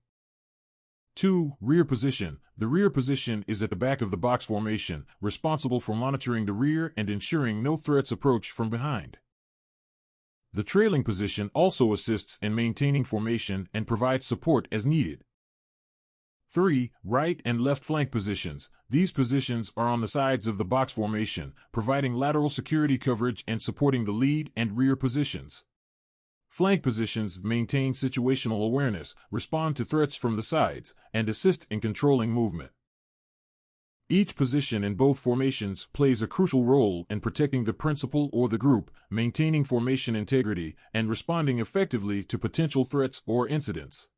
2. Rear position. The rear position is at the back of the box formation, responsible for monitoring the rear and ensuring no threats approach from behind. The trailing position also assists in maintaining formation and provides support as needed. 3. Right and left flank positions. These positions are on the sides of the box formation, providing lateral security coverage and supporting the lead and rear positions. Flank positions maintain situational awareness, respond to threats from the sides, and assist in controlling movement. Each position in both formations plays a crucial role in protecting the principal or the group, maintaining formation integrity, and responding effectively to potential threats or incidents.